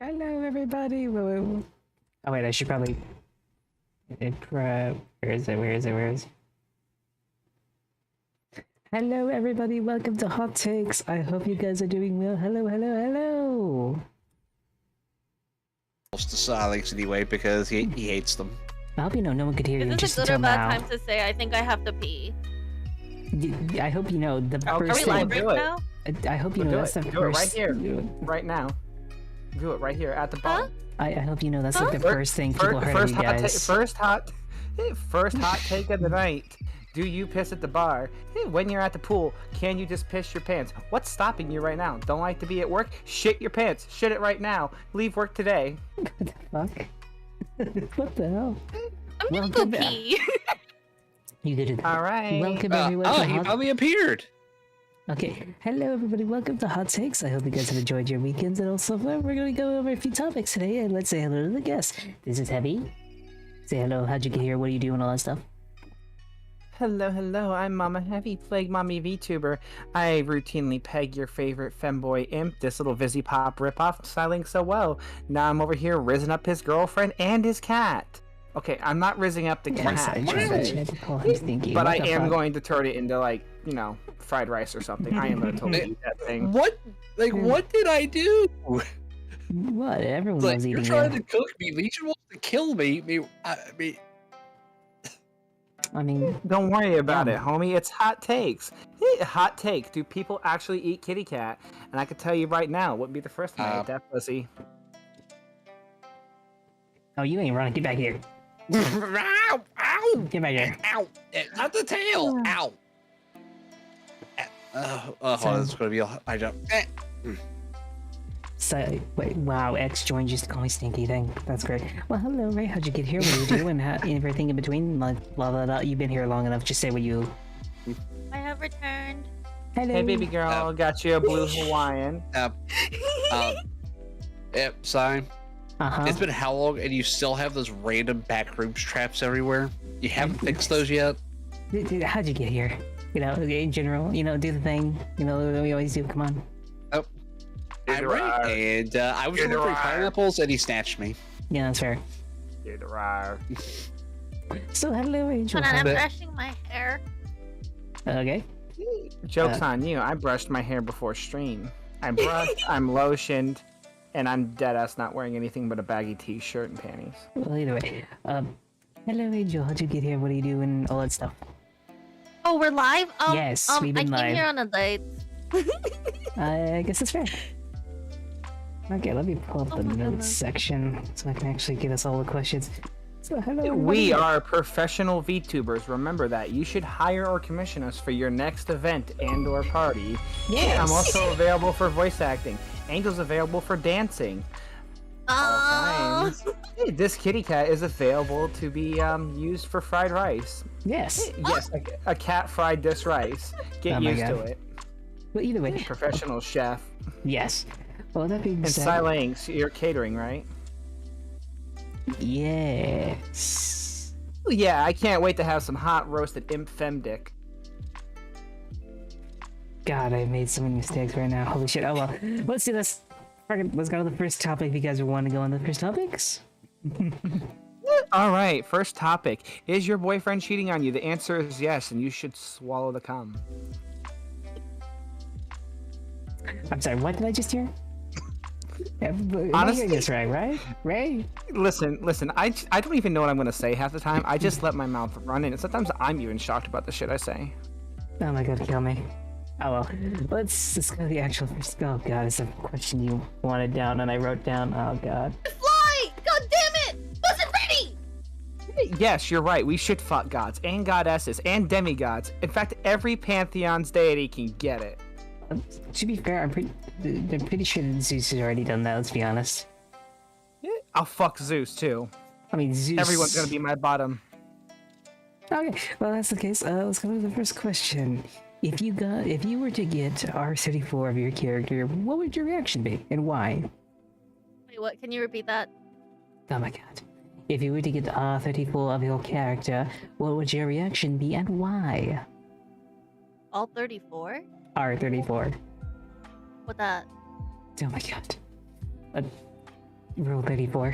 Hello, everybody. Oh wait, I should probably. Where is it? Where is it? Where is it? Hello, everybody. Welcome to Hot Takes. I hope you guys are doing well. Hello, hello, hello. To Alex anyway because he hates them. I hope you know no one could hear you Is just this a good until or bad now. time to say I think I have to pee? I hope you know the Are we first live thing. right now? I hope you know that's the Do it first. right here, right now. Do it right here at the bar. Huh? I hope you know that's like the first thing people heard of First you guys. first hot take of the night. Do you piss at the bar? When you're at the pool, can you just piss your pants? What's stopping you right now? Don't like to be at work? Shit your pants. Shit it right now. Leave work today. What the fuck? What the hell? I'm gonna go pee. You did it. All right. Welcome everyone. to He Hot... finally appeared. Okay, hello everybody. Welcome to Hot Takes. I hope you guys have enjoyed your weekends and also we're going to go over a few topics today. And let's say hello to the guests. This is Heavy. Say hello. How'd you get here? What do you do and all that stuff? Hello, I'm Mama Heavy, Plague Mommy VTuber. I routinely peg your favorite femboy imp, this little Vizzy Pop ripoff, styling so well. Now I'm over here rizzing up his girlfriend and his cat. Okay, I'm not rizzing up the cat, but I am going to turn it into, like, you know, fried rice or something. I am going to totally eat that thing. What? Like, what did I do? What? Everyone Like, loves you're eating trying you. to cook me. Legion wants to kill me. I mean, Don't worry about it, homie. It's hot takes. Hot take. Do people actually eat kitty cat? And I can tell you right now, wouldn't be the first time I ate that pussy. oh, you ain't running. Get back here. Ow! Ow! Get back here. Ow! Not the tail! Ow! Hold on, it's gonna be a high jump. So, wait, wow, X joined just to call me stinky thing. That's great. Well, hello, Ray. How'd you get here? What do you do? And everything in between? Like, blah, blah, blah. You've been here long enough. Just say what you... I have returned. Hello. Hey, baby girl, got you a blue Hawaiian. Yep, sign. Uh-huh. It's been how long, and you still have those random backrooms traps everywhere? You haven't fixed those yet? Dude, how'd you get here? You know, in general, you know, do the thing. You know, we always do. Come on. Oh. I'm right. And I was delivering pineapples, and he snatched me. Yeah, that's fair. So, hello, Angel. Hold on, I'm brushing my hair. Okay. Joke's on you. I brushed my hair before stream. I'm brushed, I'm lotioned, and I'm deadass not wearing anything but a baggy t-shirt and panties. Well, either way. Hello, Angel. How'd you get here? What do you do? And all that stuff. Oh, we're live? Yes, we've been I came live. here on a date. I guess that's fair. Okay, let me pull up the notes goodness. section so I can actually get us all the questions. So, hello. We are professional VTubers. Remember that. You should hire or commission us for your next event and or party. Yes. I'm also available for voice acting. Angel's available for dancing. All kinds. Hey, this kitty cat is available to be used for fried rice. Yes. Yes, a cat fried this rice. Get Oh my used to God. it. But either way. Professional chef. Yes. Well, that being And said. Silangs, you're catering, right? Yes. Yeah, I can't wait to have some hot roasted imp fem dick. God, I made so many mistakes right now. Holy shit. Oh well. Let's do this. Let's go to the first topic if you guys want to go on the first topics. All right, first topic. Is your boyfriend cheating on you? The answer is yes, and you should swallow the cum. I'm sorry, what did I just hear? Honestly, this right? Ray? Listen. I don't even know what I'm going to say half the time. I just let my mouth run, and sometimes I'm even shocked about the shit I say. Oh my god, kill me. Oh well. Let's go to the actual first. Oh god, it's a question you wanted down and I wrote down. Oh god. Fly! God damn it! Wasn't ready! Yes, you're right. We should fuck gods and goddesses and demigods. In fact, every pantheon's deity can get it. To be fair, I'm pretty sure that Zeus has already done that, let's be honest. I'll fuck Zeus too. I mean, Zeus... Everyone's gonna be my bottom. Okay, well that's the case. Let's go to the first question. If you were to get R34 of your character, what would your reaction be, and why? Wait, what? Can you repeat that? Oh my god. If you were to get R34 of your character, what would your reaction be, and why? All 34? R34. What that? Oh my god. Rule 34.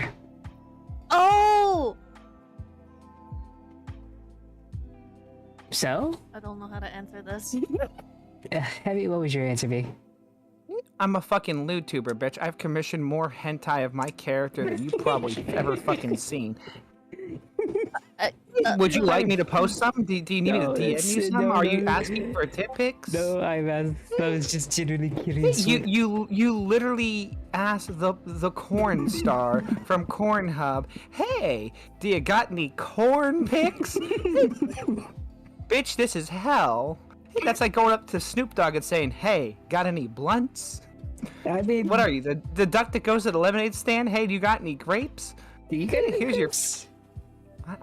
Oh! So, I don't know how to answer this. Heavy, what would your answer be? I'm a fucking lewd tuber, bitch. I've commissioned more hentai of my character than you probably ever fucking seen. Would you like me to post something? Do you need me to DM you some? Are you asking for tip pics? No, I was just genuinely curious. You literally asked the corn star from Cornhub, hey, do you got any corn pics? Bitch, this is hell. That's like going up to Snoop Dogg and saying, hey, got any blunts? I mean, What are you, the duck that goes to the lemonade stand? Hey, do you got any grapes? do you get Here's your...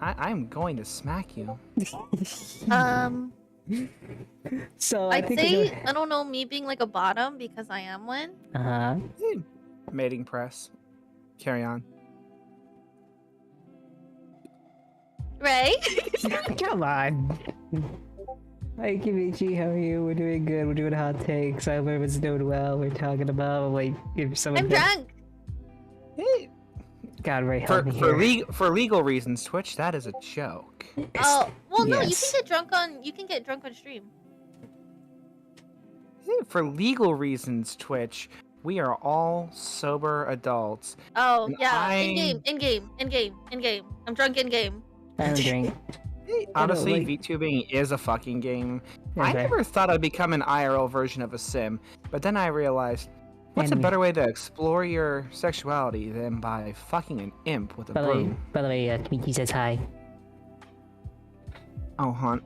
I'm going to smack you. So I I'd think say, I don't know, me being like a bottom because I am one. Uh-huh. Mating press. Carry on. Right? Come on. Hi, Kimichi, how are you? We're doing good. We're doing hot takes. I hope everyone's doing well. We're talking about, like, if someone... I'm drunk. Hey, God, Ray, help me for here. for legal reasons, Twitch, that is a joke. Oh, well, no, Yes. you can get drunk on stream. For legal reasons, Twitch, we are all sober adults. Oh, And yeah, I- in game. I'm drunk in game. I don't drink. Honestly, like- VTubing is a fucking game. I Okay. never thought I'd become an IRL version of a sim, but then I realized, what's a Enemy. better way to explore your sexuality than by fucking an imp with a By the broom? way, Kimichi says hi. Oh, hon.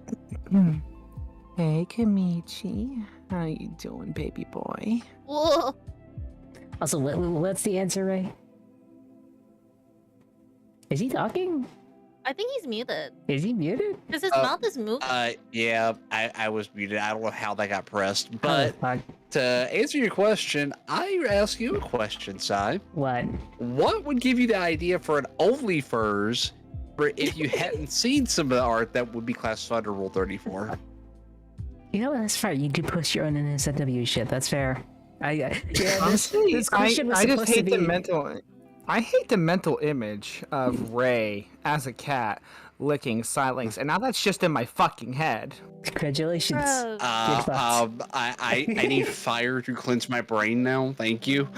Hey, Kamichi. How you doing, baby boy? Whoa. Also, what's the answer, Ray? Is he talking? I think he's muted. Is he muted? Because his mouth is moving. Yeah, I was muted. I don't know how that got pressed. Oh, But fuck. to answer your question, I ask you a question, Sai. What? What would give you the idea for an OnlyFurs for if you hadn't seen some of the art that would be classified under Rule 34? You know what? That's fair. You do post your own NSFW shit. That's fair. Yeah. Honestly, This question was I just supposed to hate the be- mental. I hate the mental image of Ray as a cat licking Silence, and now that's just in my fucking head. Congratulations. Bro. Get fucked. I need fire to cleanse my brain now. Thank you.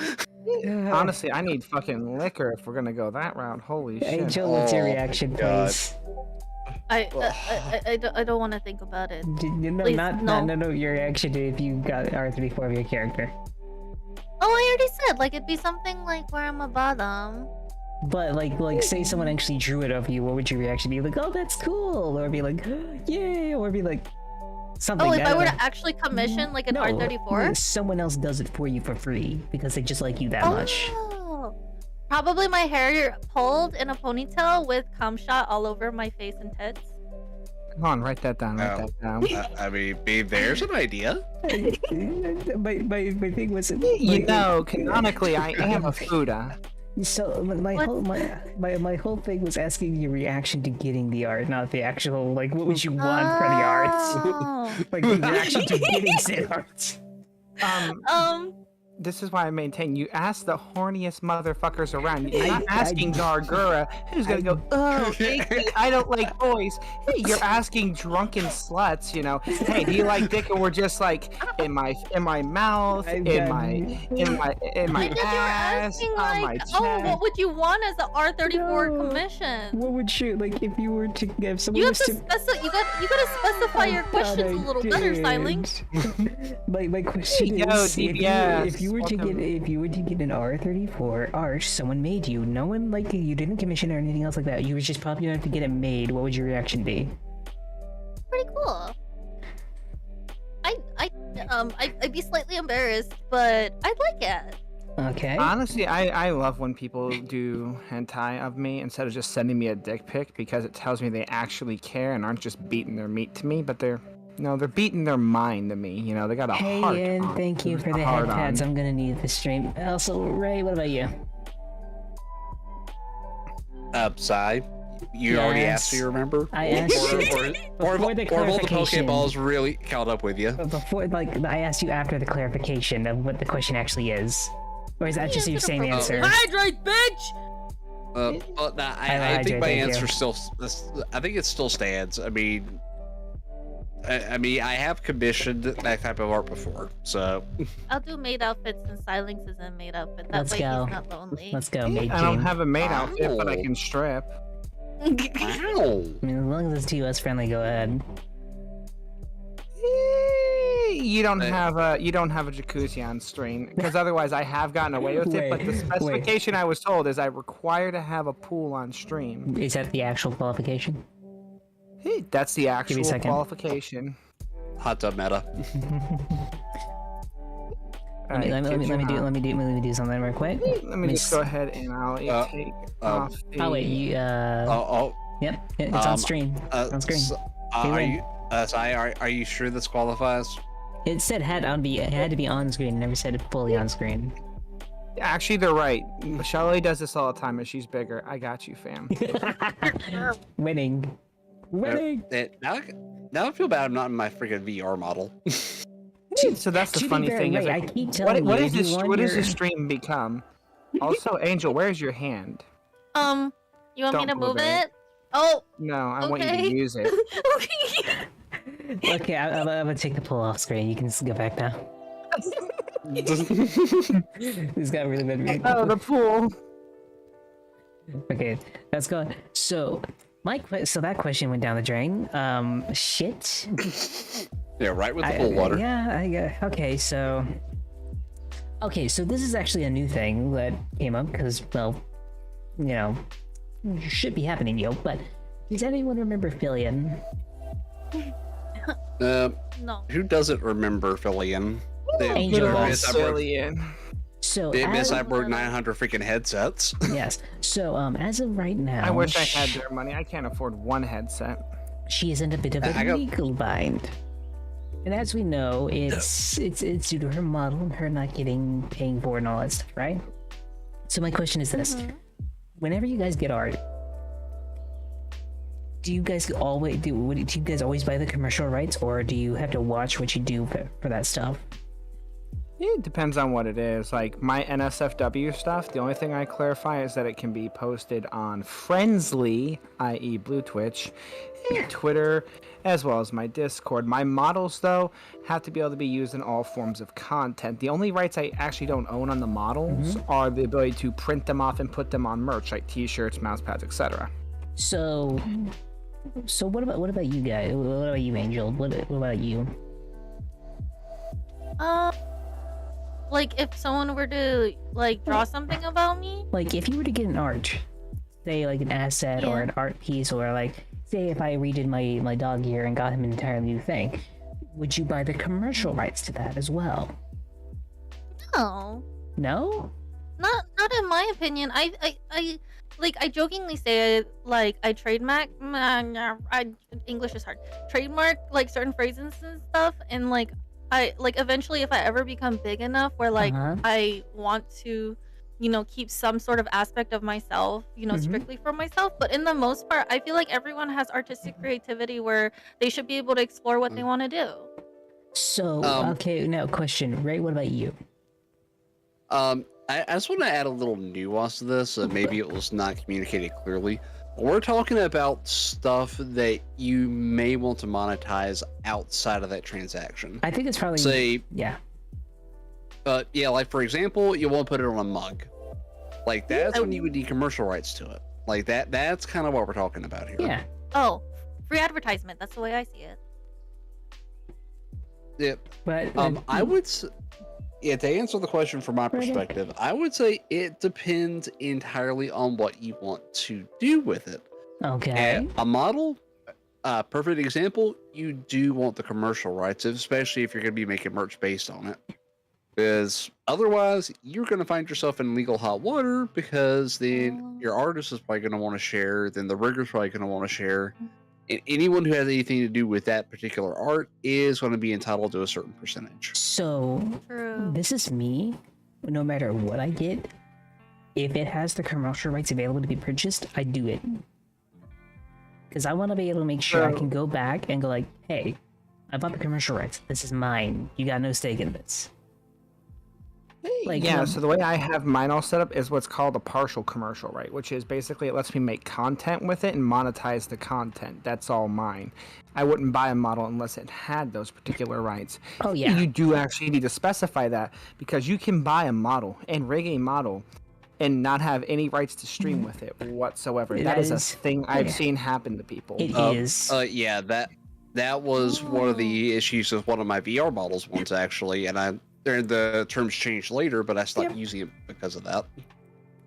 Honestly, I need fucking liquor if we're gonna go that route. Holy shit! Angel, what's your Oh my reaction, God. please? I don't want to think about it. No, Please, no, your reaction to if you got R34 of your character. Oh, I already said, like, it'd be something like where I'm a bottom. But like, say someone actually drew it of you, what would your reaction be? Like, oh, that's cool, or be like, yay, or be like, something. Oh, if I don't were know. to actually commission like an No, R34? someone else does it for you for free because they just like you that much. Oh, probably my hair pulled in a ponytail with cum shot all over my face and tits. Come on, write that down. Write Oh. that down. I mean, babe, there's an idea. my thing was, You know, canonically, I am a Fuda. So my What? whole my whole thing was asking your reaction to getting the art, not the actual like what would you want for the art, Oh. like the reaction to getting said art. This is why I maintain you ask the horniest motherfuckers around. You're not asking Gargura, who's gonna go, oh, icky, I don't like boys. Hey, you're asking drunken sluts, you know, hey, do you like dick? And we're just like, in my mouth, I'm in done. my I think you were ass, asking on my like, chest. oh, what would you want as an R34 No. commission? What would you like if you were to give someone You have was to you gotta specify your questions a little better, Silence. My question Yo, is, DBS, if you were to welcome. get an R34 art, someone made you. No one like you didn't commission or anything else like that. You were just popular enough to get it made. What would your reaction be? Pretty cool. I'd be slightly embarrassed, but I'd like it. Okay. Honestly, I love when people do hentai of me instead of just sending me a dick pic because it tells me they actually care and aren't just beating their meat to me, but they're beating their mind to me. You know, they got a heart. Hey, and on. thank you There's for a the heart head pads. on. I'm gonna need this stream. Also, Ray, what about you? Sai, you already asked, Yes. you remember? I asked Or, you or, before the or the clarification. Pokeballs really caught up with you. Before, like, I asked you after the clarification of what the question actually is. Or is that just your Answered same appropriately. answer? Hydrate, bitch! But nah, I hydrate, think my thank answer you. still. I think it still stands. I mean, I have commissioned that type of art before, so. I'll do maid outfits and Silence is in maid outfit. That Let's way go. he's not lonely. Let's go, maid I don't team. have a maid outfit, but I Wow. can strip. Wow. I mean, as long as it's TOS friendly, go ahead. You don't have a jacuzzi on stream because otherwise I have gotten away with it. But the Wait. specification I was told is I require to have a pool on stream. Is that the actual qualification? Hey, that's the me a actual second. qualification. Hot tub meta. Let me do something real quick. Let me just go ahead and I'll take off. Oh wait, you Yep, it's on stream. On screen. Are you? Are you sure this qualifies? It said it had to be on screen. It never said it fully on screen. Actually, they're right. Shelly does this all the time, and she's bigger. I got you, fam. Winning. Now I feel bad I'm not in my freaking VR model. So that's the To be funny fair, thing. Is wait, like, I keep telling what you, is if you this? want What does your- the stream become? Also, Angel, where's your hand? You want me Don't to move move it. it? Oh, No, I want you Okay. to use it. okay. Okay, I'm gonna take the pull off screen. You can just go back now. This got really bad. Oh, the pool. Okay, let's go. So, so that question went down the drain. Shit. Yeah, right with the pool water. Yeah, okay, so this is actually a new thing that came up because, well, you know, should be happening, but does anyone remember Fillion? No. Who doesn't remember Fillion? Angel Good old does. Cillian. So, They miss as, Cyborg 900 freaking headsets. yes, so, as of right now, I wish I had their money. I can't afford one headset. she is in a bit of a I got- legal bind. And as we know, it's due to her model and her not paying for it and all that stuff, right? So my question is this: whenever you guys get art, do you guys always do you guys always buy the commercial rights, or do you have to watch what you do for that stuff? It depends on what it is. Like my NSFW stuff, the only thing I clarify is that it can be posted on Friendsly, i.e. Blue Twitch, and Twitter, as well as my Discord. My models, though, have to be able to be used in all forms of content. The only rights I actually don't own on the models are the ability to print them off and put them on merch, like t-shirts, mouse pads, etc. So what about you guys? What about you, Angel? What about you? Like if someone were to like draw something about me, Like, if you were to get an art, say like an asset or Yeah. an art piece, or like, say if I redid my dog here and got him an entirely new thing, would you buy the commercial rights to that as well? no, No? not in my opinion. I like I jokingly say like I trademark. English is hard. Trademark like certain phrases and stuff, and like I like eventually if I ever become big enough where like Uh-huh. I want to, keep some sort of aspect of myself, Mhm. strictly for myself. But in the most part, I feel like everyone has artistic creativity where they should be able to explore what they want to do. So, okay, now question. Ray, what about you? I just want to add a little nuance to this. Maybe it was not communicated clearly. We're talking about stuff that you may want to monetize outside of that transaction. I think it's probably... Say, Yeah. yeah, like for example, you want to put it on a mug. Like that's when you would need commercial rights to it. Like that's kind of what we're talking about here. Yeah. Oh, free advertisement. That's the way I see it. Yeah. But... I would yeah, to answer the question from my perspective, I would say it depends entirely on what you want to do with it. Okay. A model, perfect example, you do want the commercial rights, especially if you're going to be making merch based on it. Because otherwise, you're going to find yourself in legal hot water because then your artist is probably going to want to share, then the rigger's probably going to want to share. And anyone who has anything to do with that particular art is going to be entitled to a certain percentage. So, True. this is me. No matter what I get, if it has the commercial rights available to be purchased, I do it. Because I want to be able to make sure I can go back and go like, hey, I bought the commercial rights. This is mine. You got no stake in this. Like, Yeah, um, so the way I have mine all set up is what's called a partial commercial, right? Which is basically it lets me make content with it and monetize the content. That's all mine. I wouldn't buy a model unless it had those particular rights. Oh, yeah. You do actually need to specify that because you can buy a model and rig a model and not have any rights to stream with it whatsoever. That That is a is- thing I've yeah. seen happen to people. It is. Yeah, that was one of the issues with one of my VR models once actually, and the terms changed later, but I stopped using it because of that.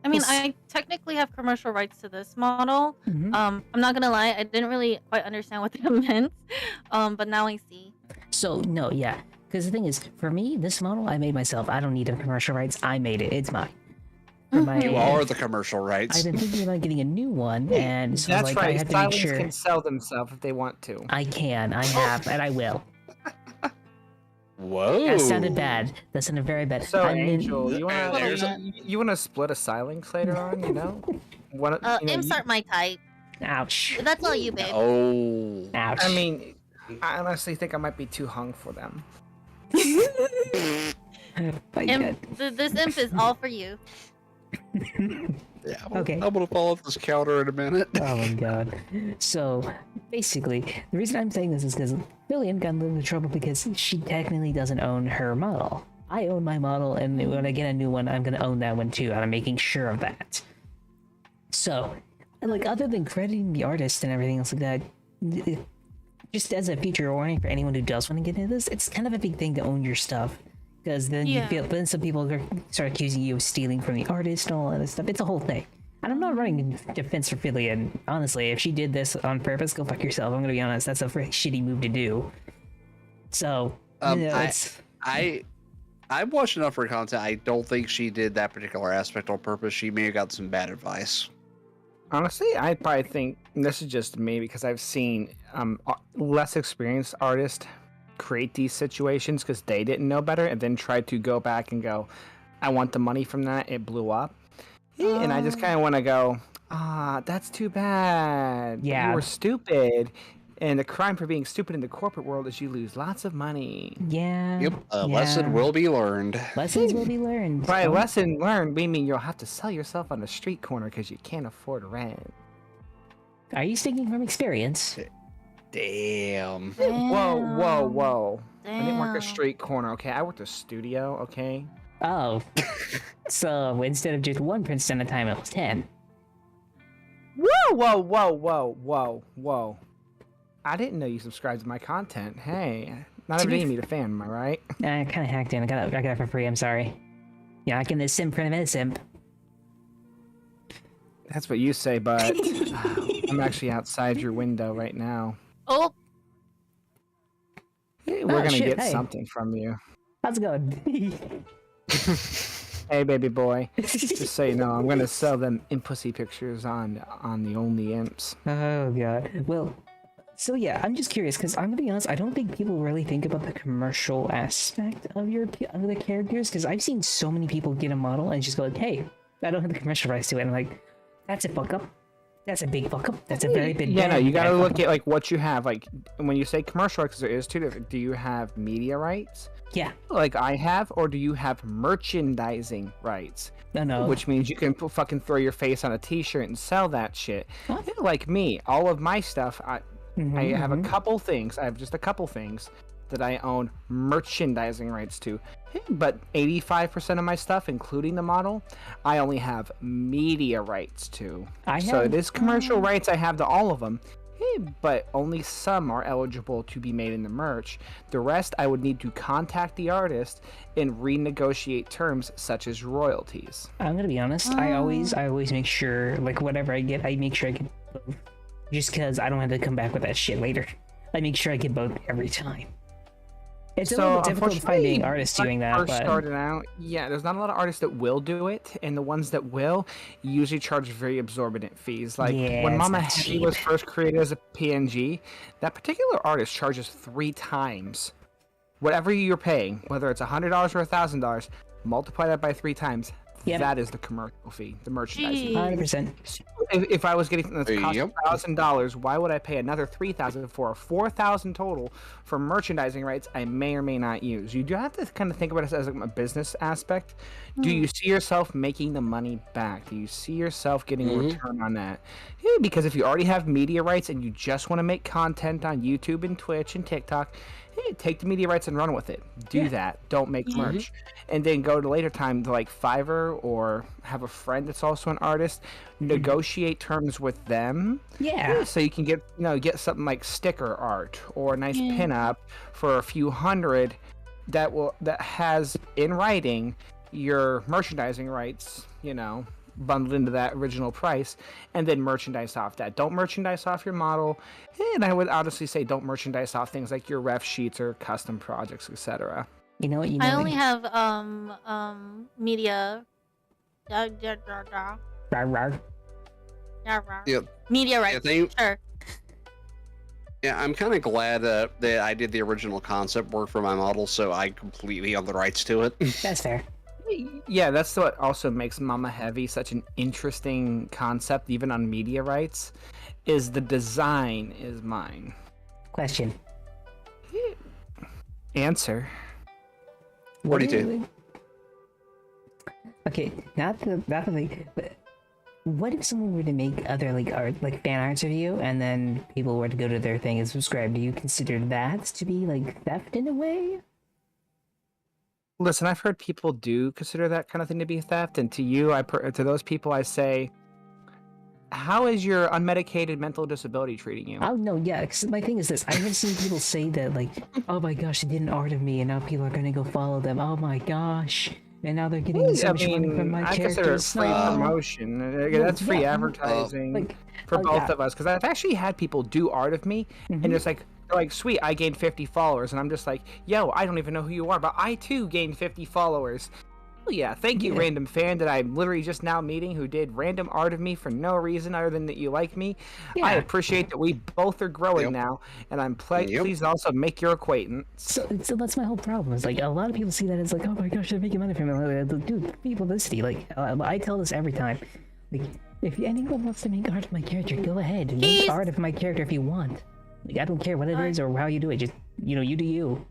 I mean, Plus- I technically have commercial rights to this model. Mhm. I'm not gonna lie, I didn't really quite understand what that meant. But now I see. So no, yeah. Because the thing is, for me, this model I made myself. I don't need a commercial rights. I made it. It's mine. For my, You are the commercial rights. I've been thinking about getting a new one, and so That's like right. I have to make Silence sure can sell themselves if they want to. I can. I have, and I will. Whoa. That sounded bad. That sounded very bad. So, I mean, Angel, you There's wanna split a silence later on? You know, Insert my type. ouch, That's all you, babe. Oh. ouch. I mean, I honestly think I might be too hung for them. My God. This imp is all for you. Yeah. Okay. I'm gonna follow up this counter in a minute. Oh my God. So basically, the reason I'm saying this is because Lillian got in a little bit of trouble because she technically doesn't own her model. I own my model, and when I get a new one, I'm gonna own that one too, and I'm making sure of that. So, like, other than crediting the artist and everything else like that, just as a future warning for anyone who does want to get into this, it's kind of a big thing to own your stuff. Because then you Yeah. feel, then some people start accusing you of stealing from the artist and all that stuff. It's a whole thing. And I'm not running in defense for Philly, and honestly, if she did this on purpose, go fuck yourself. I'm gonna be honest, that's a very shitty move to do. So, it's... I've watched enough of her content. I don't think she did that particular aspect on purpose. She may have got some bad advice. Honestly, I probably think and this is just me because I've seen less experienced artists create these situations because they didn't know better and then tried to go back and go, I want the money from that. It blew up. And I just kind of want to go, that's too bad. Yeah. You were stupid. And the crime for being stupid in the corporate world is you lose lots of money. Yeah. Yep, a lesson will be learned. Lessons will be learned. By lesson learned, we mean you'll have to sell yourself on the street corner because you can't afford rent. Are you speaking from experience? Damn. Whoa. I didn't work a Damn. street corner, okay? I worked a studio, okay? Oh. So instead of just one Princeton at a time, it was 10. Whoa. I didn't know you subscribed to my content. Hey, not every day you meet a fan, am I right? I kind of hacked in. I got it for free. I'm sorry. Yeah, I can this simp print a simp. That's what you say, but I'm actually outside your window right now. Oh, Hey, we're gonna shit, get hey. something from you. How's it going? Hey, baby boy. Just so you know, I'm gonna sell them pussy pictures on the Only Imps. Oh god. Well, so yeah, I'm just curious because I'm gonna be honest. I don't think people really think about the commercial aspect of the characters because I've seen so many people get a model and just go like, "Hey, I don't have the commercial rights to it." And I'm like, "That's a fuck up. That's a big fuck up. That's a very big." Yeah, no, you gotta bad look fuck at like what you have. Like when you say commercial rights, there is two different. Do you have media rights, up. Yeah. like I have, or do you have merchandising rights? No. Which means you can fucking throw your face on a T-shirt and sell that shit. Huh? Like me, all of my stuff, I have a Mhm. couple things. I have just a couple things that I own merchandising rights to. But 85% of my stuff, including the model, I only have media rights to. I So have- it is commercial rights. I have to all of them. But only some are eligible to be made in the merch. The rest, I would need to contact the artist and renegotiate terms such as royalties. I'm gonna be honest. I always make sure, like whatever I get, I make sure I get both, just because I don't have to come back with that shit later. I make sure I get both every time. It's a little bit difficult finding artists doing that, First but started out, yeah, there's not a lot of artists that will do it, and the ones that will usually charge very exorbitant fees. Like Yeah, when it's Mama not Heavy cheap. was first created as a PNG, that particular artist charges 3 times whatever you're paying, whether it's $100 or $1,000. Multiply that by 3 times. Yep. That is the commercial fee, the merchandising. Jeez. 100%. If I was getting something that's cost Yep. $1,000, why would I pay another $3,000 for a $4,000 total for merchandising rights I may or may not use? You do have to kind of think about it as like a business aspect. Do you see yourself making the money back? Do you see yourself getting a return on that? Yeah, because if you already have media rights and you just want to make content on YouTube and Twitch and TikTok, hey, take the media rights and run with it. Do that. Don't make merch. And then go to later time to like Fiverr or have a friend that's also an artist. Negotiate terms with them. Yeah. So you can get something like sticker art or a nice pinup for a few hundred that has in writing your merchandising rights, bundled into that original price, and then merchandise off that. Don't merchandise off your model, and I would honestly say don't merchandise off things like your ref sheets or custom projects, etc. You know what? I only have media. Rar, rar. Yeah. Media rights. Sure. Yeah, I'm kind of glad that I did the original concept work for my model, so I completely own the rights to it. That's fair. Yeah, that's what also makes Mama Heavy such an interesting concept, even on media rights, is the design is mine. Question. Answer. 42. Okay, not the thing, but what if someone were to make other like art, like fan arts of you, and then people were to go to their thing and subscribe? Do you consider that to be like theft in a way? Listen, I've heard people do consider that kind of thing to be theft, and to you, to those people, I say, how is your unmedicated mental disability treating you? Oh no, yeah. 'Cause my thing is this: I have seen people say that, like, "Oh my gosh, they did an art of me," and now people are gonna go follow them. Oh my gosh, and now they're getting so much money from my I consider it characters. free promotion. That's free advertising like, for both yeah. of us. Because I've actually had people do art of me, and it's like, they're like, sweet, I gained 50 followers, and I'm just like, yo, I don't even know who you are, but I too gained 50 followers. Well, yeah, thank you, random fan that I'm literally just now meeting who did random art of me for no reason other than that you like me. I appreciate that we both are growing now, and I'm pleased to also make your acquaintance. So that's my whole problem. It's like a lot of people see that as like, oh my gosh, they're making money from it. Like, dude, be publicity. Like I tell this every time. Like, if anyone wants to make art of my character, go ahead. Make art of my character if you want. Like, I don't care what it is or how you do it. Just you do you.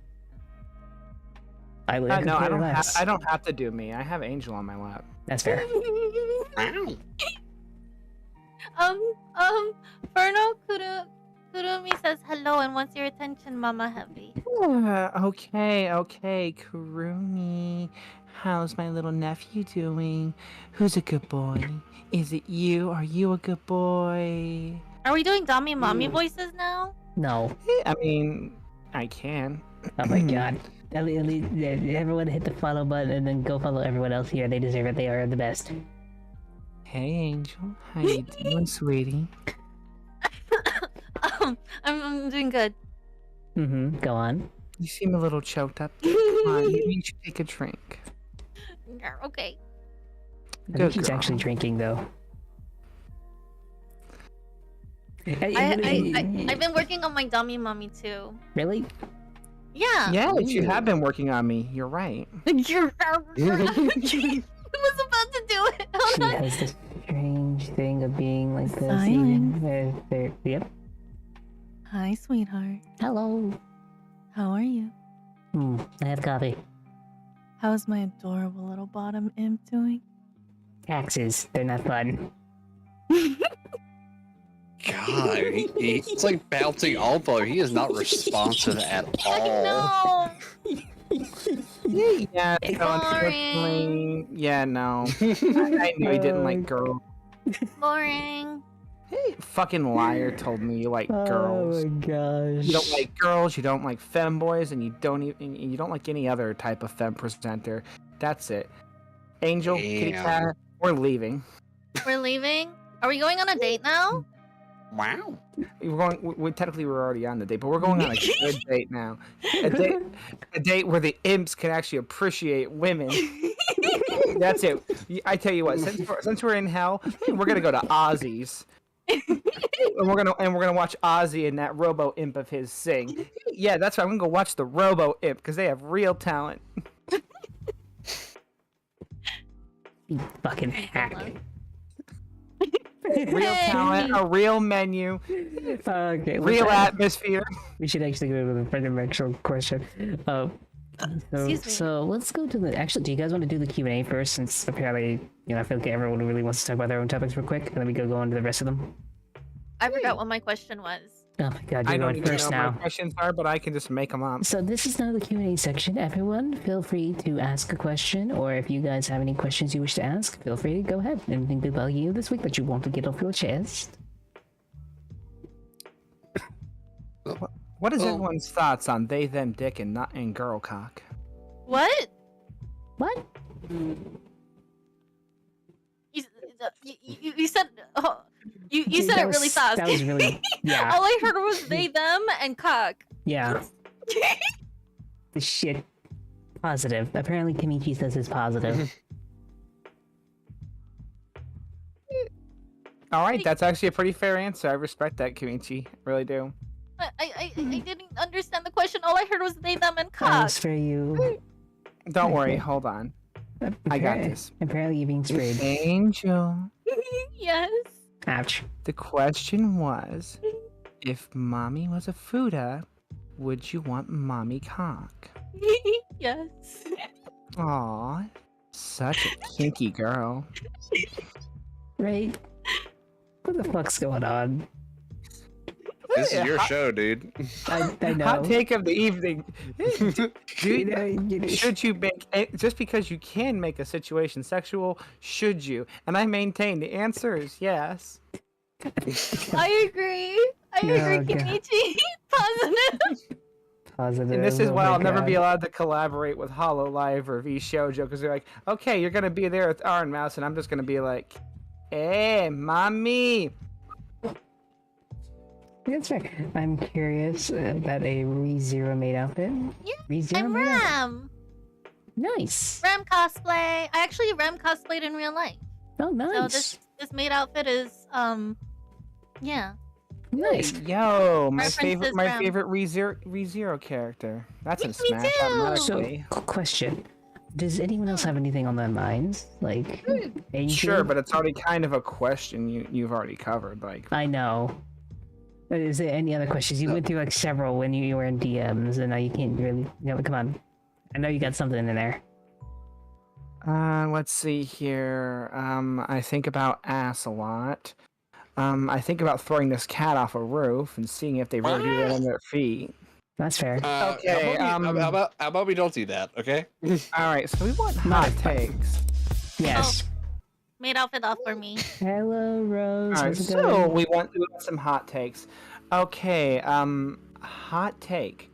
I don't have to do me. I have Angel on my lap. That's fair. Ferno Kurumi says hello and wants your attention, Mama Heavy. Okay, Kurumi. How's my little nephew doing? Who's a good boy? Is it you? Are you a good boy? Are we doing Dami and Mommy voices now? No. I mean, I can. Oh my god. At least everyone hit the follow button and then go follow everyone else here. They deserve it. They are the best. Hey, Angel. How you doing, sweetie? I'm doing good. Go on. You seem a little choked up. Come on, maybe you should take a drink. Okay. I think he's actually drinking, though. I've been working on my dummy mommy too. Really? Yeah. Yes, you have been working on me. You're right. I was about to do it. She has this strange thing of being like this. Silent. Yep. Hi, sweetheart. Hello. How are you? I have coffee. How's my adorable little bottom imp doing? Taxes. They're not fun. God, it's like bouncing off of. He is not responsive at all. Yeah, It's so unfortunately, no. I knew he didn't like girls. Boring. Hey, fucking liar told me you like girls. Oh my gosh. You don't like girls, you don't like femboys, and you don't like any other type of femme presenter. That's it. Angel, kitty cat, we're leaving. We're leaving? Are we going on a date now? Wow. We technically were already on the date, but we're going on a good date now. A date where the imps can actually appreciate women. That's it. I tell you what, since we're in hell, we're gonna go to Ozzy's. and we're gonna watch Ozzy and that Robo Imp of his sing. Yeah, that's right. I'm gonna go watch the Robo Imp because they have real talent. You fucking hack. Real talent, a real menu, Okay, real atmosphere. we should actually go to the actual question. Excuse me. So let's go to the. Actually, do you guys want to do the Q&A first? Since apparently, I feel like everyone really wants to talk about their own topics real quick, and then we go on to the rest of them. I forgot what my question was. Oh my god, I you're don't going even first know what now. my questions are, but I can just make them up. So this is now the Q&A section. Everyone, feel free to ask a question, or if you guys have any questions you wish to ask, feel free to go ahead. Anything to bug you this week that you want to get off your chest? What is Oh. everyone's thoughts on they, them, dick, and not and girl cock? What? What? You said you said That it really was- fast. That was really yeah, All I heard was they, them, and cock. yeah. The shit. Positive. Apparently, Kimichi says it's positive. All right, that's actually a pretty fair answer. I respect that, Kimichi. Really do. I didn't understand the question. All I heard was they, them, and That cock. was for you. Don't worry, Okay. hold on. I got this. Apparently, you're being sprayed. Angel. Yes. Ouch. The question was, if mommy was a Fuda, would you want mommy cock? Yes. Aw, such a kinky girl. Right? What the fuck's going on? This is your show, dude. I know. Hot take of the evening. You Dude, know, should you make just because you can make a situation sexual? Should you? And I maintain the answer is yes. I agree. I Oh, agree, God. Kimichi. Positive. Positive. And this is oh why my I'll never be God. allowed to collaborate with Hollow Live or V Shoujo because they're like, okay, you're gonna be there with Iron Mouse, and I'm just gonna be like, hey, mommy. That's fair. I'm curious about a ReZero made outfit. Yeah, ReZero I'm made outfit. Ram. Nice. Ram cosplay. I actually Ram cosplayed in real life. Oh, nice. So this maid outfit is yeah. Nice. Yo, my References favorite, my Ram. favorite ReZero character. That's a Me smash too. automatically. So, question. Does anyone else have anything on their minds? Like, Angel? Sure, but it's already kind of a question you've already covered. Like, I know. But is there any other questions? You went through like several when you were in DMs, and now you can't really. Come on. I know you got something in there. let's see here. I think about ass a lot. I think about throwing this cat off a roof and seeing if they really do that on their feet. That's fair. Okay, How about we don't do that? Okay. All right, so we want Not hot a- takes. Yes. Maid outfit off for me. Hello, Rose. All right, How's it so going? we want some hot takes. Okay, hot take.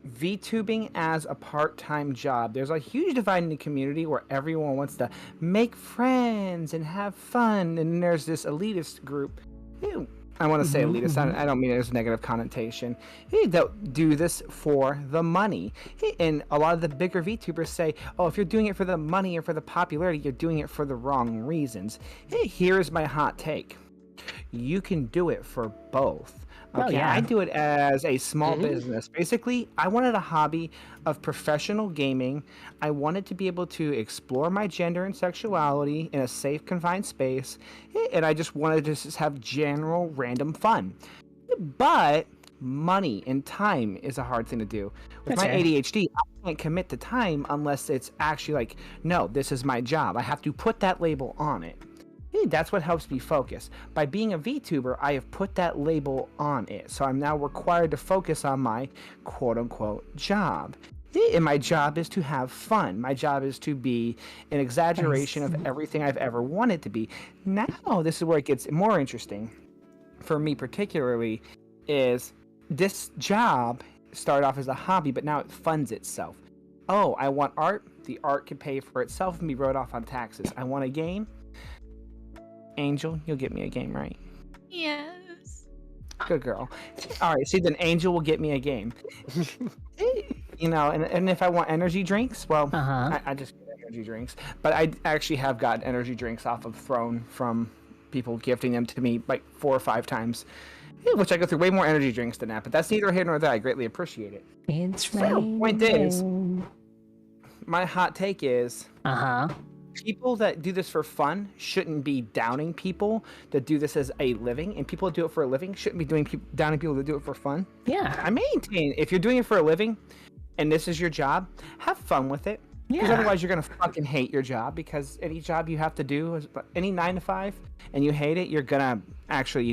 VTubing as a part-time job. There's a huge divide in the community where everyone wants to make friends and have fun, and then there's this elitist group. I want to say elitist. I don't mean it as a negative connotation. That do this for the money. And a lot of the bigger VTubers say, "Oh, if you're doing it for the money or for the popularity, you're doing it for the wrong reasons." Hey, here's my hot take. You can do it for both. Oh, Okay, yeah. I do it as a small business. Basically, I wanted a hobby of professional gaming. I wanted to be able to explore my gender and sexuality in a safe, confined space, and I just wanted to just have general random fun. But money and time is a hard thing to do. With That's my fair. ADHD, I can't commit to time unless it's actually like, no, this is my job. I have to put that label on it. That's what helps me focus. By being a VTuber, I have put that label on it. So I'm now required to focus on my quote-unquote job. And my job is to have fun. My job is to be an exaggeration of everything I've ever wanted to be. Now, this is where it gets more interesting. For me particularly, is this job started off as a hobby, but now it funds itself. Oh, I want art. The art can pay for itself and be wrote off on taxes. I want a game. Angel, you'll get me a game, right? Yes. Good girl. All right, see, then Angel will get me a game. And if I want energy drinks, well, Uh-huh. I just get energy drinks. But I actually have gotten energy drinks off of Throne from people gifting them to me like 4 or 5 times, which I go through way more energy drinks than that. But that's neither here nor there. I greatly appreciate it. It's So, point is- raining. My hot take is Uh-huh. People that do this for fun shouldn't be downing people that do this as a living, and people that do it for a living shouldn't be downing people that do it for fun. Yeah. I maintain if you're doing it for a living and this is your job, have fun with it. Because Yeah. otherwise you're gonna fucking hate your job, because any job you have to do is any 9 to 5 and you hate it, you're gonna actually,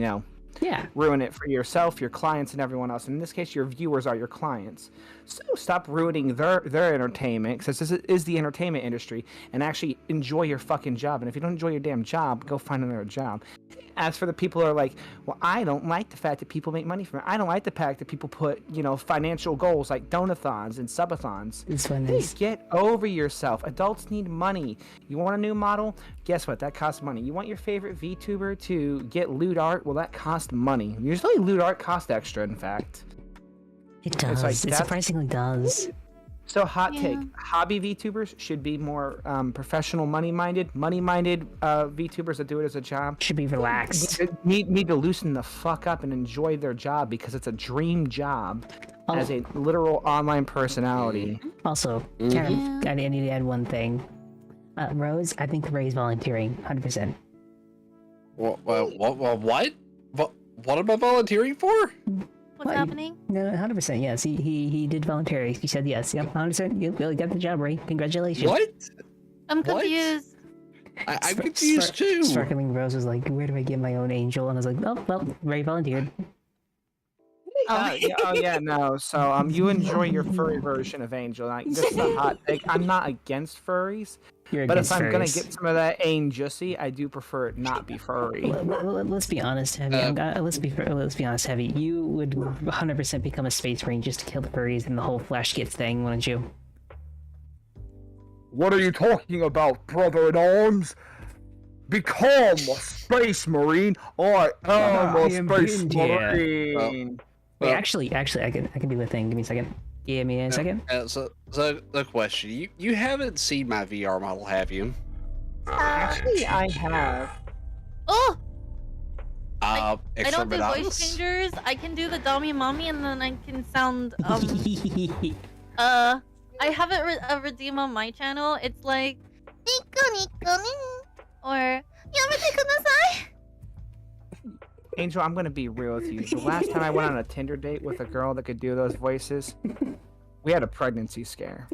Yeah. ruin it for yourself, your clients, and everyone else. In this case, your viewers are your clients. So stop ruining their entertainment, because this is the entertainment industry, and actually enjoy your fucking job. And if you don't enjoy your damn job, go find another job. As for the people who are like, well, I don't like the fact that people make money from it. I don't like the fact that people put, financial goals like donathons and subathons. This one Hey, is. get over yourself. Adults need money. You want a new model? Guess what? That costs money. You want your favorite VTuber to get lewd art? Well, that costs money. Usually lewd art costs extra, in fact. It does. like It that's- surprisingly does. So hot take, Yeah. hobby VTubers should be more professional, money-minded VTubers that do it as a job. Should be relaxed. Need to loosen the fuck up and enjoy their job, because it's a dream job Oh. as a literal online personality. Also, Mhm. I need to add one thing. Rose, I think Ray's volunteering, 100%. What? What am I volunteering for? What's What? happening? No, 100%. Yes, he did volunteer. He said yes. Yep, 100%. You really got the job, Ray. Congratulations. What? I'm What? confused. I'm confused too. Sparkling Rose was like, "Where do I get my own angel?" And I was like, "Oh, well, Ray volunteered." No. So you enjoy your furry version of Angel. Like, this is a hot take. I'm not against furries, You're but if against I'm gonna furries. get some of that Angelcy, I do prefer it not be furry. Let's be honest, Heavy. Let's be honest, Heavy. You would 100% become a space marine just to kill the furries and the whole flash gets thing, wouldn't you? What are you talking about, brother-in-arms? Become a space marine. I am I a am space India. marine. Wait, Well- actually, I can do a thing. Give me a second. Give me a second. So the question: you haven't seen my VR model, have you? Actually, I have. Oh, I Extra don't do voice bananas? changers. I can do the Dami Mommy, and then I can sound I have a redeem on my channel. It's like Nico Nico or Yamete Kudasai. Angel, I'm gonna be real with you. The last time I went on a Tinder date with a girl that could do those voices, we had a pregnancy scare.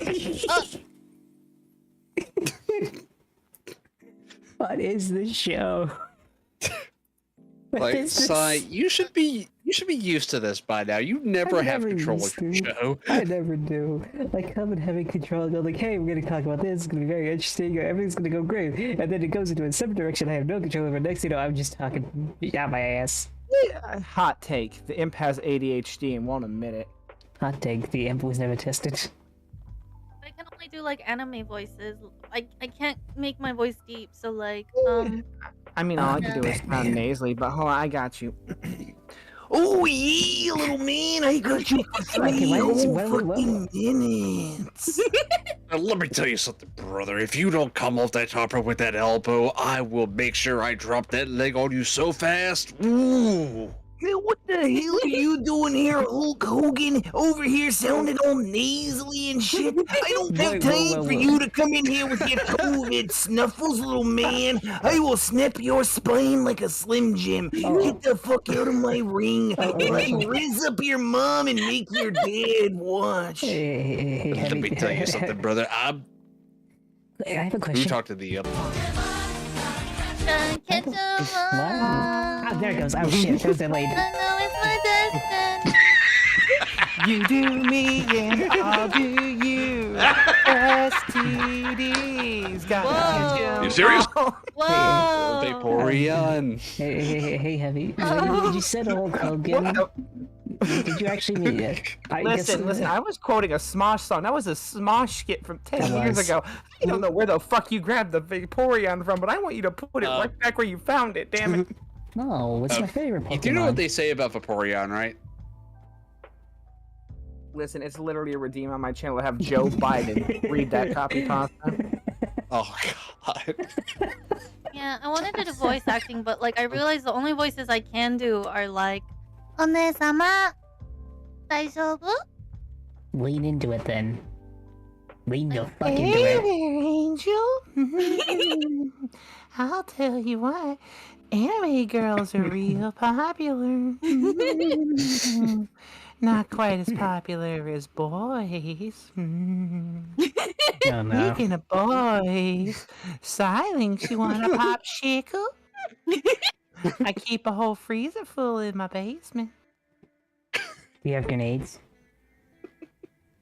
What is this show? What Like, is this? Sai, you should be used to this by now. You never I'm have never control used of your to. show. I never do. Like, come and having control and go like, hey, we're gonna talk about this, it's gonna be very interesting, everything's gonna go great. And then it goes into a separate direction I have no control over. Next thing you know, I'm just talking out my ass. Hot take. The imp has ADHD and won't admit it. Hot take, the imp was never tested. I can only do like anime voices. I can't make my voice deep, so like I mean, all I can do is Batman. sound nasally, but hold on, I got you. Oh yeah, little man, I got you for Okay, three why whole is- why- fucking minutes. Now, let me tell you something, brother. If you don't come off that top rope with that elbow, I will make sure I drop that leg on you so fast. Ooh. Hey, what the hell are you doing here, Hulk Hogan? Over here sounding all nasally and shit. I don't have Wait, time whoa, for whoa. you to come in here with your COVID snuffles, little man. I will snap your spine like a Slim Jim. Oh. Get the fuck out of my ring. Oh, And I oh. rizz up your mom and make your dad watch. Hey, Let me tell you something, brother. I have a You question. talk to the can't catch a What? moth. Ah, there it goes. Oh shit, that was delayed. I know it's my destiny. You do me and I'll do you. STDs. Whoa. You serious? Whoa. Vaporeon. Hey, Heavy. Did you said Hulk Hogan? Did you actually mean it? Listen, I was quoting a Smosh song. That was a Smosh skit from 10 That years was. ago. I don't know where the fuck you grabbed the Vaporeon from, but I want you to put it right back where you found it, damn it. No, it's my favorite Pokemon. You do know what they say about Vaporeon, right? Listen, it's literally a redeem on my channel to have Joe Biden read that copy pasta. Oh god. Yeah, I wanted to do voice acting, but like I realized the only voices I can do are like One-sama, 大丈夫? Lean into it then. Lean the fuck Hey into there, it. Angel. I'll tell you what, anime girls are real popular. Not quite as popular as boys. Oh no. Speaking of boys, Silence, you want a popsicle? I keep a whole freezer full in my basement. Do you have grenades?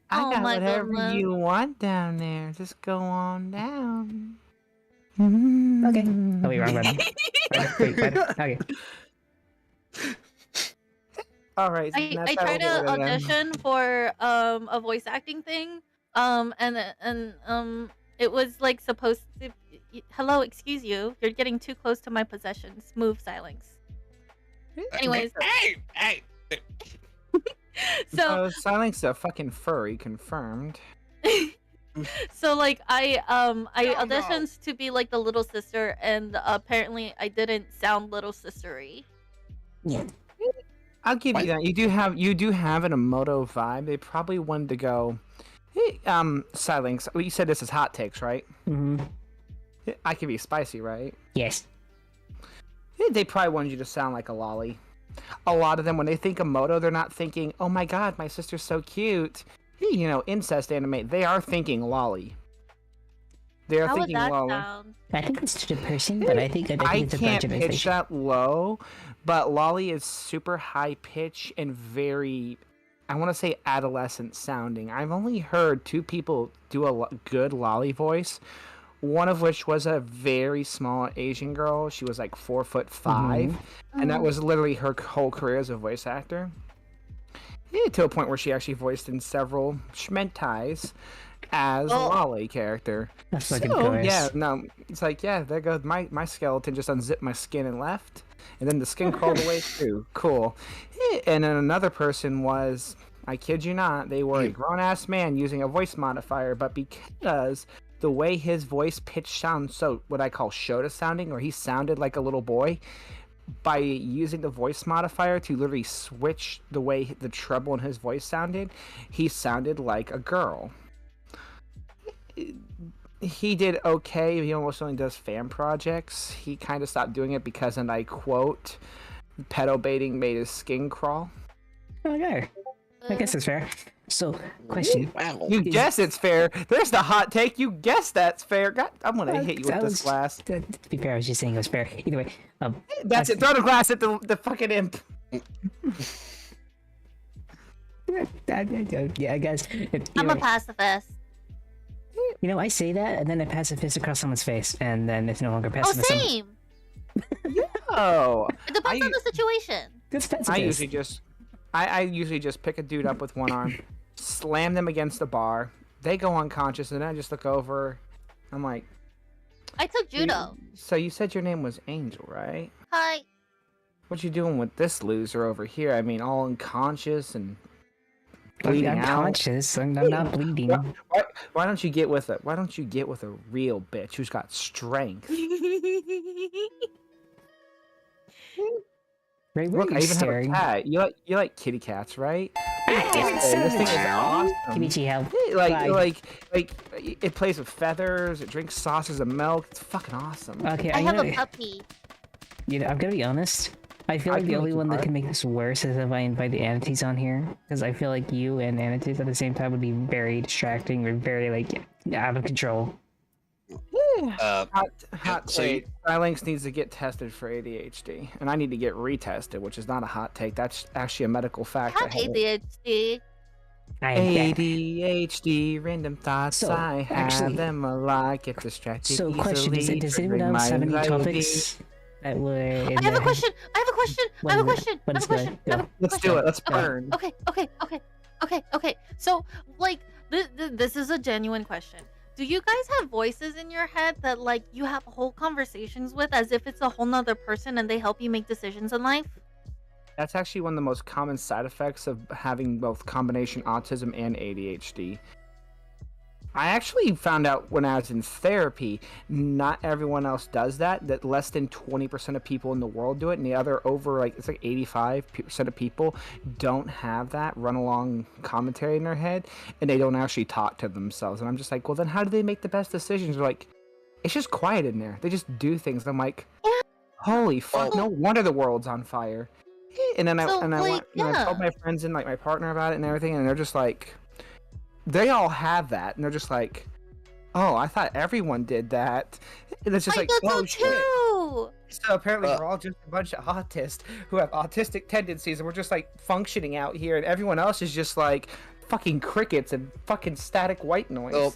I Oh got my whatever goodness. you want down there. Just go on down. Okay. Oh wait, wrong button. Wait, okay. All right. I tried to audition for a voice acting thing, and it was like supposed to. Hello, excuse you. You're getting too close to my possessions. Move, Silence. Anyways, Hey. so Silence a fucking furry, confirmed. so like I No. auditioned to be like the little sister, and apparently I didn't sound little sistery. Yeah. I'll give you that. You do have an Emoto vibe. They probably wanted to go. Hey, Silence. You said this is hot takes, right? Mm-hmm. I can be spicy, right? Yes. They probably wanted you to sound like a lolly. A lot of them, when they think of Moto, they're not thinking, "Oh my God, my sister's so cute." You know, incest anime. They are thinking lolly. They are How would thinking that lolly. sound? I think it's to the person, but I think I it's a can't prejudice. pitch that low, but lolly is super high pitch and very, I want to say adolescent sounding. I've only heard 2 people do a good lolly voice. One of which was a very small Asian girl. She was like 4'5", and that was literally her whole career as a voice actor. To a point where she actually voiced in several Schmentais as a lolly character. That's fucking So, gross. yeah, no, it's like, yeah, there goes my skeleton just unzipped my skin and left, and then the skin crawled away too. Cool. And then another person was, I kid you not, they were a grown-ass man using a voice modifier, but because the way his voice pitch sounds so what I call Shota sounding, or he sounded like a little boy, by using the voice modifier to literally switch the way the treble in his voice sounded, he sounded like a girl. He did okay. He almost only does fan projects. He kind of stopped doing it because, and I quote, pedo baiting made his skin crawl. Okay. I guess it's fair. So, question. Wow. You guess it's fair. There's the hot take. You guess that's fair. God, I'm gonna hit you with this glass. To be fair, I was just saying it was fair. Either way, That's it. Throw the glass at the fucking imp. yeah, I guess. I'm a pacifist. You know, I say that, and then I pass a fist across someone's face, and then it's no longer Oh, pacifist. same. Oh, It depends on the situation. That's pacifist. I usually just pick a dude up with one arm, slam them against the bar. They go unconscious, and then I just look over. I'm like, I took judo. so you said your name was Angel, right? Hi. What you doing with this loser over here? I mean, all unconscious and bleeding I'm out. conscious. I'm not bleeding. Why don't you get with a real bitch who's got strength? Right, where Look, are I you even staring? have a cat. You like kitty cats, right? Yes, This thing is awesome. Kimichi, help. Like it plays with feathers. It drinks saucers of milk. It's fucking awesome. Okay, I have gotta, a puppy. You know, I'm gonna be honest. I feel I like the can only make you one that part. can make this worse is if I invite the Anities on here, because I feel like you and Anities at the same time would be very distracting or very like out of control. Hot so take. Silence needs to get tested for ADHD, and I need to get retested, which is not a hot take. That's actually a medical fact. I have ADHD. ADHD, random thoughts. So, I have actually- them a lot. Get distracted So, question is: easily, does anyone triggering else my have any anxiety. topics that were? In I have the- a question. I have a question. I have a question. I have a question. I have a Let's do it. Let's Okay, burn. okay. So, like, this is a genuine question. Do you guys have voices in your head that, like, you have whole conversations with as if it's a whole nother person and they help you make decisions in life? That's actually one of the most common side effects of having both combination autism and ADHD. I actually found out when I was in therapy, not everyone else does that. That less than 20% of people in the world do it, and the other over it's like 85% of people don't have that run along commentary in their head, and they don't actually talk to themselves. And I'm just like, well, then how do they make the best decisions? They're like, it's just quiet in there. They just do things. And I'm like, holy fuck! No wonder the world's on fire. And then I told my friends and like my partner about it and everything, and they're just like. They all have that, and they're just like, "Oh, I thought everyone did that." And it's just I like, thought "Oh so shit!" too. So apparently, we're all just a bunch of autists who have autistic tendencies, and we're just like functioning out here, and everyone else is just like fucking crickets and fucking static white noise.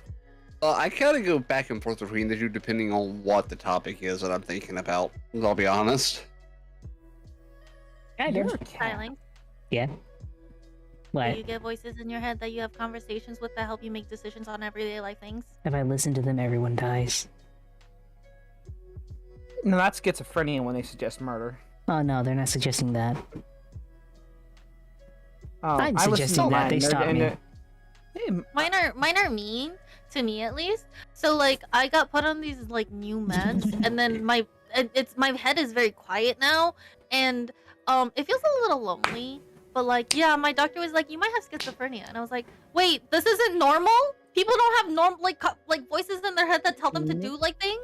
Well, I kind of go back and forth between the two depending on what the topic is that I'm thinking about. I'll be honest. Kind of. Styling. Yeah. What? Do you get voices in your head that you have conversations with that help you make decisions on everyday life things? If I listen to them, everyone dies. No, that's schizophrenia when they suggest murder. Oh no, they're not suggesting that. Oh, I'm I listen suggesting to that. mine. They They're- stop and me. Mine are mean to me at least. So like I got put on these like new meds, and then my head is very quiet now, and it feels a little lonely. But like my doctor was like, you might have schizophrenia, and I was like, wait, this isn't normal. People don't have like voices in their head that tell them to do like things.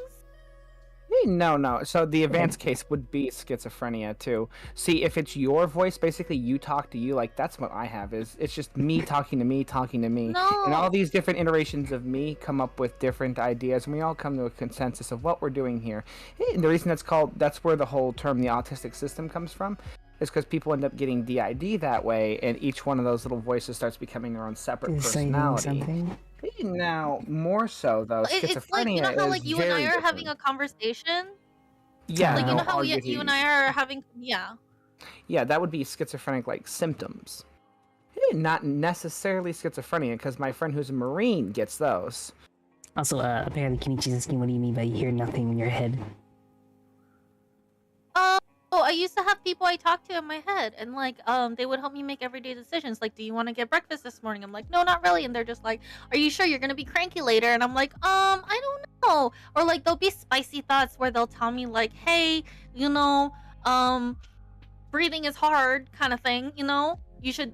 No. So the advanced case would be schizophrenia too. See, if it's your voice, basically you talk to you. Like that's what I have. It's just me talking to me, talking to me. No. And all these different iterations of me come up with different ideas, and we all come to a consensus of what we're doing here. And the reason that's where the whole term the autistic system comes from. Is because people end up getting DID that way, and each one of those little voices starts becoming their own separate personality. Something? Now, more so though, schizophrenia It's like, you know how is like you and I very are having different. a conversation. Yeah, Like you no, know how argue you and I are having Yeah, that would be schizophrenic like symptoms. Not necessarily schizophrenia, because my friend who's a Marine gets those. Also, apparently, Kenichi's asking, what do you mean by you hear nothing in your head? Oh, I used to have people I talked to in my head, and like, they would help me make everyday decisions. Like, do you want to get breakfast this morning? I'm like, no, not really. And they're just like, are you sure you're gonna be cranky later? And I'm like, I don't know. Or like, there'll be spicy thoughts where they'll tell me like, hey, you know, breathing is hard, kind of thing. You know, you should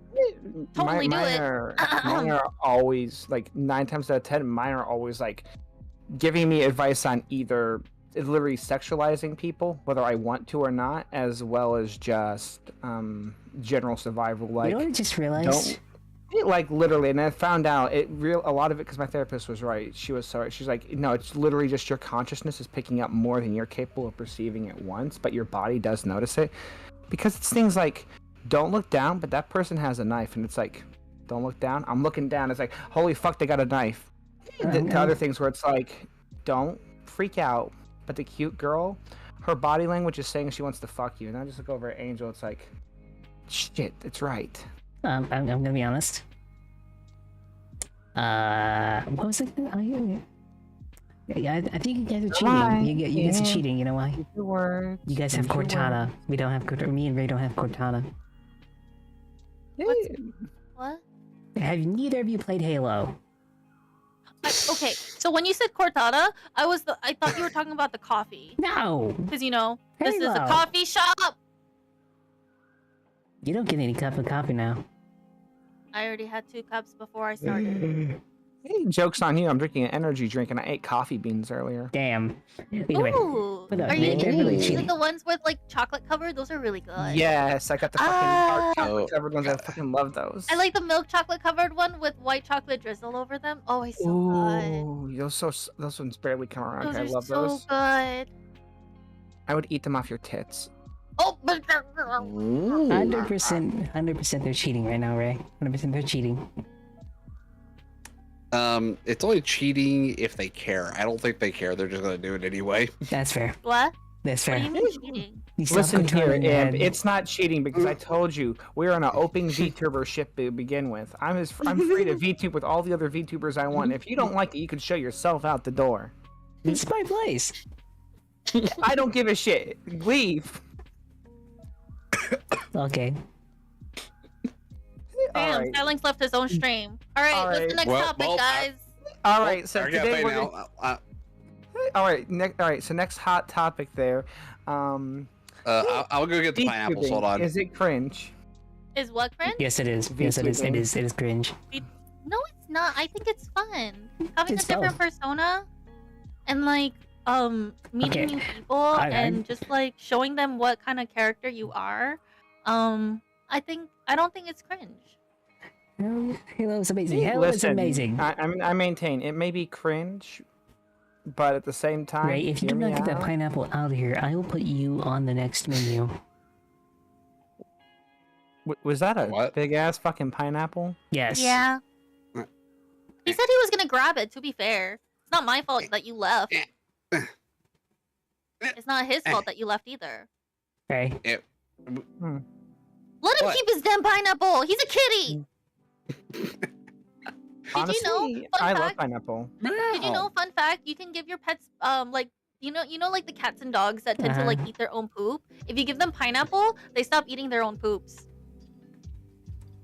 totally do it. Mine are always like 9 times out of 10. Mine are always like giving me advice on either. It's literally sexualizing people, whether I want to or not, as well as just general survival. Like, you know what I just realized? like literally, and I found out a lot of it because my therapist was right. She was sorry. She's like, no, it's literally just your consciousness is picking up more than you're capable of perceiving at once, but your body does notice it because it's things like, don't look down, but that person has a knife, and it's like, don't look down. I'm looking down. It's like, holy fuck, they got a knife. To other things where it's like, don't freak out. But the cute girl, her body language is saying she wants to fuck you. And I just look over at Angel. It's like, shit, it's right. I'm gonna be honest. What was it? Yeah, I think you guys are cheating. You guys are cheating. You know why? You guys have Cortana. We don't have Cortana. Me and Ray don't have Cortana. What? Have neither of you played Halo? Okay, so when you said cortada, I thought you were talking about the coffee. No! Because, you know, this is a Halo. coffee shop! You don't get any cup of coffee now. I already had 2 cups before I started. Hey, joke's on you. I'm drinking an energy drink and I ate coffee beans earlier. Damn. Anyway, Ooh! but, Are you they're really like cheating. the ones with, like, chocolate covered? Those are really good. Yes, I got the fucking dark Ah. chocolate covered ones. I fucking love those. I like the milk chocolate covered one with white chocolate drizzle over them. Oh, it's so good. Ooh, those ones barely come around. Those I are love so those. good. I would eat them off your tits. Oh, 100% they're cheating right now, Ray. 100% they're cheating. It's only cheating if they care. I don't think they care. They're just gonna do it anyway. That's fair. what? That's What fair. do you mean cheating? You still have Listen here, Cortana in your and head. it's not cheating because I told you we're on an open VTuber ship to begin with. I'm free to VTube with all the other VTubers I want. If you don't like it, you can show yourself out the door. It's my place. I don't give a shit. Leave. Okay. Damn, Alright. Styling's left his own stream. Alright, what's the Alright. next topic, guys? All right, so I gotta today pay we're now. all right. So next hot topic there. I'll go get the pineapples. Hold on. Is it cringe? Is what cringe? Yes, it is. Yes, it is. It is. It is cringe. No, it's not. I think it's fun. Having It's a different persona and like meeting Okay. new people I- and just like showing them what kind of character you are. I don't think it's cringe. Halo is amazing. Halo is Listen, amazing. I maintain it may be cringe, but at the same time, Right? If you hear do me not get that out. pineapple out of here, I will put you on the next menu. Was that a What? big ass fucking pineapple? Yes. Yeah. Mm. He said he was gonna grab it, to be fair. It's not my fault that you left. It's not his fault that you left either. Okay. Let him What? keep his damn pineapple! He's a kitty! Honestly, know, fun I love fact- pineapple. Did you know, fun fact, you can give your pets, like, you know, like the cats and dogs that tend to, like, eat their own poop? If you give them pineapple, they stop eating their own poops.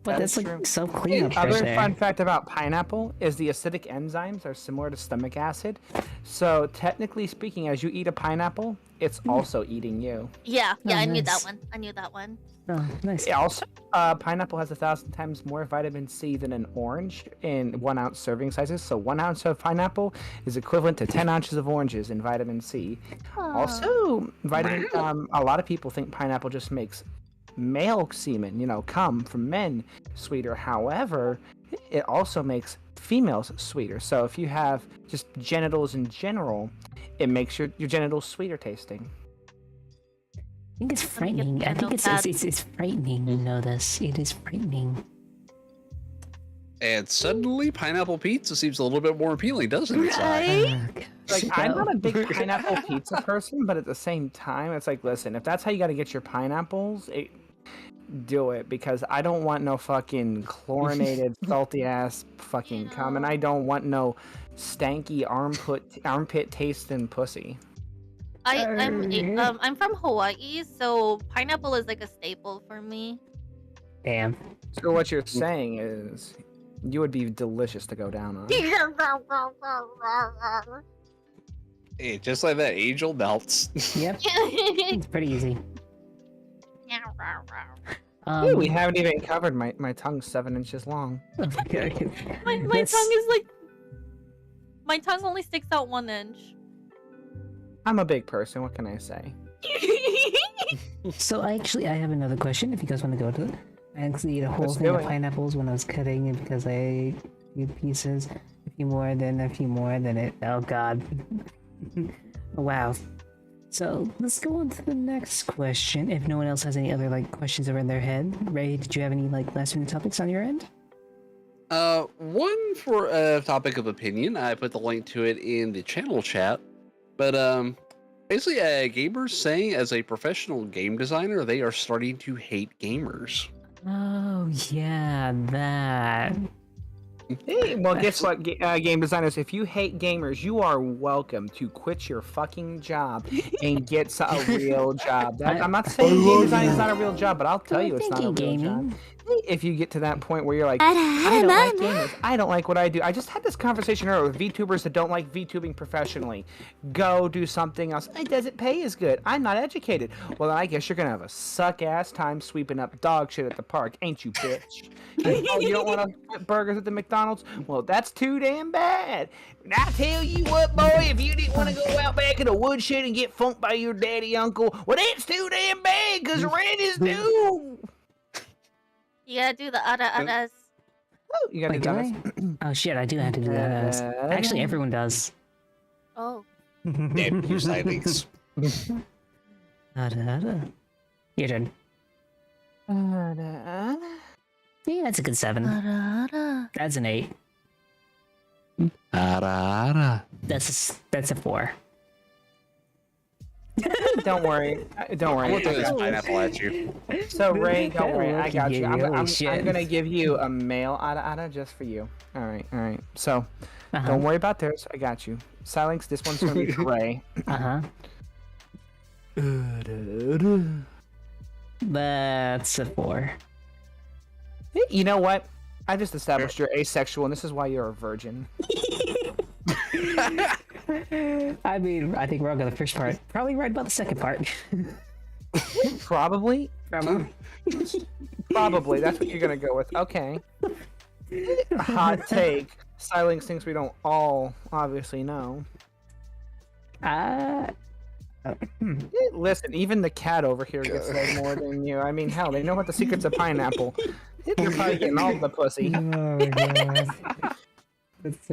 But That's that's true. like self-cleanup right Other there. fun fact about pineapple is the acidic enzymes are similar to stomach acid. So technically speaking, as you eat a pineapple, it's also eating you. Yeah, Oh, I knew that nice. one. I knew that one. Oh, nice. It also, pineapple has 1,000 times more vitamin C than an orange in 1 ounce serving sizes. So 1 ounce of pineapple is equivalent to 10 ounces of oranges in vitamin C. Also, vitamin. A lot of people think pineapple just makes male semen, cum from men sweeter. However, it also makes females sweeter. So if you have just genitals in general, it makes your genitals sweeter tasting. I think it's Let me get frightening. the I think notepads. it's frightening to know this. It is frightening. And suddenly, pineapple pizza seems a little bit more appealing, doesn't it? Si? Right? Like, I'm not a big pineapple pizza person, but at the same time, it's like, listen, if that's how you got to get your pineapples, do it, because I don't want no fucking chlorinated, salty ass fucking cum, and I don't want no stanky armpit tasting pussy. I'm from Hawaii, so pineapple is like a staple for me. Damn. So what you're saying is, you would be delicious to go down on. Hey, just like that, angel melts. Yep. It's pretty easy. Hey, we haven't even covered my tongue's 7 inches long. Okay. my That's- tongue is like, my tongue only sticks out 1 inch. I'm a big person. What can I say? So I have another question. If you guys want to go to it, I actually ate a whole Let's thing do of it. pineapples when I was cutting it because I ate a few pieces, a few more, then a few more, then it. Oh God. Wow. So let's go on to the next question. If no one else has any other questions that are in their head, Ray, did you have any last minute topics on your end? One for a topic of opinion. I put the link to it in the channel chat. But basically, gamers saying as a professional game designer, they are starting to hate gamers. Oh yeah, that. Hey, well, guess what, game designers? If you hate gamers, you are welcome to quit your fucking job and get a real job. I'm not saying game design is not a real job, but I'll tell you it's not a real job. If you get to that point where you're like, I don't like gamers, I don't like what I do. I just had this conversation earlier with VTubers that don't like VTubing professionally. Go do something else. It doesn't pay as good. I'm not educated. Well, then I guess you're gonna have a suck-ass time sweeping up dog shit at the park, ain't you, bitch? Oh, you don't want to get burgers at the McDonald's? Well, that's too damn bad. And I tell you what, boy, if you didn't want to go out back in the woodshed and get funked by your daddy uncle, well, that's too damn bad, because rent is due. You gotta do the other. Oh, you gotta Wait, do do that. I? Oh shit, I do have to do that. Actually, everyone does. Oh. Damn you, sightings. Your turn. Yeah, that's a good 7. That's an 8. That's a 4. Don't worry. Don't I'm worry. gonna throw this pineapple at you. So, Ray, don't worry. I got you. I'm Holy shit. gonna give you a male ada just for you. All right. So, Uh-huh. don't worry about theirs. I got you. Silence. This one's gonna be for Ray. Uh-huh. That's a 4. You know what? I just established you're asexual, and this is why you're a virgin. I mean, I think we're all got the first part. Probably right about the second part. Probably. Probably. Probably. That's what you're gonna go with. Okay. Hot take. Silence things we don't all obviously know. Listen, even the cat over here gets laid more than you. I mean, hell, they know what the secrets of pineapple. You're probably getting all the pussy. Oh my god. That's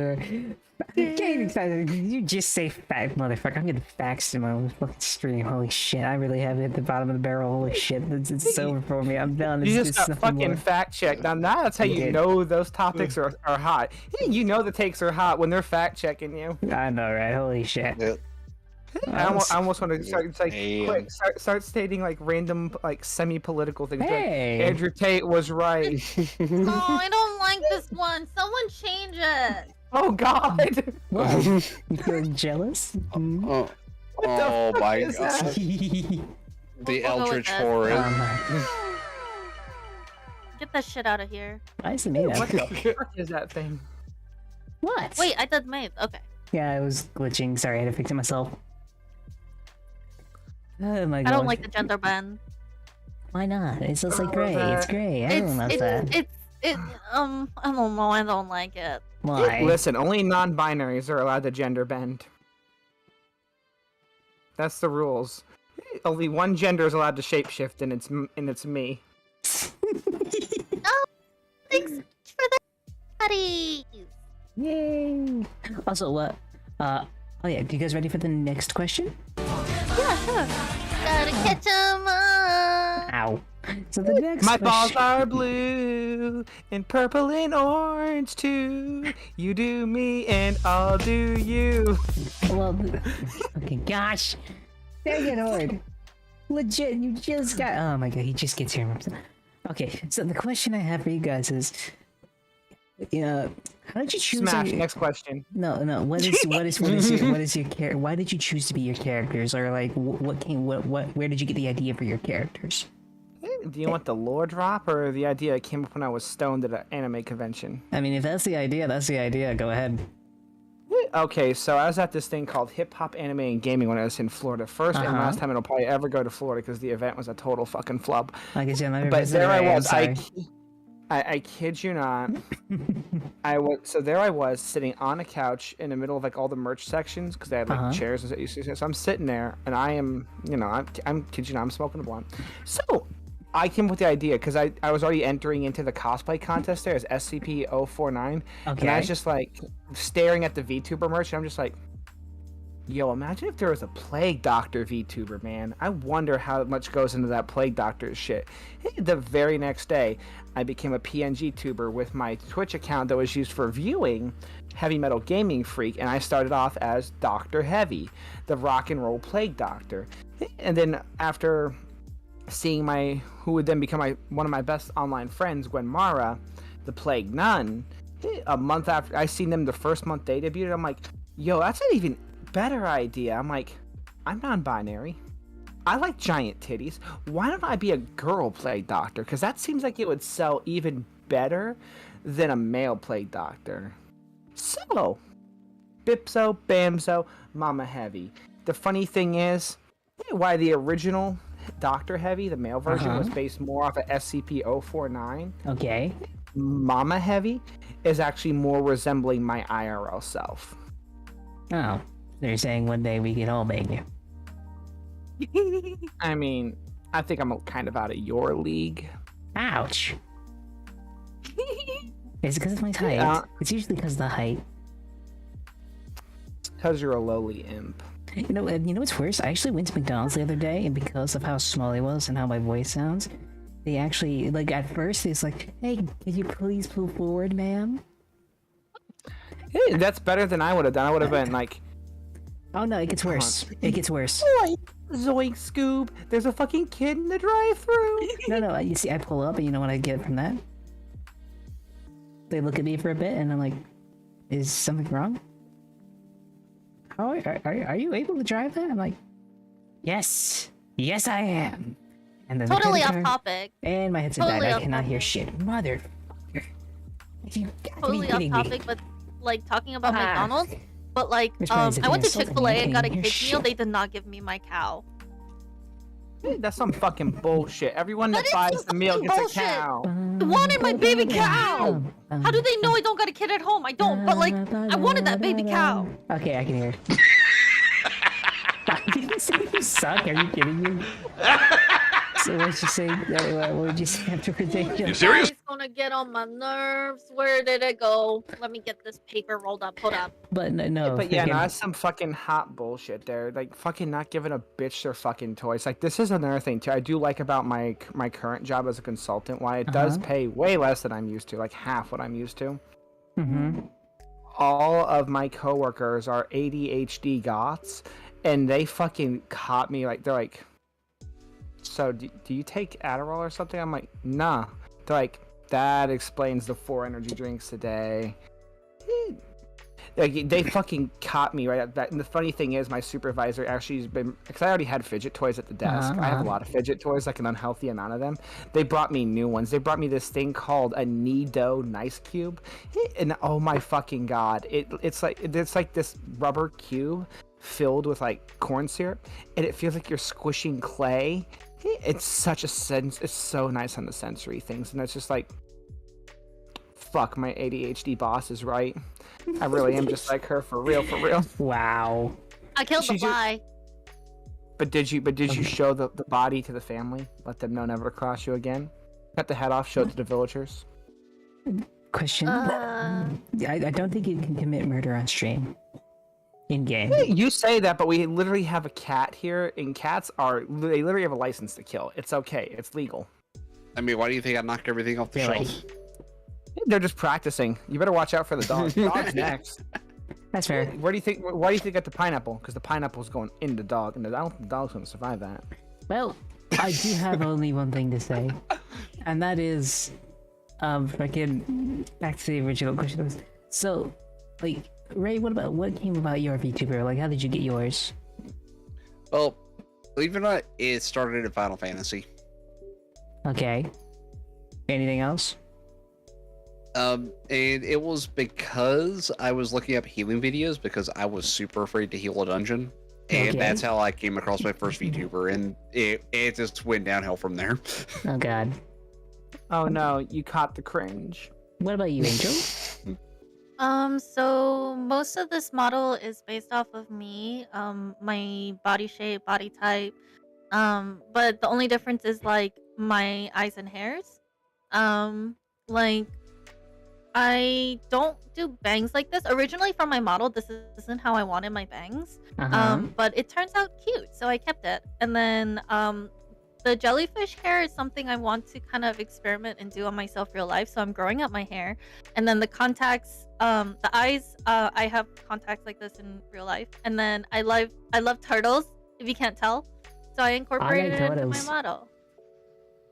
gaming facts. You just say fact, motherfucker. I'm getting facts in my own fucking stream. Holy shit, I really have hit the bottom of the barrel. Holy shit, it's over for me. I'm done. You It's just got fucking more. fact checked. Now that's how you know those topics are hot. You know the takes are hot when they're fact checking you. I know, right? Holy shit. Yeah. I almost want to start, it's like, Damn. quick, start stating like random, like semi-political things. Hey. Like, Andrew Tate was right. Oh, I don't like this one. Someone change it. Oh God! What? You're jealous? Hmm? Oh, What the oh fuck my is god. that? The We'll go with Eldritch this. Horror. Get that shit out of here. Why is it me What that? the fuck is that thing? What? Wait, I did math. Okay. Yeah, I was glitching. Sorry, I had to fix it myself. Oh my god. I don't like the gender bend. Why not? It's just like gray. It's gray. Everyone loves that. I don't know. I don't like it. Why? Listen, only non-binaries are allowed to gender bend. That's the rules. Only one gender is allowed to shapeshift, and it's me. Thanks for the buddies. Yay! Also, what? Oh yeah, you guys ready for the next question? Yeah, sure. Gotta catch 'em up. Ow. So the next My balls question... are blue and purple and orange too. You do me and I'll do you. Well, okay, gosh. Dang it, Horde. Legit, you just got... Oh my god, he just gets here. Okay, so the question I have for you guys is... how did you choose... Smash. Next question. No, what is your character? Why did you choose to be your characters? Or like, where did you get the idea for your characters? Do you want the lore drop or the idea that came up when I was stoned at an anime convention? I mean, if that's the idea, that's the idea. Go ahead. Okay, so I was at this thing called Hip Hop Anime and Gaming when I was in Florida. First and last time I'll probably ever go to Florida because the event was a total fucking flub. Like I said, my But there I was. sorry. I kid you not. There I was sitting on a couch in the middle of like all the merch sections because they had like chairs and stuff. So I'm sitting there and I am, I'm kid you not, I'm smoking a blunt. So I came up with the idea because I was already entering into the cosplay contest there as SCP-049. Okay. And I was just like staring at the VTuber merch and I'm just like, yo, imagine if there was a Plague Doctor VTuber, man. I wonder how much goes into that Plague Doctor shit. The very next day, I became a PNG tuber with my Twitch account that was used for viewing Heavy Metal Gaming Freak, and I started off as Dr. Heavy, the rock and roll Plague Doctor. And then after seeing who would then become one of my best online friends, Gwen Mara, the Plague Nun, a month after I seen them the first month they debuted, I'm like, yo, that's an even better idea. I'm like, I'm non-binary. I like giant titties. Why don't I be a girl Plague Doctor? Because that seems like it would sell even better than a male Plague Doctor. So, Bipso, Bamso, Mama Heavy. The funny thing is, why the original Dr. Heavy, the male version, was based more off of SCP-049. Okay. Mama Heavy is actually more resembling my IRL self. Oh, they're saying one day we can all bang you. I mean, I think I'm kind of out of your league. Ouch. Is it because of my height? Yeah. It's usually because of the height. Because you're a lowly imp. You know what's worse? I actually went to McDonald's the other day, and because of how small I was and how my voice sounds, they actually, like, at first, it's like, hey, can you please move forward, ma'am? Hey, that's better than I would have done. I would have been like, Oh no, it gets worse. It gets worse. Zoink, Scoob, there's a fucking kid in the drive-thru. No, you see, I pull up, and you know what I get from that? They look at me for a bit, and I'm like, is something wrong? How are you able to drive that? I'm like, yes, I am. And then Totally the off credit card- topic. And my headset Totally died. I off cannot hear topic. shit. Motherfucker. You gotta Totally be off kidding topic, me. but like talking about McDonald's. But like, Which means if I went to there's something Chick-fil-A and got a happening, kids you're meal. shit. They did not give me my cow. That's some fucking bullshit. Everyone that That is buys some the meal fucking gets bullshit. a cow. I wanted my baby cow. How do they know I don't got a kid at home? I don't. But like, I wanted that baby cow. Okay, I can hear. Did you say you suck? Are you kidding me? So what'd you say? What would you say afterwards, Angel? You serious? It's gonna get on my nerves. Where did it go? Let me get this paper rolled up. Hold up. But no. But yeah, no, freaking- that's some fucking hot bullshit there. Like fucking not giving a bitch their fucking toys. Like this is another thing too. I do like about my current job as a consultant. Why it does pay way less than I'm used to, like half what I'm used to. All of my coworkers are ADHD goths, and they fucking caught me. Like they're like, so do you take Adderall or something? I'm like, nah. They're like, that explains the 4 energy drinks today. Like, they fucking caught me right at that. And the funny thing is, my supervisor actually has been, because I already had fidget toys at the desk. I have a lot of fidget toys, like an unhealthy amount of them. They brought me new ones. They brought me this thing called a Nido Nice Cube, and oh my fucking god, it's like this rubber cube filled with like corn syrup, and it feels like you're squishing clay. It's such a sense. It's so nice on the sensory things, and it's just like, fuck, my ADHD boss is right. I really am just like her for real, for real. Wow. I killed the fly. But did you show the body to the family? Let them know never to cross you again? Cut the head off, show it to the villagers? Question. I don't think you can commit murder on stream. In game. You say that, but we literally have a cat here, and cats they literally have a license to kill. It's okay. It's legal. I mean, why do you think I knocked everything off the shelf? They're just practicing. You better watch out for the dog. Dog's next. That's fair. Where do you think? Why do you think got the pineapple? Because the pineapple's going in the dog, and I don't think the dog's going to survive that. Well, I do have only one thing to say, and that is, freaking back to the original question. So, like, Ray, what came about your VTuber? Like, how did you get yours? Well, believe it or not, it started in Final Fantasy. Okay. Anything else? And it was because I was looking up healing videos because I was super afraid to heal a dungeon. And that's how I came across my first VTuber, and it just went downhill from there. Oh god. Oh no, you caught the cringe. What about you, Angel? So most of this model is based off of me, my body shape, body type. But the only difference is like my eyes and hairs. Like I don't do bangs like this. Originally from my model, this isn't how I wanted my bangs. But it turns out cute, so I kept it. And then the jellyfish hair is something I want to kind of experiment and do on myself real life. So I'm growing up my hair. And then the contacts, the eyes, I have contacts like this in real life. And then I love turtles, if you can't tell. So I incorporated it into my model.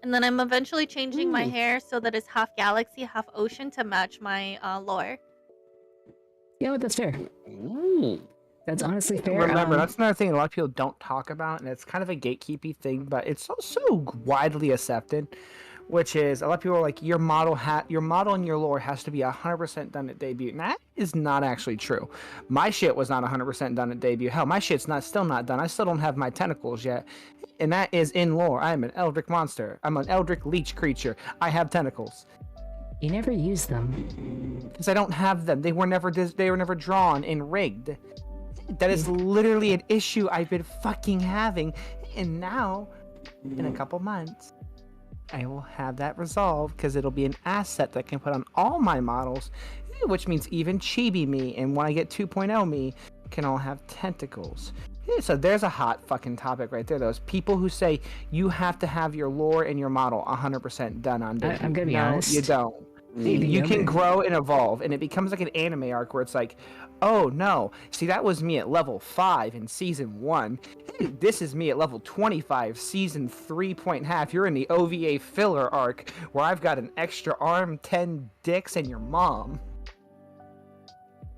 And then I'm eventually changing my hair so that it's half galaxy, half ocean to match my lore. Yeah, that's fair. Ooh. That's honestly fair. Remember, that's another thing a lot of people don't talk about, and it's kind of a gatekeepy thing, but it's also widely accepted, which is a lot of people are like, your model and your lore has to be 100% done at debut. And that is not actually true. My shit was not 100% done at debut. Hell, my shit's still not done. I still don't have my tentacles yet. And that is in lore. I am an Eldritch monster. I'm an Eldritch leech creature. I have tentacles. You never use them. Because I don't have them. They were never drawn and rigged. That is literally an issue I've been fucking having. And now, in a couple months, I will have that resolved because it'll be an asset that I can put on all my models, which means even Chibi me and when I get 2.0 me can all have tentacles. So there's a hot fucking topic right there. Those people who say you have to have your lore and your model 100% done on debut. I'm gonna be honest. You don't. You can grow and evolve, and it becomes like an anime arc where it's like, oh no, see, that was me at level 5 in season 1. This is me at level 25, season 3.5. You're in the OVA filler arc where I've got an extra arm, 10 dicks, and your mom.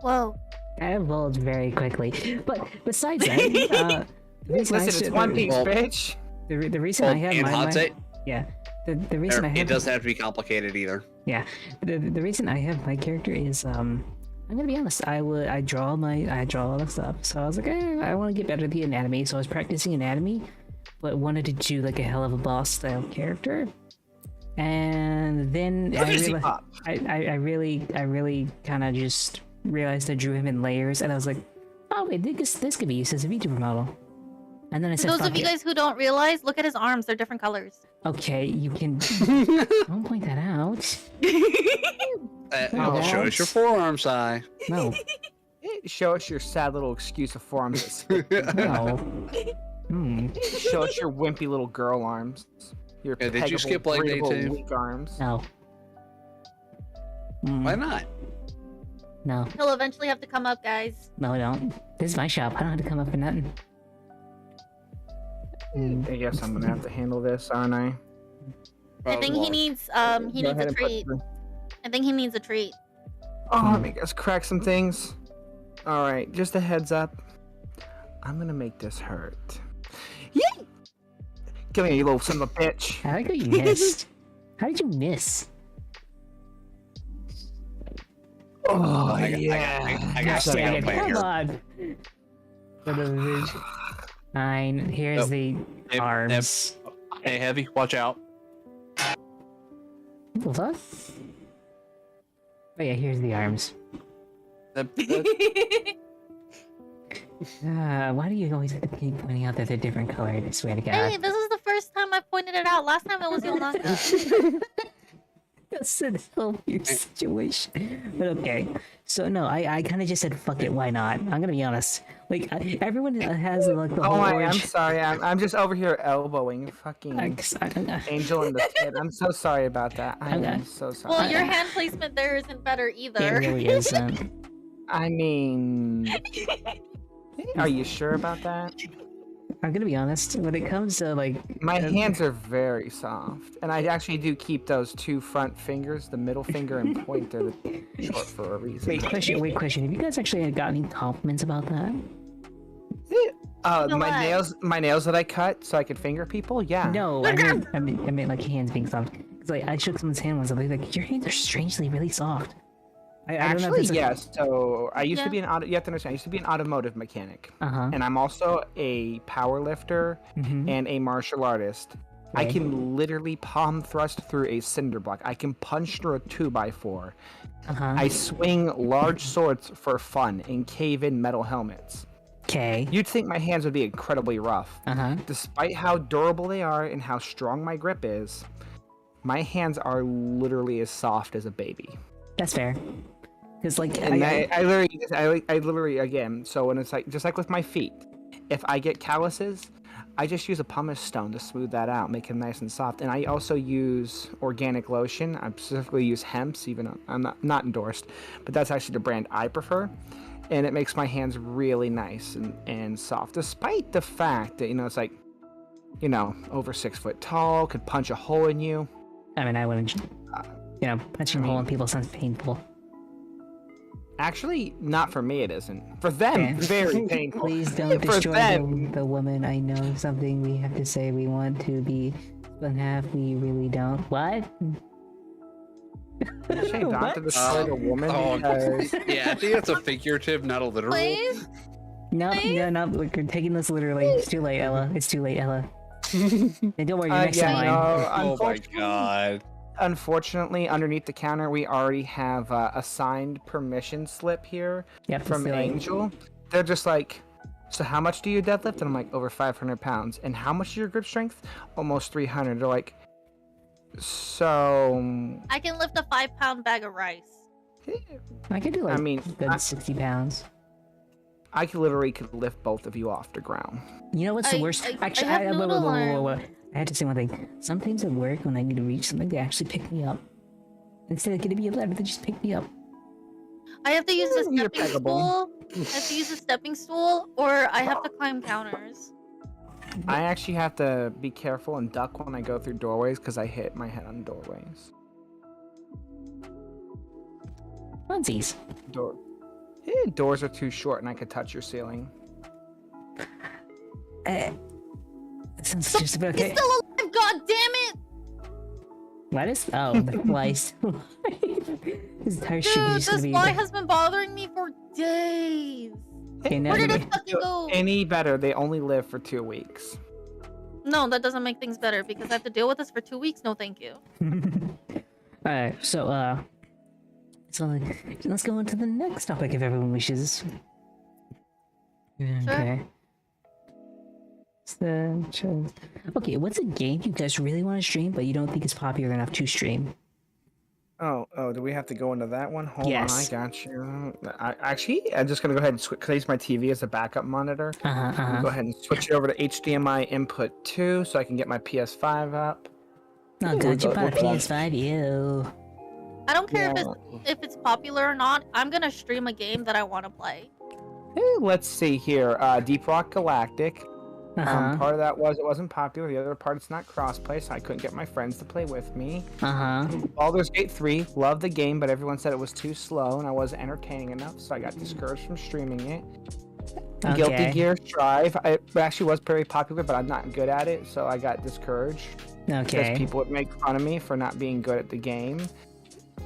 Whoa. I evolved very quickly. But besides that, listen, it's One Piece, bitch. The reason I have my yeah. The reason I have it doesn't have to be complicated either. Yeah, the reason I have my character is I'm gonna be honest. I draw all the stuff. So I was like, I want to get better at the anatomy. So I was practicing anatomy, but wanted to do like a hell of a boss style character. And then I really kind of just realized I drew him in layers, and I was like, oh wait, this could be used as a VTuber model. And then I said, For those of you guys who don't realize, look at his arms. They're different colors. Okay, you can. Don't point that out. Show us your forearm, Si. No, Show us your sad little excuse of forearms. no. Show us your wimpy little girl arms. Your Yeah, did you peggable, skip leg day breathable, too? weak arms. No. Why not? No, He'll eventually have to come up, guys. no, I don't. This is my shop. I don't have to come up for nothing. I guess I'm gonna have to handle this, aren't I? I think he needs Go a ahead and put treat. the- I think he needs a treat. Oh, let me just crack some things. All right, just a heads up. I'm gonna make this hurt. Yay! Come here, you little son of a bitch. I like how you missed. How did you miss? Oh, I got Gosh something dang it, up come here. on. Fine. Here's Oh, the Yep, arms. Hey, Heavy, watch out. What? Oh yeah, here's the arms. Why do you always have to keep pointing out that they're different colored? I swear to God. Hey, this is the first time I pointed it out. Last time it was Yolanda. That's an healthier situation. But okay. So no, I kind of just said fuck it, why not? I'm gonna be honest. Like everyone has like the Oh whole my, I'm orange. sorry. I'm just over here elbowing fucking Angel in the head. I'm so sorry about that. I am so sorry. Well, your hand placement there isn't better It either. really isn't. I mean, are you sure about that? I'm gonna be honest. When it comes to like My hands are very soft, and I actually do keep those two front fingers, the middle finger and pointer, short for a reason. wait, question. Have you guys actually got any compliments about that? You know my what? nails that I cut so I could finger people. Yeah. No, I mean like hands being soft. Cause like I shook someone's hand once, and they're like, your hands are strangely really soft. I don't know if Actually, it's yes. So I used to Yeah. be an you have to understand. I used to be an automotive mechanic, Uh-huh. and I'm also a power lifter Mhm. and a martial artist. I Okay. can literally palm thrust through a cinder block. I can punch through a 2x4. Uh-huh. I swing large swords for fun and cave in metal helmets. Okay. You'd think my hands would be incredibly rough. Uh-huh. Despite how durable they are and how strong my grip is, my hands are literally as soft as a baby. That's fair. Cause like And I literally again. So when it's like just like with my feet, if I get calluses, I just use a pumice stone to smooth that out, make them nice and soft. And I also use organic lotion. I specifically use hemp's, even though I'm not endorsed, but that's actually the brand I prefer. And it makes my hands really nice and soft, despite the fact that it's like, over 6 foot tall, could punch a hole in you. I mean I wouldn't punching a hole in people sounds painful. Actually, not for me. It isn't. For them, Okay. very painful. Please don't For destroy them. the woman. I know something we have to say. We want to be split in half. We really don't. What? Shame not to destroy the woman because Yeah, I think that's a figurative, not a literal. Please? No, we're taking this literally. It's too late, Ella. It's too late, Ella. And don't worry, you're next in line. Oh my god. Unfortunately, underneath the counter, we already have a signed permission slip here Yep, it's from too late. Angel. They're just like, so how much do you deadlift? And I'm like, over 500 pounds. And how much is your grip strength? Almost 300. They're like, so... I can lift a 5-pound bag of rice. I could do like I mean, good 60 pounds. I literally could lift both of you off the ground. You know what's the I- worst? I Actually, have whoa, noodle whoa. arms. I had to say one thing. Some things at work, when I need to reach something, they actually pick me up. Instead of getting me a ladder, they just pick me up. I have to use a You're stepping peggable. stool. I have to use a stepping stool, or I have to climb counters. I actually have to be careful and duck when I go through doorways because I hit my head on doorways. Funsies. Doors are too short and I could touch your ceiling. Since just about okay. He's still alive, god damn it! What is? Oh, the flies. This entire stream is Dude, just gonna this be. fly has been bothering me for days. Okay, now Where did we- it fucking go? Any better? They only live for 2 weeks. No, that doesn't make things better because I have to deal with this for 2 weeks. No, thank you. Alright, so let's go on to the next topic if everyone wishes. Okay. Okay, what's a game you guys really want to stream but you don't think is popular enough to stream? Oh, do we have to go into that one? Hold Yes. on, I got you. I'm just gonna go ahead and switch. Use my TV as a backup monitor. Go ahead and switch it over to HDMI input 2 so I can get my PS5 up. Oh god, you bought a PS5, ew. I don't care Yeah. if it's popular or not. I'm gonna stream a game that I want to play. Hey, let's see here. Deep Rock Galactic. Uh-huh. Part of that was it wasn't popular. The other part it's not crossplay, so I couldn't get my friends to play with me. Uh-huh. Baldur's Gate 3, loved the game, but everyone said it was too slow and I wasn't entertaining enough, so I got discouraged from streaming it. Guilty Okay. Gear Strive, it actually was very popular, but I'm not good at it, so I got discouraged. Because Okay. people would make fun of me for not being good at the game.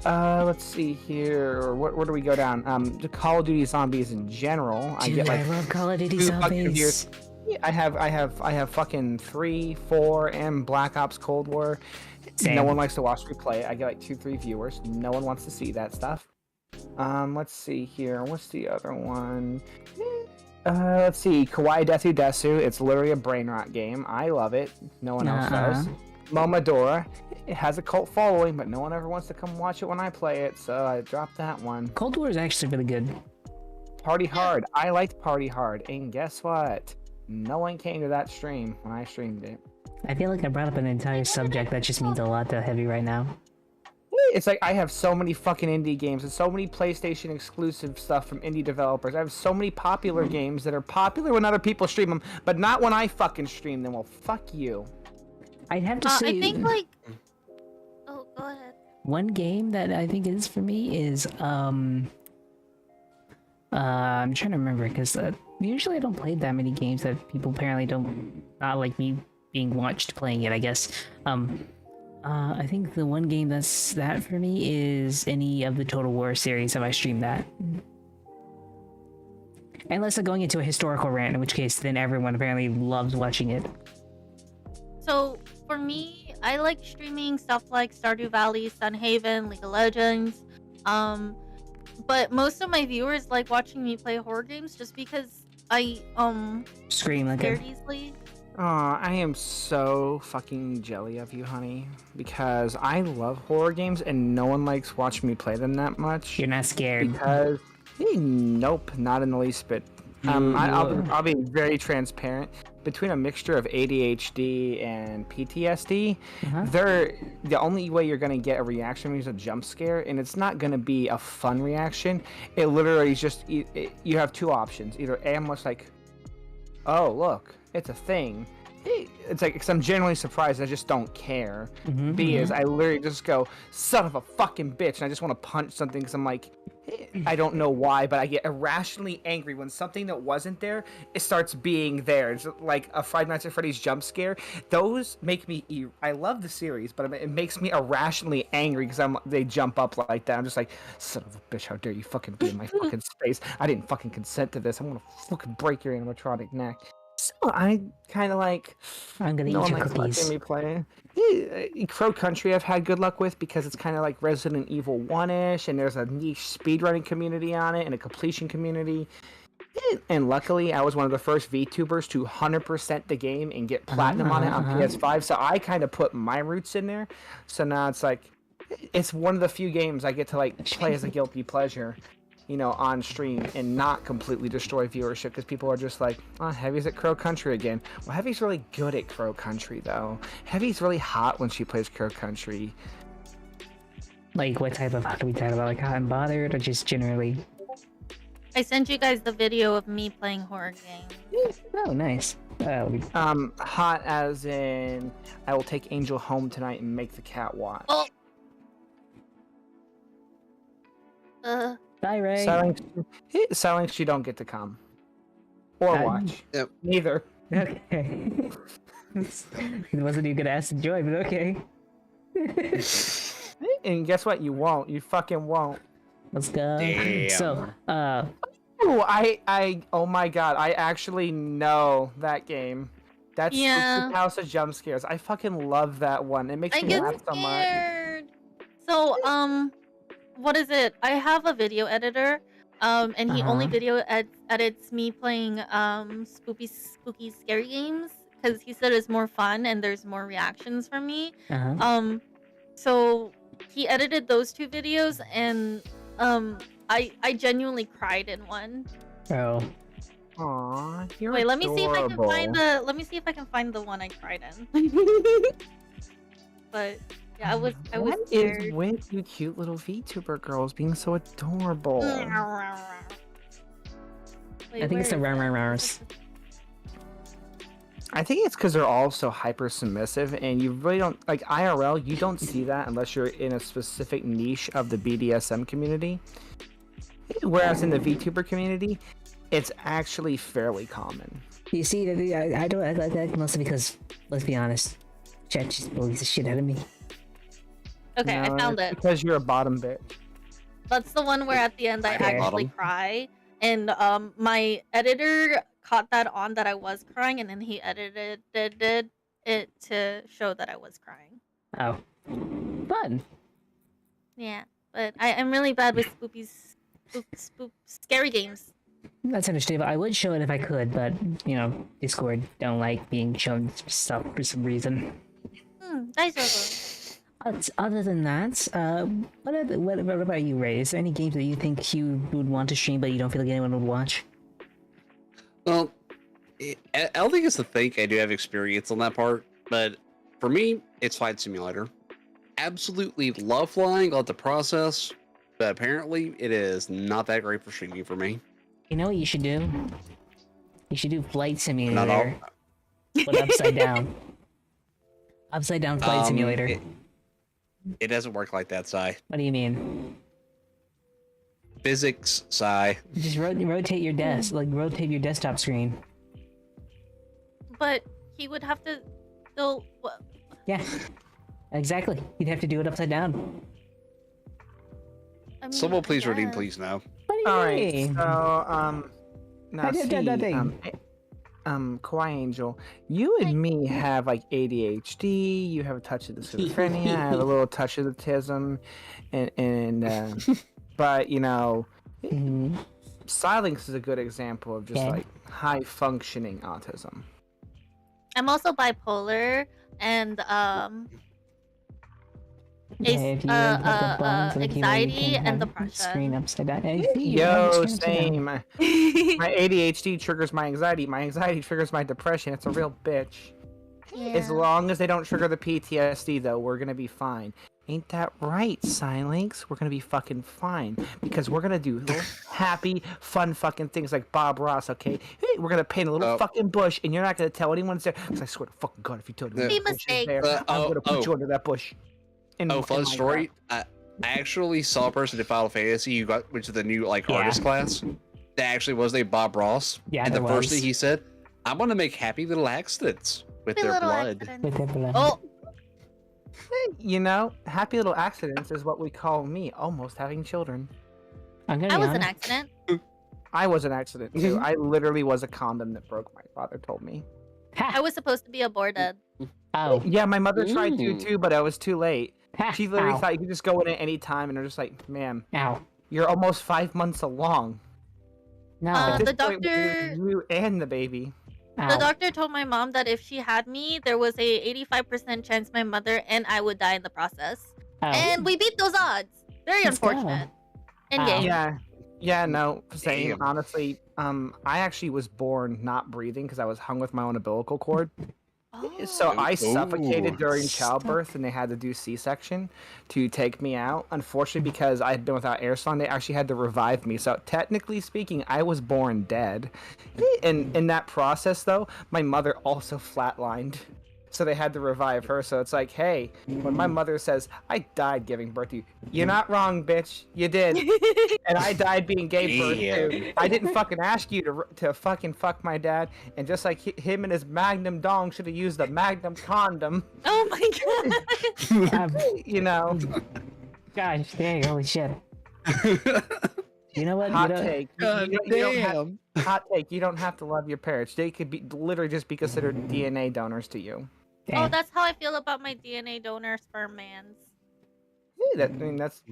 Let's see here. Where do we go down? The Call of Duty Zombies in general. I Dude, get like I love Call of Duty 2 fucking Zombies. views. I have fucking 3, 4, and Black Ops Cold War. Same. No one likes to watch me play it. I get like 2, 3 viewers. No one wants to see that stuff. Let's see here. What's the other one? Let's see. Kawaii Desu Desu. It's literally a brain rot game. I love it. No one else does. Momodora. It has a cult following, but no one ever wants to come watch it when I play it, so I dropped that one. Cold War is actually really good. Party Hard. I liked Party Hard, and guess what? No one came to that stream when I streamed it. I feel like I brought up an entire subject that just means a lot to Heavy right now. It's like I have so many fucking indie games and so many PlayStation exclusive stuff from indie developers. I have so many popular games that are popular when other people stream them, but not when I fucking stream them. Well, fuck you. I'd have to say I think like. Oh, go ahead. one game that I think is for me is I'm trying to remember because usually I don't play that many games that people apparently don't not like me being watched playing it, I guess. I think the one game that's that for me is any of the Total War series if I stream that. Unless I'm going into a historical rant, in which case then everyone apparently loves watching it. So for me, I like streaming stuff like Stardew Valley, Sunhaven, League of Legends. But most of my viewers like watching me play horror games just because I Scream like scared a... easily. Aw, I am so fucking jelly of you, honey, because I love horror games and no one likes watching me play them that much. You're not scared. Because nope, not in the least bit. I'll be very transparent. Between a mixture of ADHD and PTSD, they're the only way you're gonna get a reaction is a jump scare, and it's not gonna be a fun reaction. It literally is just you have 2 options. Either A, I'm just like, oh look, it's a thing. It's like, because I'm genuinely surprised, I just don't care. B is I literally just go, son of a fucking bitch, and I just want to punch something because I'm like, I don't know why, but I get irrationally angry when something that wasn't there, it starts being there. It's like a Five Nights at Freddy's jump scare. Those make me, I love the series, but it makes me irrationally angry because they jump up like that. I'm just like, son of a bitch, how dare you fucking be in my fucking space. I didn't fucking consent to this. I'm going to fucking break your animatronic neck. So I kind of like, I'm gonna no eat one your likes cookies. watching me play. Crow Country I've had good luck with because it's kind of like Resident Evil 1-ish, and there's a niche speedrunning community on it and a completion community. And luckily, I was one of the first VTubers to 100% the game and get platinum on it on PS5, so I kind of put my roots in there. So now it's like, it's one of the few games I get to like play as a guilty pleasure, you know, on stream and not completely destroy viewership because people are just like, oh, Heavy's at Crow Country again. Well, Heavy's really good at Crow Country, though. Heavy's really hot when she plays Crow Country. Like, what type of hot are we talking about? Like, hot and bothered, or just generally? I sent you guys the video of me playing horror games. Oh, nice. Hot as in, I will take Angel home tonight and make the cat watch. Oh. Bye, Ray. Silence, you don't get to come. Or watch. Yep. Neither. Okay. It wasn't even gonna ask to join, but okay. And guess what? You won't. You fucking won't. Let's go. Damn. So, Oh, oh my god, I actually know that game. That's Yeah. House of Jump Scares. I fucking love that one. It makes I me get laugh so much. scared. So, what is it? I have a video editor, and he only Uh-huh. video edits me playing spooky scary games because he said it's more fun and there's more reactions from me. So he edited those 2 videos, and I genuinely cried in one. oh, Aw, you're Wait, let me see if I can find adorable. let me see if I can find the one I cried in. But yeah, I was What scared. is with you cute little VTuber girls being so adorable? Wait, I think it's the where is it? rars. I think it's because they're all so hyper submissive, and you really don't like IRL. You don't see that unless you're in a specific niche of the BDSM community. Whereas in the VTuber community, it's actually fairly common. You see, I don't act like that mostly because, let's be honest, chat just bullies the shit out of me. Okay, I No, found it's it. because you're a bottom bitch. That's the one where at the end I Okay. actually Bottom. cry, and my editor caught that on that I was crying, and then he edited it to show that I was crying. Oh, fun. Yeah, but I'm really bad with scary games. That's understandable. I would show it if I could, but you know, Discord don't like being shown stuff for some reason. Other than that, what about you, Ray? Is there any games that you think you would want to stream, but you don't feel like anyone would watch? Well, I don't think it's the thing. I do have experience on that part, but for me, it's Flight Simulator. Absolutely love flying, love the process, but apparently it is not that great for streaming for me. You know what you should do? You should do Flight Not all. Simulator, but upside down. Upside down Flight Simulator. It doesn't work like that, Sai. What do you mean? Physics, Sai. Just rotate your desk, like rotate your desktop screen. But he would have to still. Yeah, exactly. You'd have to do it upside down. I mean, Someone please I redeem, guess. please no. What do you All right, mean? so now I did see, nothing. Kawaii Angel, you and me have like ADHD. You have a touch of the schizophrenia. I have a little touch of the autism, and but you know, Mhm. Silence is a good example of just Okay. like high functioning autism. I'm also bipolar, and Okay, if you look up buttons on the keyboard, you anxiety can and have depression. Screen upside down. Hey, you have Yo, the screen upside down. same. My ADHD triggers my anxiety. My anxiety triggers my depression. It's a real bitch. As Yeah. long as they don't trigger the PTSD, though, we're gonna be fine. Ain't that right, Silinx? We're gonna be fucking fine because we're gonna do little happy, fun fucking things like Bob Ross. Okay, hey, we're gonna paint a little fucking bush, and you're not gonna tell anyone it's there. Because I swear to fucking God, if you told me Be that bush is mistake. there, I'm gonna put you under that bush. In Fun my story. lap. I actually saw a person in Final Fantasy who got which is the new like Yeah. artist class. That actually was named Bob Ross. Yeah, and the there first was. thing he said, "I'm gonna make happy little accidents with Happy their little blood." accident. With that blood. Oh, You know, happy little accidents is what we call me almost having children. I'm gonna I be was an honest. accident. I was an accident too. I literally was a condom that broke. My father told me. Ha! I was supposed to be aborted. Oh. Yeah, my mother tried to Ooh. too, but I was too late. Ha! She literally Ow. thought you could just go in at any time, and they're just like, "Ma'am, Ow. you're almost 5 months along." No. At The this point, doctor- you and the baby. Ow. The doctor told my mom that if she had me, there was a 85% chance my mother and I would die in the process. Oh. And we beat those odds. Very Let's go. unfortunate. In Ow. game. Yeah, no, same. Damn. Honestly, I actually was born not breathing because I was hung with my own umbilical cord. So I suffocated during childbirth, and they had to do C-section to take me out. Unfortunately, because I had been without air song, they actually had to revive me. So technically speaking, I was born dead. And in that process, though, my mother also flatlined. So they had to revive her. So it's like, hey, when my mother says, I died giving birth to you, you're not wrong, bitch. You did. And I died being gave birth to. I didn't fucking ask you to fucking fuck my dad. And just like him and his Magnum dong should have used a Magnum condom, Oh my god. Um, you know. Gosh dang, holy shit. You know what? Hot You know, take. God You don't have, damn. hot take. You don't have to love your parents. They could be literally just be considered DNA donors to you. Oh, damn. that's how I feel about my DNA donor sperm mans. Yeah, I mean, that's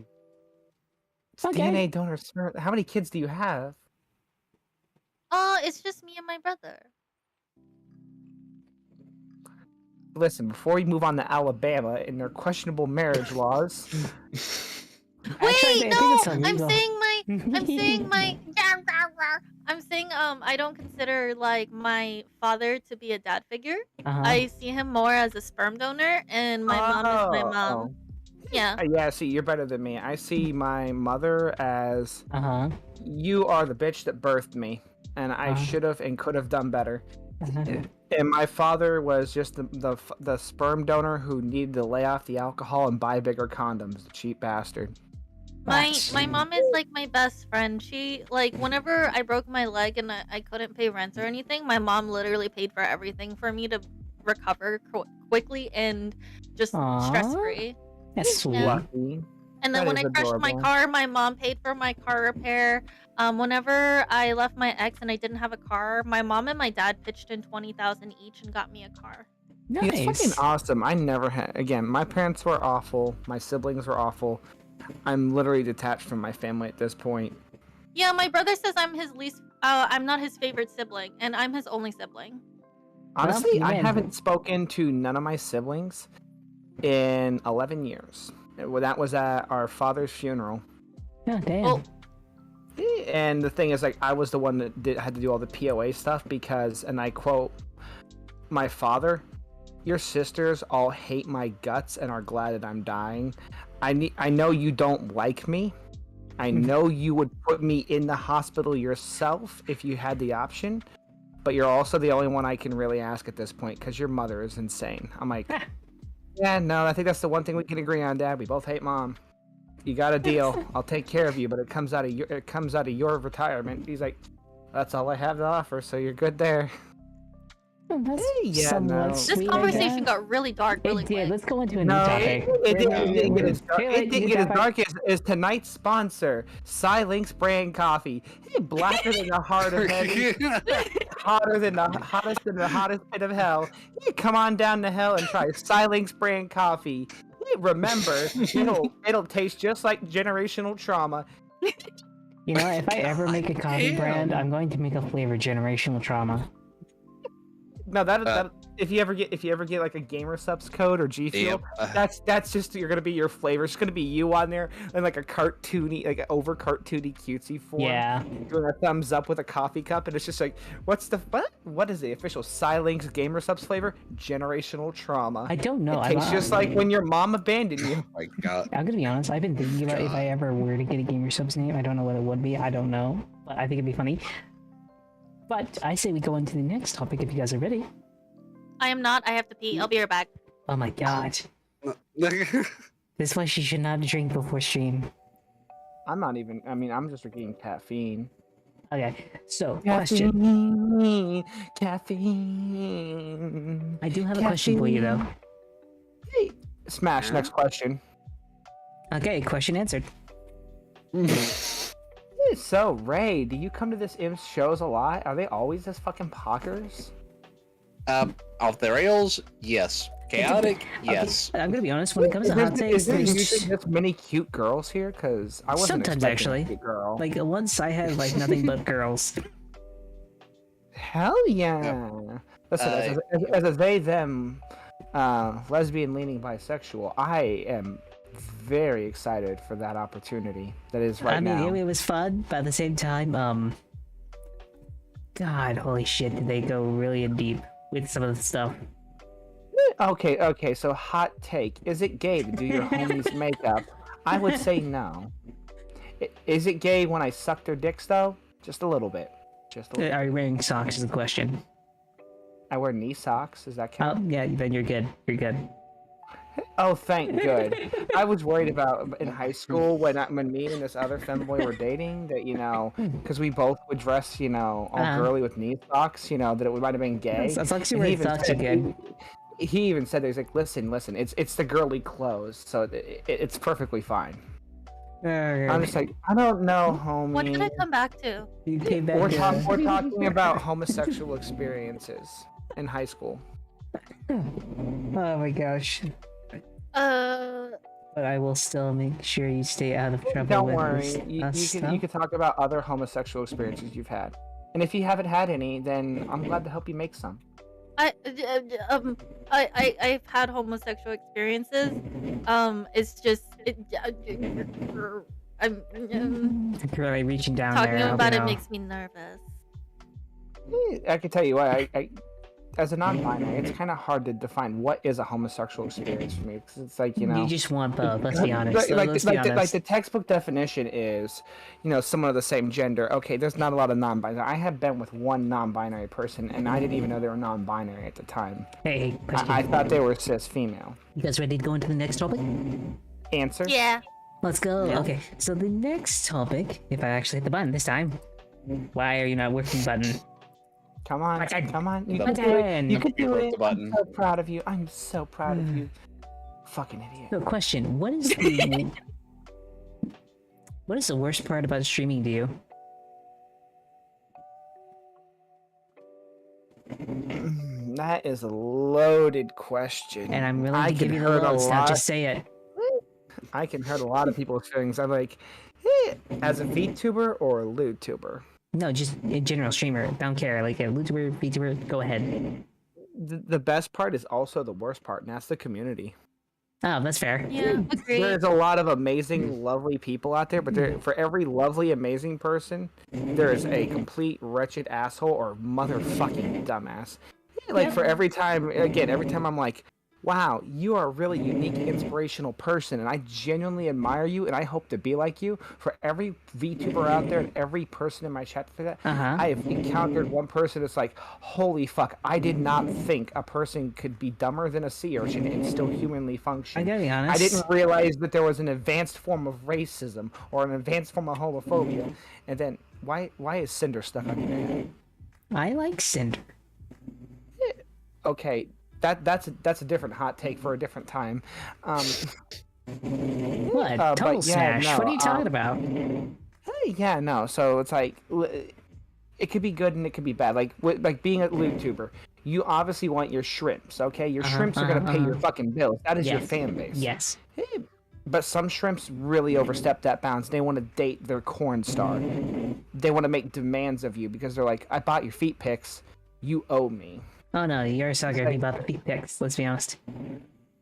it's Okay. DNA donor sperm. How many kids do you have? It's just me and my brother. Listen, before we move on to Alabama and their questionable marriage laws, Actually, Wait, I no! think it's I'm illegal. saying I'm saying I don't consider like my father to be a dad figure. Uh-huh. I see him more as a sperm donor, and my mom is my mom. Yeah. Yeah, see, you're better than me. I see my mother as Uh-huh. you are the bitch that birthed me, and I should have and could have done better. Uh-huh. And my father was just the sperm donor who needed to lay off the alcohol and buy bigger condoms. The cheap bastard. My mom is like my best friend. She like whenever I broke my leg and I couldn't pay rent or anything, my mom literally paid for everything for me to recover quickly and just Aw. stress free. That's sweet. Yeah. Lucky. And then That when I is crashed my adorable. car, my mom paid for my car repair. Whenever I left my ex and I didn't have a car, my mom and my dad pitched in 20,000 each and got me a car. It's fucking Nice. awesome. I never had. Again, my parents were awful. My siblings were awful. I'm literally detached from my family at this point. Yeah, my brother says I'm his least. I'm not his favorite sibling, and I'm his only sibling. Honestly, you I win. haven't spoken to none of my siblings in 11 years. Well, that was at our father's funeral. Oh, damn. Well, And the thing is, like, I was the one that had to do all the POA stuff because, and I quote, my father, your sisters all hate my guts and are glad that I'm dying. I know you don't like me. I know you would put me in the hospital yourself if you had the option, but you're also the only one I can really ask at this point because your mother is insane. I'm like, yeah, no, I think that's the one thing we can agree on, Dad. We both hate Mom. You got a deal. I'll take care of you, but it comes out of your retirement. He's like, that's all I have to offer, so you're good there. Oh, that's yeah, somewhat no. this sweet, I conversation guess. got really dark really It did. quick. Let's go into a new No, topic. it didn't get as dark. Hey, It didn't new get as topic. dark as tonight's sponsor, Silinks brand coffee. Hey, blacker than the heart of heaven, hotter than the hottest pit of hell. You come on down to hell and try Silinks brand coffee. Hey, remember, it'll taste just like generational trauma. You know, if I ever make a coffee damn. brand, I'm going to make a flavor generational trauma. No, that if you ever get like a Gamer Subs code or G Fuel, that's just you're gonna be your flavor. It's gonna be you on there in like a cartoony, like an over cartoony cutesy form. Yeah. Doing a thumbs up with a coffee cup, and it's just like, what is the official Silinks Gamer Subs flavor? Generational trauma. I don't know. It tastes just like when your mom abandoned you. Oh my God. I'm gonna be honest. I've been thinking about if I ever were to get a Gamer Subs name. I don't know what it would be. I don't know, but I think it'd be funny. But I say we go into the next topic if you guys are ready. I am not. I have to pee. I'll be right back. Oh my god. This is why she should not drink before stream. I'm not even. I mean, I'm just drinking caffeine. Okay, so question. Caffeine. I do have a question for you though. Hey, smash. Next question. Okay, question answered. So, Ray, do you come to this Imps shows a lot? Are they always this fucking pockers? Off the rails, yes. Chaotic, yes. Okay, I'm gonna be honest. When it comes to hot takes, is there there's usually this many cute girls here? Because I wasn't sometimes expecting actually. a cute girl. Like once I had like nothing but girls. Hell yeah! Listen, as a they them lesbian leaning bisexual, I am very excited for that opportunity that is right I mean, now. it was fun, but at the same time, God, holy shit, did they go really in deep with some of the stuff? Okay, so hot take. Is it gay to do your homie's makeup? I would say no. Is it gay when I suck their dicks, though? Just a little bit. Just a little. Are you wearing socks is the question. I wear knee socks. Does that count? Oh, yeah, then you're good. You're good. Oh, thank good. I was worried about in high school when me and this other femboy were dating that, because we both would dress, all girly with knee socks, that it might have been gay. As long as you And he wear even socks, said- you're good. he even said, he's like, listen, it's the girly clothes, so it's perfectly fine. I'm just like, I don't know, homie. What did I come back to? You came back. We're talking about homosexual experiences in high school. Oh my gosh. But I will still make sure you stay out of trouble. Don't with worry. this You stuff. can talk about other homosexual experiences you've had. And if you haven't had any, then I'm glad to help you make some. I've had homosexual experiences. It's just I'm Really reaching down talking there. about you it know. makes me nervous. I can tell you what, I as a non-binary, it's kind of hard to define what is a homosexual experience for me, because it's like, You just want both. Let's be honest. Let's be honest. Like the textbook definition is, someone of the same gender. Okay, there's not a lot of non-binary. I have been with one non-binary person, and I didn't even know they were non-binary at the time. Hey, question. I thought they were cis female. You guys ready to go into the next topic? Answer? Yeah. Let's go. Yeah. Okay, so the next topic, if I actually hit the button this time. Why are you not working button? Come on, Button. come on. You The can do it. You button. can do Press it. the button. I'm so proud of you. I'm so proud of you. Fucking idiot. So, question: what is the what is the worst part about streaming to you? That is a loaded question. And I'm willing I to give can you the hurt a loads. Now, lot. just say it. I can hurt a lot of people's feelings. I'm like, hey, as a VTuber or a LewTuber? No, just a general streamer. Don't care. Like a YouTuber, VTuber, go ahead. The best part is also the worst part, and that's the community. Oh, that's fair. Yeah. Agreed. There's a lot of amazing, lovely people out there, but for every lovely, amazing person, there is a complete wretched asshole or motherfucking dumbass. Like for every time I'm like, wow, you are a really unique, inspirational person, and I genuinely admire you, and I hope to be like you. For every VTuber out there and every person in my chat for that, I have encountered one person that's like, holy fuck, I did not think a person could be dumber than a sea urchin and still humanly function. I gotta be honest. I didn't realize that there was an advanced form of racism or an advanced form of homophobia. And then, why is Cinder stuck on your head? I like Cinder. Okay, that's a different hot take for a different time. What? but Total yeah, Smash. no, What are you talking about? Yeah, no. So it's like it could be good and it could be bad. Like being a LewTuber, you obviously want your shrimps. Okay, your shrimps are gonna pay your fucking bills. That is your Yes. fan base. Yes. But some shrimps really overstep that bounds. They want to date their corn star. They want to make demands of you because they're like, I bought your feet pics. You owe me. Oh no, you're a sucker if you bought the feet pics. Let's be honest.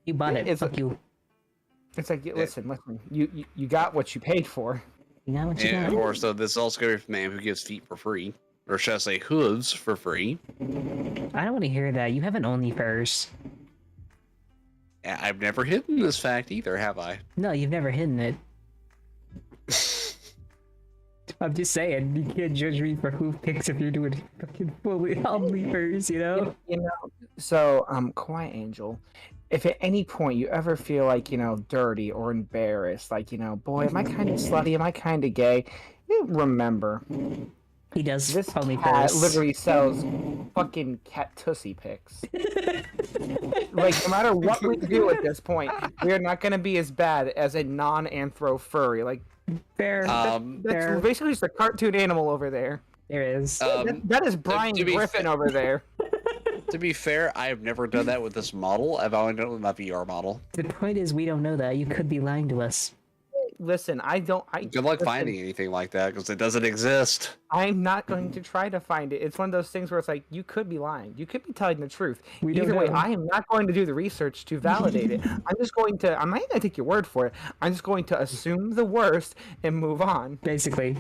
You bought it. Fuck you. It's like, listen. You got what you paid for. You know what you And got? of course, though, this is also going to be from the man who gives feet for free. Or should I say hooves for free. I don't want to hear that. You haven't OnlyFurs. Yeah, I've never hidden this fact either, have I? No, you've never hidden it. I'm just saying, you can't judge me for who picks if you're doing fucking fully OnlyFurs, you know? So, Quiet Angel, if at any point you ever feel like, dirty or embarrassed, like, boy, am I kind of slutty? Am I kind of gay? Remember, He does this cat OnlyFurs. literally sells fucking cat tussie pics. Like, no matter what we do at this point, we are not going to be as bad as a non-anthro furry. Like, Fair. that's fair. basically just a cartoon animal over there. There is. That is Brian to be Griffin over there. To be fair, I have never done that with this model. I've only done it with my VR model. The point is, we don't know that. You could be lying to us. Listen, Good luck finding anything like that because it doesn't exist. I'm not going to try to find it. It's one of those things where it's like, you could be lying. You could be telling the truth. We don't Either way, know. I am not going to do the research to validate it. I'm not going to take your word for it. I'm just going to assume the worst and move on. Basically.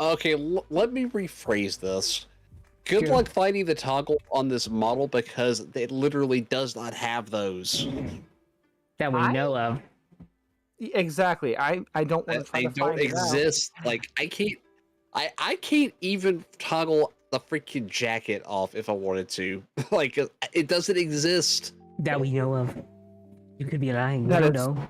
Okay, let me rephrase this. Good Sure. luck finding the toggle on this model because it literally does not have those. That we know of. Exactly. I don't want to try They to don't find it out. exist. Like I can't even toggle the freaking jacket off if I wanted to. Like it doesn't exist. That we know of. You could be lying. We That don't is- know.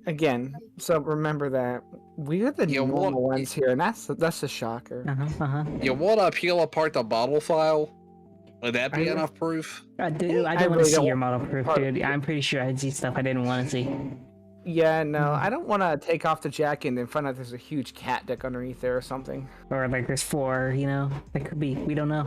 Again, so remember that we are the Yeah, normal what- ones here, and that's a shocker. Uh-huh. You want to peel apart the model file? Would that be enough proof? I do. I I don't want to really see don't your model proof, part- dude. I'm pretty sure I'd see stuff I didn't want to see. Yeah, no, I don't want to take off the jacket and then find out there's a huge cat dick underneath there or something. Or like there's 4, you know? That could be. We don't know.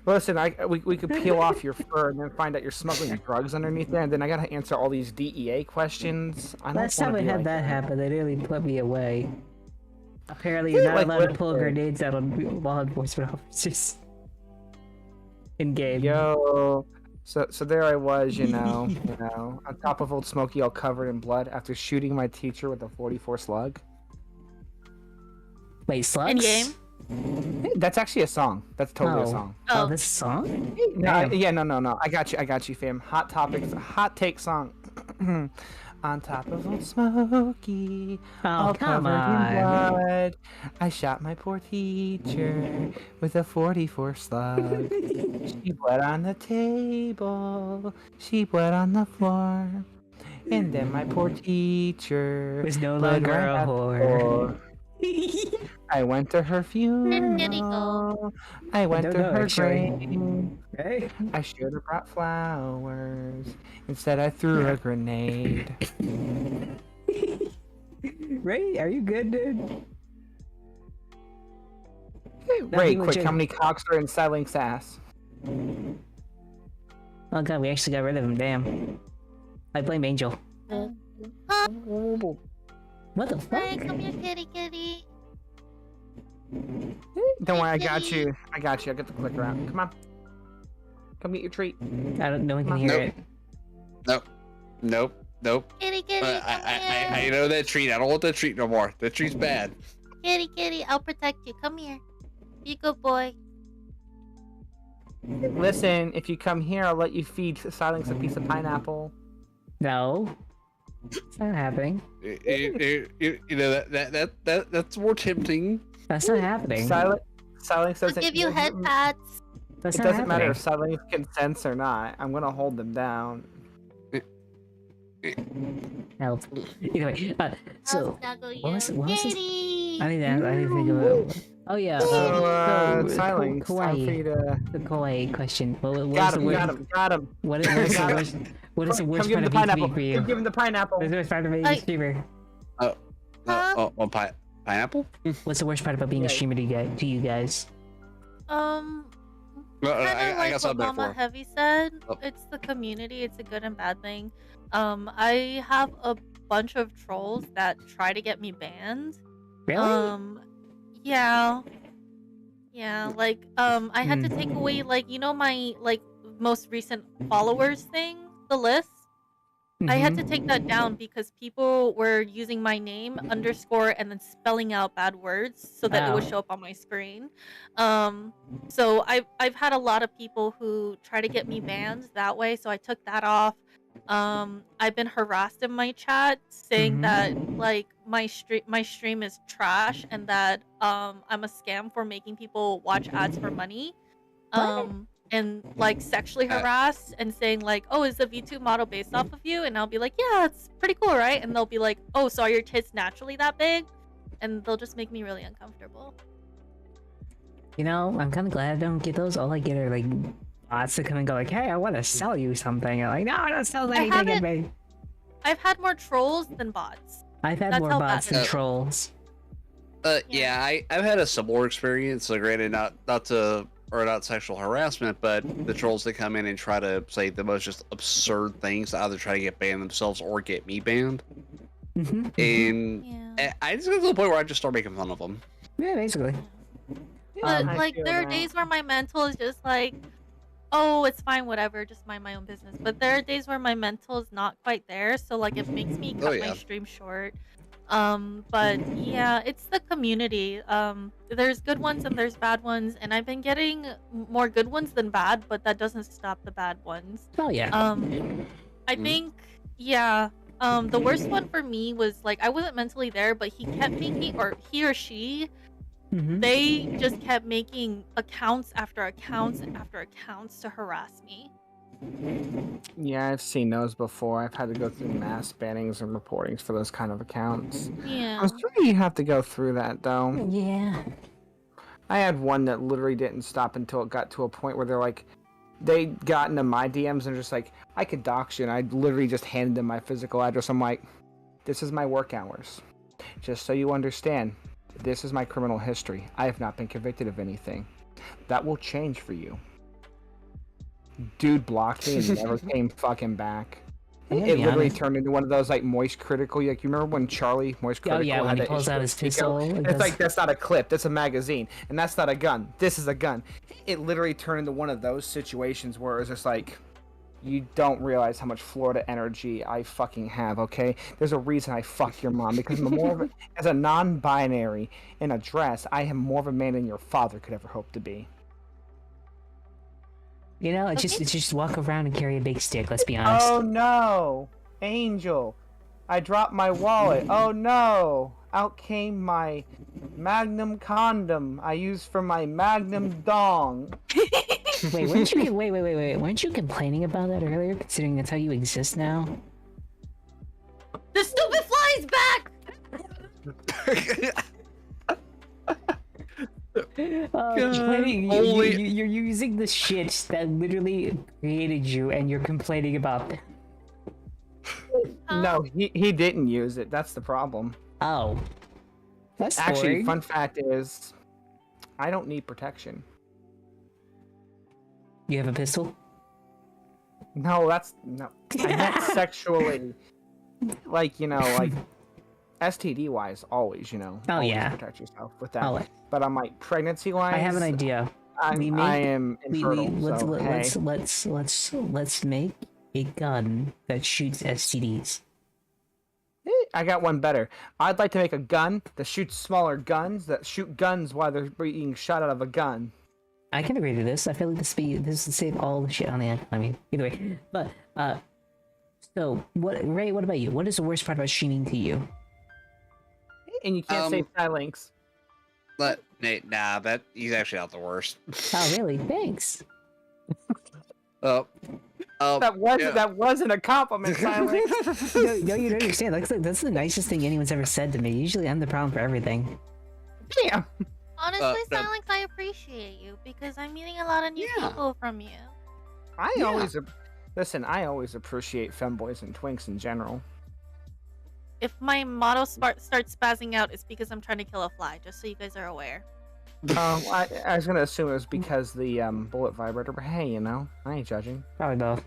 Listen, we could peel off your fur and then find out you're smuggling drugs underneath there, and then I gotta answer all these DEA questions. I don't Last time wanna I be had like that happen, they nearly put me away. Apparently, you're not Like, allowed to what- pull grenades out on law enforcement officers. In game. Yo, so there I was, you know, on top of Old Smoky, all covered in blood after shooting my teacher with a 44 slug. Wait, slugs? In game. Hey, that's actually a song. That's totally a Oh. song. Oh, Oh. this song? No, Damn. no. I got you, fam. Hot topics, hot take song. On top of Old Smoky, Oh, all come covered on. in blood, I shot my poor teacher with a 44 slug. She bled on the table, she bled on the floor, and then my poor teacher Was no bled longer right a at the whore. floor. I went to her did he go? funeral. I went don't to know, her actually. grave. Right? I should have brought flowers. Instead, I threw a grenade. Ray, are you good, dude? Ray, you quick, legit- how many cocks are in Silenk's ass? Oh god, we actually got rid of him, damn. I blame Angel. What the fuck? Hi, come here, kitty, kitty. Don't worry, I got you. I got the clicker out. Come on. Come get your treat. I don't. No one can hear Nope. it. Nope. Kitty, kitty, come I here. know that treat. I don't want that treat no more. That treat's bad. Kitty, kitty, I'll protect you. Come here. Be a good boy. Listen, if you come here, I'll let you feed Silenx a piece of pineapple. No. It's not happening. You know that's more tempting. That's not happening. Silenx I'll doesn't. give you head pats. That's It not doesn't matter happening. if Silenx consents or not. I'm gonna hold them down. Help. Anyway, so I'll snuggle you. what was this? Kitty. I need to think about. Oh yeah. So, Silenx, time for you Kawaii. to. The kawaii question. What Got is the him, worst? got him. What is Got the him. worst? What is the Come worst give part him of the pineapple. B3 for you? Give him the pineapple. What's the worst part of being I- a streamer? Pineapple? What's the worst part about being a Yeah. streamer to you guys? No, Kind I of like got what something Mama for. Heavy said. Oh. It's the community. It's a good and bad thing. I have a bunch of trolls that try to get me banned. Really? Yeah. Like, I had to take away, like, you know, my, like, most recent followers thing, the list. I had to take that down because people were using my name, underscore, and then spelling out bad words so that it would Oh. show up on my screen. So I've had a lot of people who try to get me banned that way, so I took that off. I've been harassed in my chat saying that like my stream is trash and that I'm a scam for making people watch ads for money. And like sexually harassed and saying like, oh, is the V2 model based off of you? And I'll be like, yeah, it's pretty cool, right? And they'll be like, oh, so are your tits naturally that big? And they'll just make me really uncomfortable. You know, I'm kind of glad I don't get those. All I get are like bots that come and go like, "Hey, I want to sell you something." I'm like, "No, don't sell anything at haven't- me." I've had more trolls than bots. I've had That's more how bots bad than it is. trolls. Yeah, I've had a similar experience. So granted, not sexual harassment, but the trolls that come in and try to say the most just absurd things, to either try to get banned themselves or get me banned. And Yeah. I just got to the point where I just start making fun of them. Yeah, basically. But I like feel there are that. days where my mental is just like, oh, it's fine, whatever, just mind my own business. But there are days where my mental is not quite there, so like it makes me cut yeah. my stream short. But yeah, it's the community. There's good ones and there's bad ones, and I've been getting more good ones than bad, but that doesn't stop the bad ones. Oh yeah. I think, yeah. The worst one for me was like I wasn't mentally there, but he kept making, or he or she, they just kept making accounts after accounts after accounts to harass me. Yeah, I've seen those before. I've had to go through mass bannings and reportings for those kind of accounts. Yeah. I'm sorry you have to go through that, though. Yeah. I had one that literally didn't stop until it got to a point where they're like, they got into my DMs and just like, I could dox you, and I literally just handed them my physical address. I'm like, this is my work hours. Just so you understand, this is my criminal history. I have not been convicted of anything. That will change for you. Dude blocked me and never came fucking back. I'm gonna It be literally honest. turned into one of those like moist critical. Like you remember when Charlie moist critical? Oh yeah, when had he that pulls issue out with his Pico? pistol. It's like that's not a clip. That's a magazine, and that's not a gun. This is a gun. It literally turned into one of those situations where it was just like, you don't realize how much Florida energy I fucking have. Okay, there's a reason I fuck your mom because I'm more of a, as a non-binary in a dress, I am more of a man than your father could ever hope to be. You know, it's Okay. just walk around and carry a big stick. Let's be honest. Oh no, Angel! I dropped my wallet. Oh no! Out came my Magnum condom I used for my Magnum dong. Wait, weren't you complaining about that earlier? Considering that's how you exist now. The stupid fly's back! Complaining. Only- You're using the shit that literally created you, and you're complaining about. No, he didn't use it. That's the problem. Oh, that's Actually, boring. fun fact is, I don't need protection. You have a pistol? No, that's no. I meant sexually, like like STD wise, always Oh, always yeah. protect yourself with that. Oh, But I'm like pregnancy wise. I have an idea. I am infertile. Let's make a gun that shoots STDs. I got one better. I'd like to make a gun that shoots smaller guns that shoot guns while they're being shot out of a gun. I can agree to this. I feel like this will save all the shit on the end. I mean, either way. But so Ray? What about you? What is the worst part about streaming to you? And you can't say Silinx. But nah, that he's actually not the worst. Oh, really? Thanks. Oh, That wasn't a compliment, Silinx. No, you don't understand. That's the nicest thing anyone's ever said to me. Usually, I'm the problem for everything. Damn. Honestly, no. Silence, I appreciate you because I'm meeting a lot of new Yeah. people from you. I Yeah. always appreciate femboys and twinks in general. If my motto starts spazzing out, it's because I'm trying to kill a fly, just so you guys are aware. I was gonna assume it was because the bullet vibrator, but hey, I ain't judging. Probably both.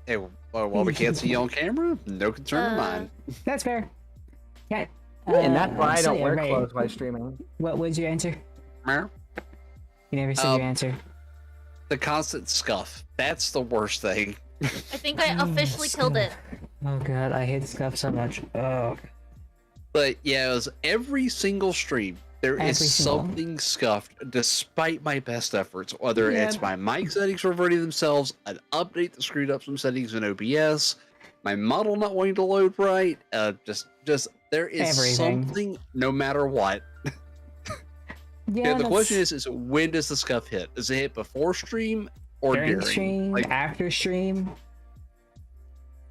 hey, well, we can't see you on camera. No concern of mine. That's fair. Yeah. And that's why I so don't yeah, wear Ray, clothes while streaming. What was your answer? Meow. You never said your answer. The constant scuff. That's the worst thing. I think I officially killed it. Oh god, I hate scuff so much. Oh. But yeah, it was every single stream. There is Every single- something scuffed, despite my best efforts. Whether Yeah. it's my mic settings reverting themselves, an update that screwed up some settings in OBS, my model not wanting to load right. Just there is Everything. something, no matter what. Yeah, The that's question is when does the scuff hit? Does it hit before stream or during during? stream, Like, after stream.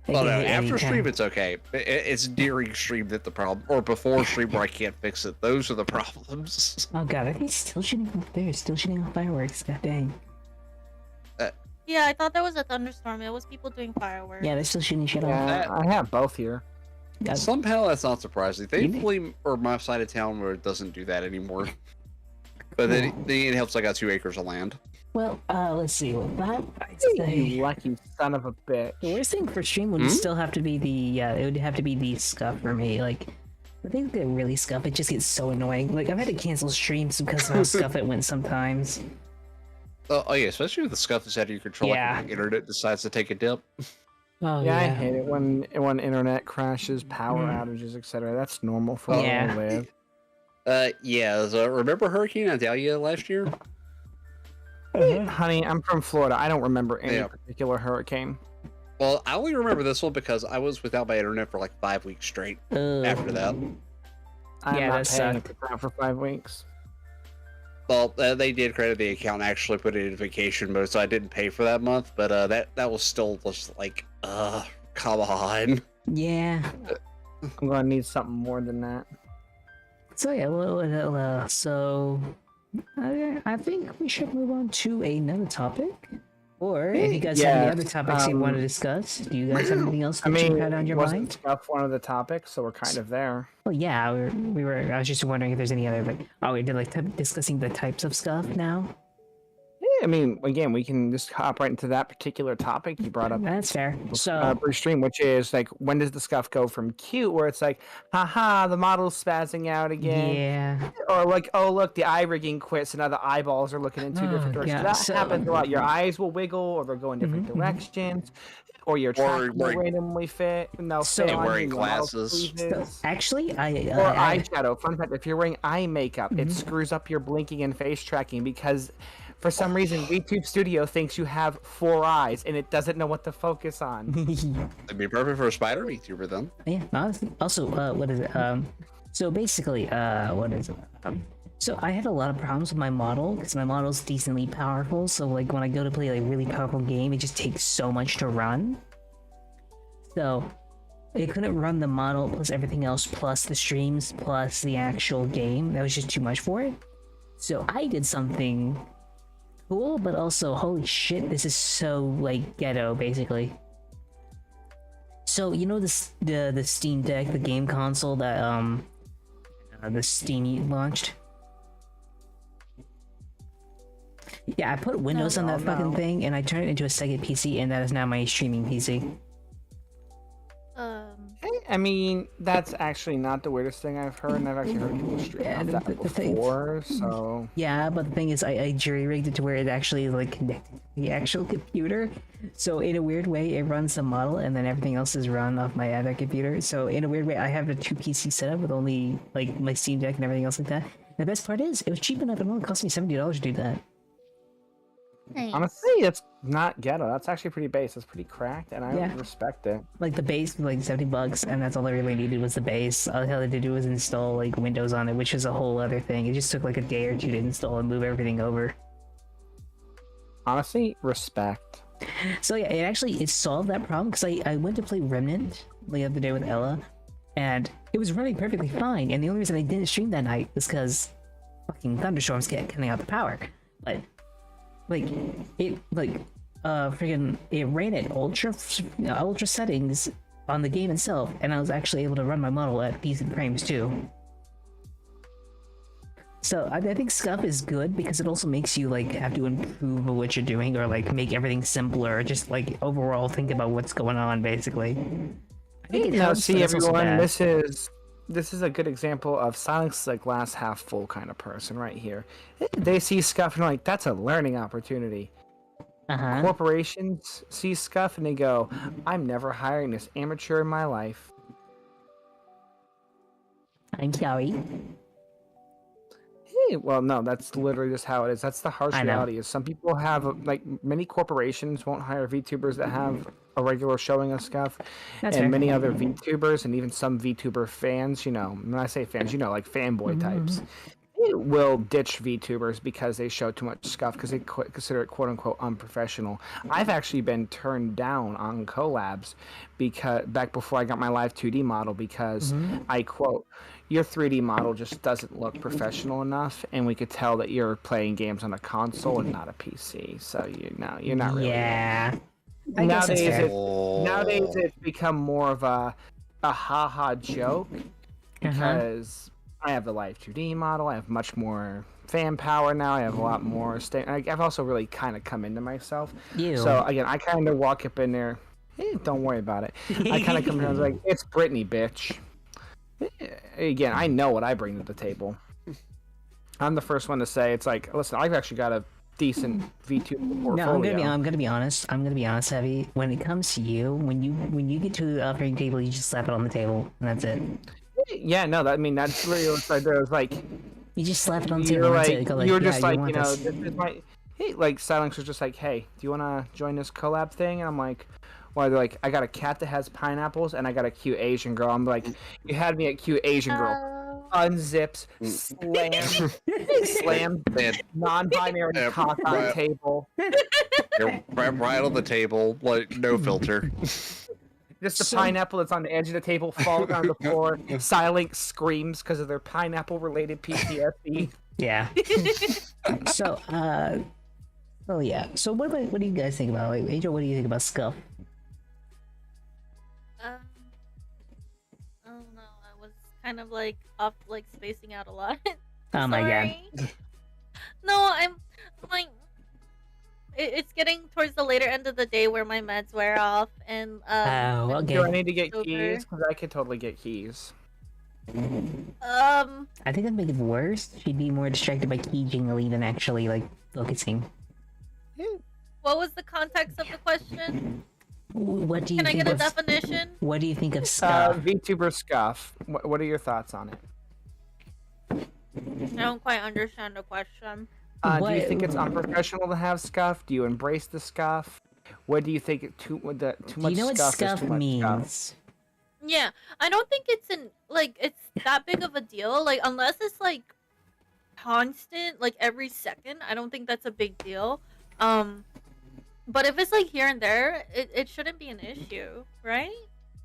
It well, can no, hit after anytime. stream it's okay. It's during stream that the problem, or before stream where I can't fix it. Those are the problems. Oh god, I think he's still shooting off there. Still shooting off fireworks. God dang. Yeah, I thought there was a thunderstorm. It was people doing fireworks. Yeah, they're still shooting shit off. Yeah, I have both here. Yeah. Somehow that's not surprising. Thankfully, or my side of town where it doesn't do that anymore. But then it helps. I got 2 acres of land. Well, let's see. Well, that I'd You say lucky son of a bitch. the worst thing for stream would still have to be the it would have to be the scuff for me. Like, the things that really scuff, it just gets so annoying. Like, I've had to cancel streams because of how scuff it went sometimes. Oh yeah, especially with the scuff that's out of your control. Yeah. Like when the internet decides to take a dip. Oh Yeah, I hate it when internet crashes, power outages, etc. That's normal for where Yeah. I live. Yeah. So remember Hurricane Idalia last year? Honey, I'm from Florida. I don't remember any Yeah. particular hurricane. Well, I only remember this one because I was without my internet for like 5 weeks straight. After that, I'm Yeah, not that paying sucked. for that for 5 weeks. well, they did credit the account and actually put it in vacation mode, so I didn't pay for that month. But that was still just like, come on. Yeah. I'm gonna need something more than that. So yeah, so I think we should move on to another topic. Or if you guys have any other Yes, topics you want to discuss, do you guys have anything else I that you mean, had on your wasn't mind? Scuff one of the topics, so we're kind of there. Well, yeah, we were. I was just wondering if there's any other like. Oh, we did like discussing the types of stuff now. Yeah, I mean, again, we can just hop right into that particular topic you brought up That's fair. So pre-stream, which is like, when does the Scuff go from cute, where it's like, haha, the model's spazzing out again, yeah, or like, oh look, the eye rigging quits, and now the eyeballs are looking in two different Oh, directions. yeah, That so- happens a lot. Your eyes will wiggle, or they'll go in different directions, or your track will wearing- randomly fit, and they'll So- fit And on wearing you, the model glasses. squeezes. actually, Or I eyeshadow. Fun fact: if you're wearing eye makeup, it screws up your blinking and face tracking because, for some reason, VTube Studio thinks you have 4 eyes and it doesn't know what to focus on. It'd be perfect for a spider VTuber then. yeah. Honestly, also, what is it? So basically, what is it? So I had a lot of problems with my model because my model's decently powerful. So like when I go to play like a really powerful game, it just takes so much to run. So it couldn't run the model plus everything else plus the streams plus the actual game. That was just too much for it. So I did something cool, but also holy shit, this is so like ghetto, basically. So you know this the Steam Deck, the game console that the Steam launched. Yeah, I put Windows on that fucking thing, and I turned it into a second PC, and that is now my streaming PC. I mean, that's actually not the weirdest thing I've heard, and I've actually heard people stream Yeah, off that the thing- before, so... Yeah, but the thing is, I jury rigged it to where it actually is like connected to the actual computer. So in a weird way, it runs the model, and then everything else is run off my other computer. So in a weird way, I have a 2 PC setup with only like my Steam Deck and everything else like that. And the best part is, it was cheap enough. It only cost me $70 to do that. Nice. Honestly, it's not ghetto. That's actually pretty base. That's pretty cracked, and I Yeah. respect it. Like the base was like $70, and that's all I really needed was the base. All I had to do was install like Windows on it, which is a whole other thing. It just took like a day or two to install and move everything over. Honestly, respect. So yeah, it solved that problem because I went to play Remnant the other day with Ella, and it was running perfectly fine. And the only reason I didn't stream that night was because fucking thunderstorms kept cutting out the power. But like it ran at ultra settings on the game itself, and I was actually able to run my model at decent frames too. So I think Scuff is good because it also makes you like have to improve what you're doing or like make everything simpler. Just like overall think about what's going on basically. I think it Now, helps, see but it's also everyone, bad. this is a good example of Silence is a glass half full kind of person right here. They see Scuff and are like, that's a learning opportunity. Uh-huh. Corporations see Scuff and they go, I'm never hiring this amateur in my life. I'm sorry. Hey, well, no, that's literally just how it is. That's the harsh I know. reality. Is some people have like many corporations won't hire VTubers that have a regular showing of Scuff, That's and fair. many other VTubers and even some VTuber fans. You know, when I say fans, you know, like fanboy types, will ditch VTubers because they show too much Scuff because they consider it quote unquote unprofessional. I've actually been turned down on collabs because back before I got my live 2D model because I quote, your 3D model just doesn't look professional enough, and we could tell that you're playing games on a console and not a PC. So you're not really. Yeah. I guess that's fair. Nowadays it's become more of a haha joke because I have the live 2D model. I have much more fan power now. I have a lot more. I've also really kind of come into myself. You. So again, I kind of walk up in there. Don't worry about it. I kind of come in and like, it's Britney, bitch. Again, I know what I bring to the table. I'm the first one to say it's like, listen, I've actually got a decent VTuber portfolio. No, I'm gonna be honest. I'm gonna be honest, Heavy. When it comes to you, when you get to the operating table, you just slap it on the table, and that's it. Yeah, no, I mean that's literally what I did. It was like You just slap it on the you're table. And like, that's it. Go you're yeah, just like, want you know, this. this is my hey, like Silence was just like, hey, do you want to join this collab thing? And I'm like, well, they're like, I got a cat that has pineapples and I got a cute Asian girl. I'm like, you had me at cute Asian girl. Unzips, slam, non-binary cock on table. You're right on the table, like no filter. Just the pineapple that's on the edge of the table falls on the floor. Silent screams because of their pineapple-related PTSD. Yeah. So, Oh yeah. So what do you guys think about Angel? What do you think about Scuff? Um, I don't know. I was kind of like off, like spacing out a lot. Oh my god. Sorry. No, I'm like it's getting towards the later end of the day where my meds wear off, and Oh, I'm okay. Do I need to get sober. keys? Because I could totally get keys. Um, I think that'd make it worse. She'd be more distracted by key jingling than actually like focusing. what was the context of the question? What do you Can I think get a of definition? what do you think of Scuff? VTuber Scuff. What are your thoughts on it? I don't quite understand the question. Do you What- think it's unprofessional to have Scuff? Do you embrace the Scuff? What do you think? Too much Do you know what Scuff is Scuff too much Scuff? means? Yeah, I don't think it's it's that big of a deal. Like unless it's like constant, like every second, I don't think that's a big deal. But if it's like here and there, it shouldn't be an issue, right?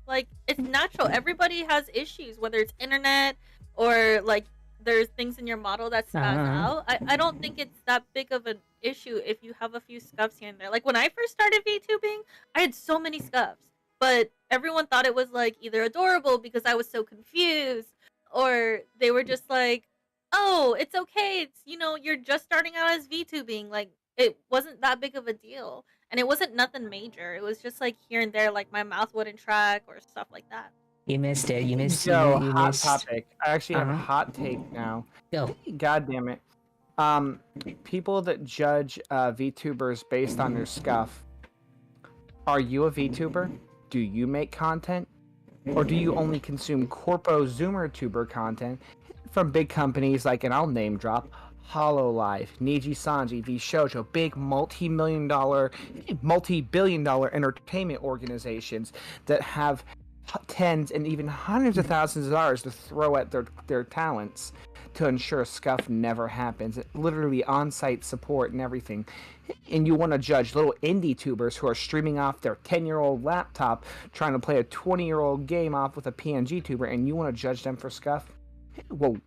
Like it's natural. Everybody has issues, whether it's internet or like there's things in your model that spaz out. I don't think it's that big of an issue if you have a few scuffs here and there. Like when I first started VTubing, I had so many scuffs, but everyone thought it was like either adorable because I was so confused, or they were just like, "Oh, it's okay. It's you're just starting out as VTubing." Like it wasn't that big of a deal, and it wasn't nothing major. It was just like here and there, like my mouth wouldn't track or stuff like that. You missed it. You missed. Yo, you hot missed. topic. I actually have a Uh-huh. hot take now. Go. God damn it. People that judge VTubers based on their scuff. Are you a VTuber? Do you make content? Or do you only consume corpo zoomer tuber content from big companies like, and I'll name drop, HoloLive, Niji Sanji, the Shoujo, big multi-billion dollar entertainment organizations that have tens and even hundreds of thousands of dollars to throw at their talents to ensure scuff never happens. Literally on-site support and everything. And you want to judge little indie tubers who are streaming off their 10-year-old laptop trying to play a 20-year-old game off with a PNG tuber, and you want to judge them for scuff? Well,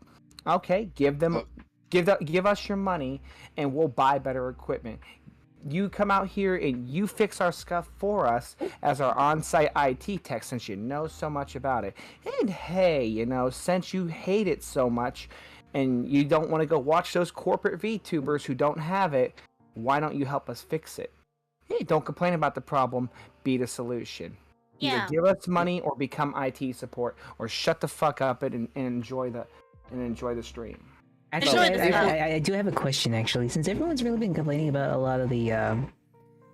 okay, give us your money and we'll buy better equipment. You come out here and you fix our scuff for us as our on-site IT tech, since you know so much about it. And hey, since you hate it so much and you don't want to go watch those corporate VTubers who don't have it, why don't you help us fix it? Hey, don't complain about the problem, be the solution. Yeah. Either give us money or become IT support, or shut the fuck up and enjoy the stream. Actually, Enjoy the stuff. I do have a question. Actually, since everyone's really been complaining about a lot of the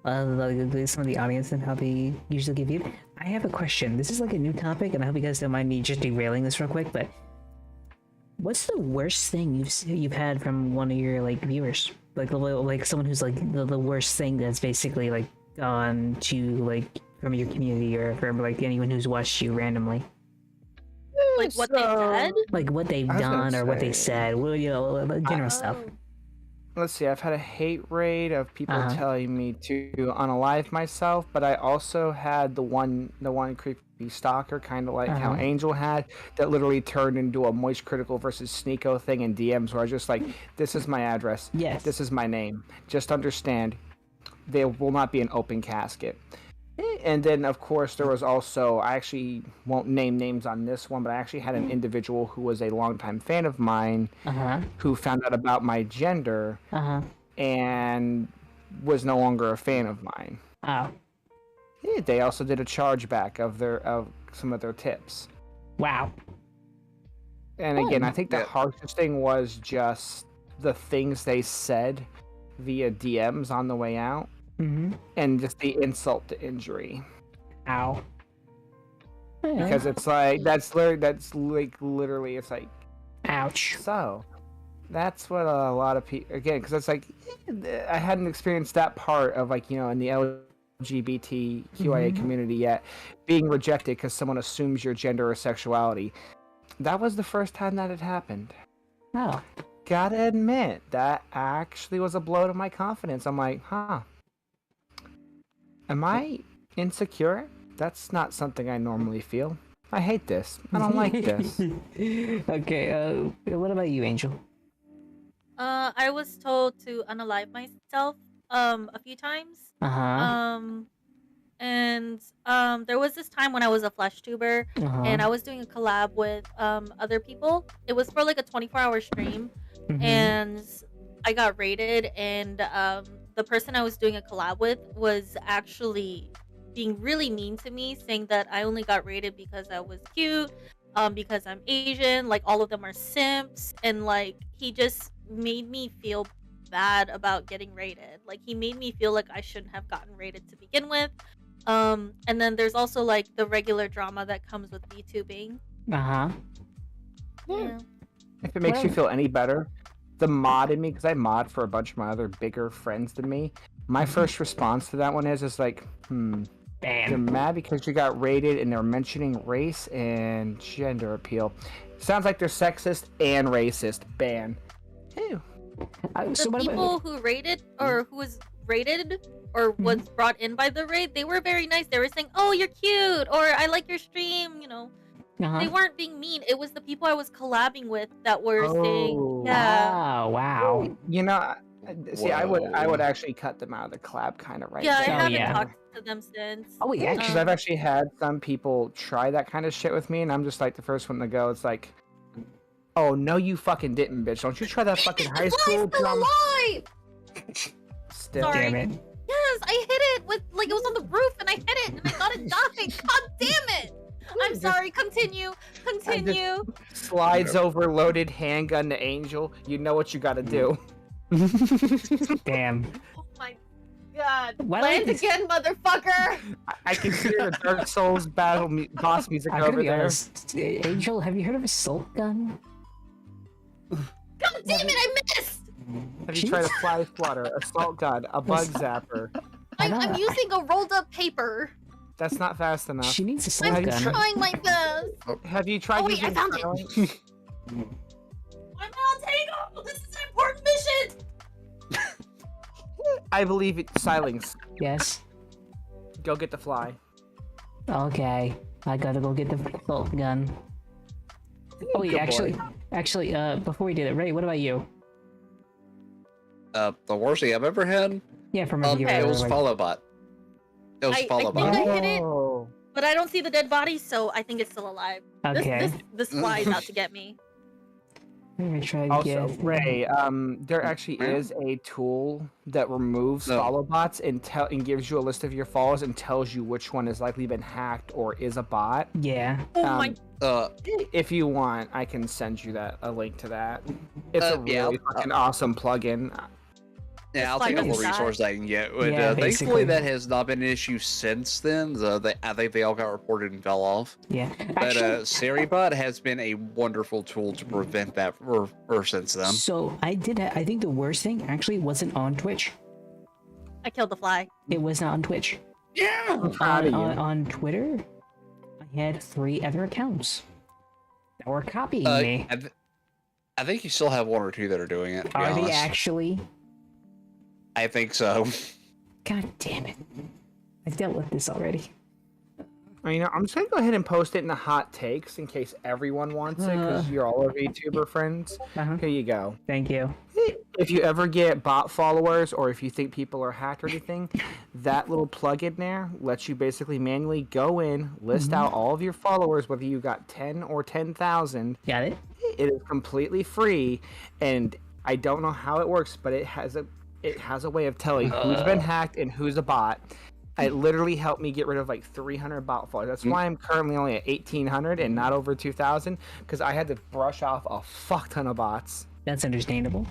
some of the audience and how they usually give you, I have a question. This is like a new topic, and I hope you guys don't mind me just derailing this real quick. But what's the worst thing you've had from one of your like viewers? Like someone who's like the worst thing that's basically like gone to like from your community or from like anyone who's watched you randomly. Like what they said? Like what they've I was gonna done or what they say- said. Well, like, general stuff. Oh. Let's see, I've had a hate raid of people Uh-huh. telling me to unalive myself, but I also had the one creepy stalker, kind of like how Uh-huh. Angel had, that literally turned into a Moist Critical versus Sneeko thing in DMs, where I was just like, this is my address, Yes. this is my name, just understand, there will not be an open casket. And then, of course, there was also, I actually won't name names on this one, but I actually had an individual who was a longtime fan of mine Uh-huh. who found out about my gender Uh-huh. and was no longer a fan of mine. Oh. Yeah, they also did a chargeback of some of their tips. Wow. And again, I think the Yeah. harshest thing was just the things they said via DMs on the way out, Mm-hmm. and just the insult to injury. Ow. Yeah. Because it's like literally it's like, Ouch. so that's what a lot of people, again, because it's like I hadn't experienced that part of like, in the LGBTQIA community yet, being rejected because someone assumes your gender or sexuality. That was the first time that had happened. Oh. Gotta admit, that actually was a blow to my confidence. I'm like, am I insecure? That's not something I normally feel. I hate this. I don't like this. Okay, what about you, Angel? I was told to unalive myself a few times. Uh-huh. And there was this time when I was a flesh tuber and I was doing a collab with other people. It was for like a 24-hour stream, and I got raided, and the person I was doing a collab with was actually being really mean to me, saying that I only got raided because I was cute, because I'm Asian, like all of them are simps, and like he just made me feel bad about getting raided. Like he made me feel like I shouldn't have gotten raided to begin with. And then there's also like the regular drama that comes with VTubing. Uh-huh. Yeah. If it makes you feel any better, the mod in me, because I mod for a bunch of my other bigger friends than me, my first response to that one is like, you're Bam. mad because you got raided and they're mentioning race and gender appeal. Sounds like they're sexist and racist. Ban. Ew. So The what people about... who raided or who was raided or was brought in by the raid, they were very nice. They were saying, "Oh, you're cute," or "I like your stream," you know. They weren't being mean. It was the people I was collabing with that were saying, "Yeah, Oh, wow. You know, see, I would actually cut them out of the collab kind of right yeah." I there. haven't yeah. talked to them since. Oh, yeah. Because I've actually had some people try that kind of shit with me, and I'm just like the first one to go. It's like, oh no, you fucking didn't, bitch! Don't you try that fucking high school still drama? alive. Still, Sorry. Damn it. Yes, I hit it with like it was on the roof and I hit it and I thought it died. God damn it! I'm sorry. Continue. slides over loaded handgun to Angel. You know what you got to do. Damn. Oh my god! Why Land don't- again, motherfucker! I can hear the Dark Souls battle boss music I'm gonna over be there. honest. Angel, have you heard of assault gun? God damn it! I missed. Have you tried a fly swatter, assault gun, a bug zapper? I'm using a rolled up paper. That's not fast enough. She needs assault I'm gun. trying my best. Have you tried Oh, wait, I using found it. silence? I'm not Tango. This is an important mission. I believe it's silence. Yes. Go get the fly. Okay. I gotta go get the assault gun. Oh yeah, Good boy. actually, before we do that, Ray, what about you? The worst thing I've ever had. Yeah, from It was follow bot. It was I follow think bot. I hit it, Oh. but I don't see the dead body, so I think it's still alive. Okay. This fly is out to get me. I'm gonna try Also, again. Ray, there actually is a tool that removes No. follow bots and gives you a list of your follows and tells you which one has likely been hacked or is a bot. Yeah. Oh Um, my! If you want, I can send you a link to that. It's a yeah, really fucking awesome plugin. Yeah, I'll It's take all like the a resources I can get. But, Yeah, thankfully, basically. that has not been an issue since then. I think they all got reported and fell off. Yeah. But Actually, Seribot has been a wonderful tool to prevent that for since then. so I think the worst thing actually wasn't on Twitch. I killed the fly. It was not on Twitch. Yeah. I'm proud of you. On Twitter, I had 3 other accounts that were copying me. I think you still have 1 or 2 that are doing it. To be Are they honest. actually? I think so. God damn it. I've dealt with this already. I'm just gonna go ahead and post it in the hot takes in case everyone wants it, because you're all our VTuber friends. Uh-huh. Here you go. Thank you. If you ever get bot followers, or if you think people are hacked or anything, that little plug-in there lets you basically manually go in, list out all of your followers, whether you got 10 or 10,000. Got it? It is completely free, and I don't know how it works, but it has a way of telling who's been hacked and who's a bot. It literally helped me get rid of like 300 bot followers. That's why I'm currently only at 1,800 and not over 2,000, because I had to brush off a fuck ton of bots. That's understandable.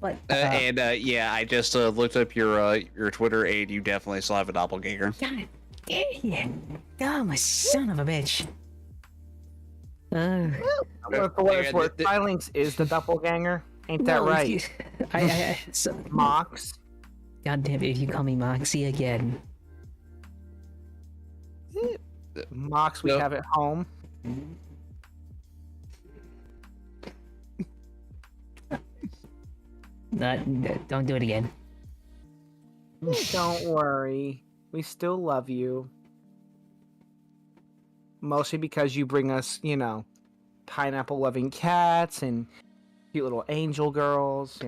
But Yeah, I just looked up your Twitter, and you definitely still have a doppelganger. God damn. Oh, my son of a bitch. For what it's worth, Silence is the doppelganger. Ain't that No, right? Mox. God damn it, if you call me Moxie again. Mox, we Nope. have at home. Don't do it again. Don't worry. We still love you. Mostly because you bring us, pineapple loving cats and cute little angel girls,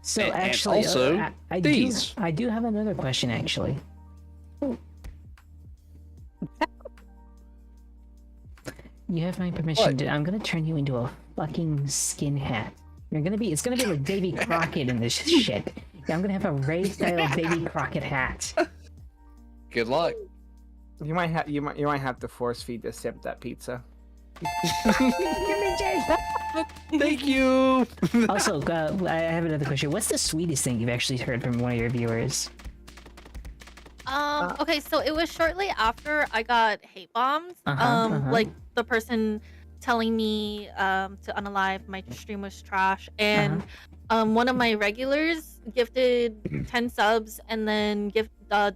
So And actually, also, I these. do have another question actually. You have my permission. What? I'm gonna turn you into a fucking skin hat. It's gonna be like Davy Crockett in this shit. Yeah, I'm gonna have a Ray-style Davy Crockett hat. Good luck. You might have to force feed the simp that pizza. Thank you. Also, I have another question. What's the sweetest thing you've actually heard from one of your viewers? Okay, so it was shortly after I got hate bombed. Like the person telling me to unalive my stream was trash, and one of my regulars gifted 10 subs and then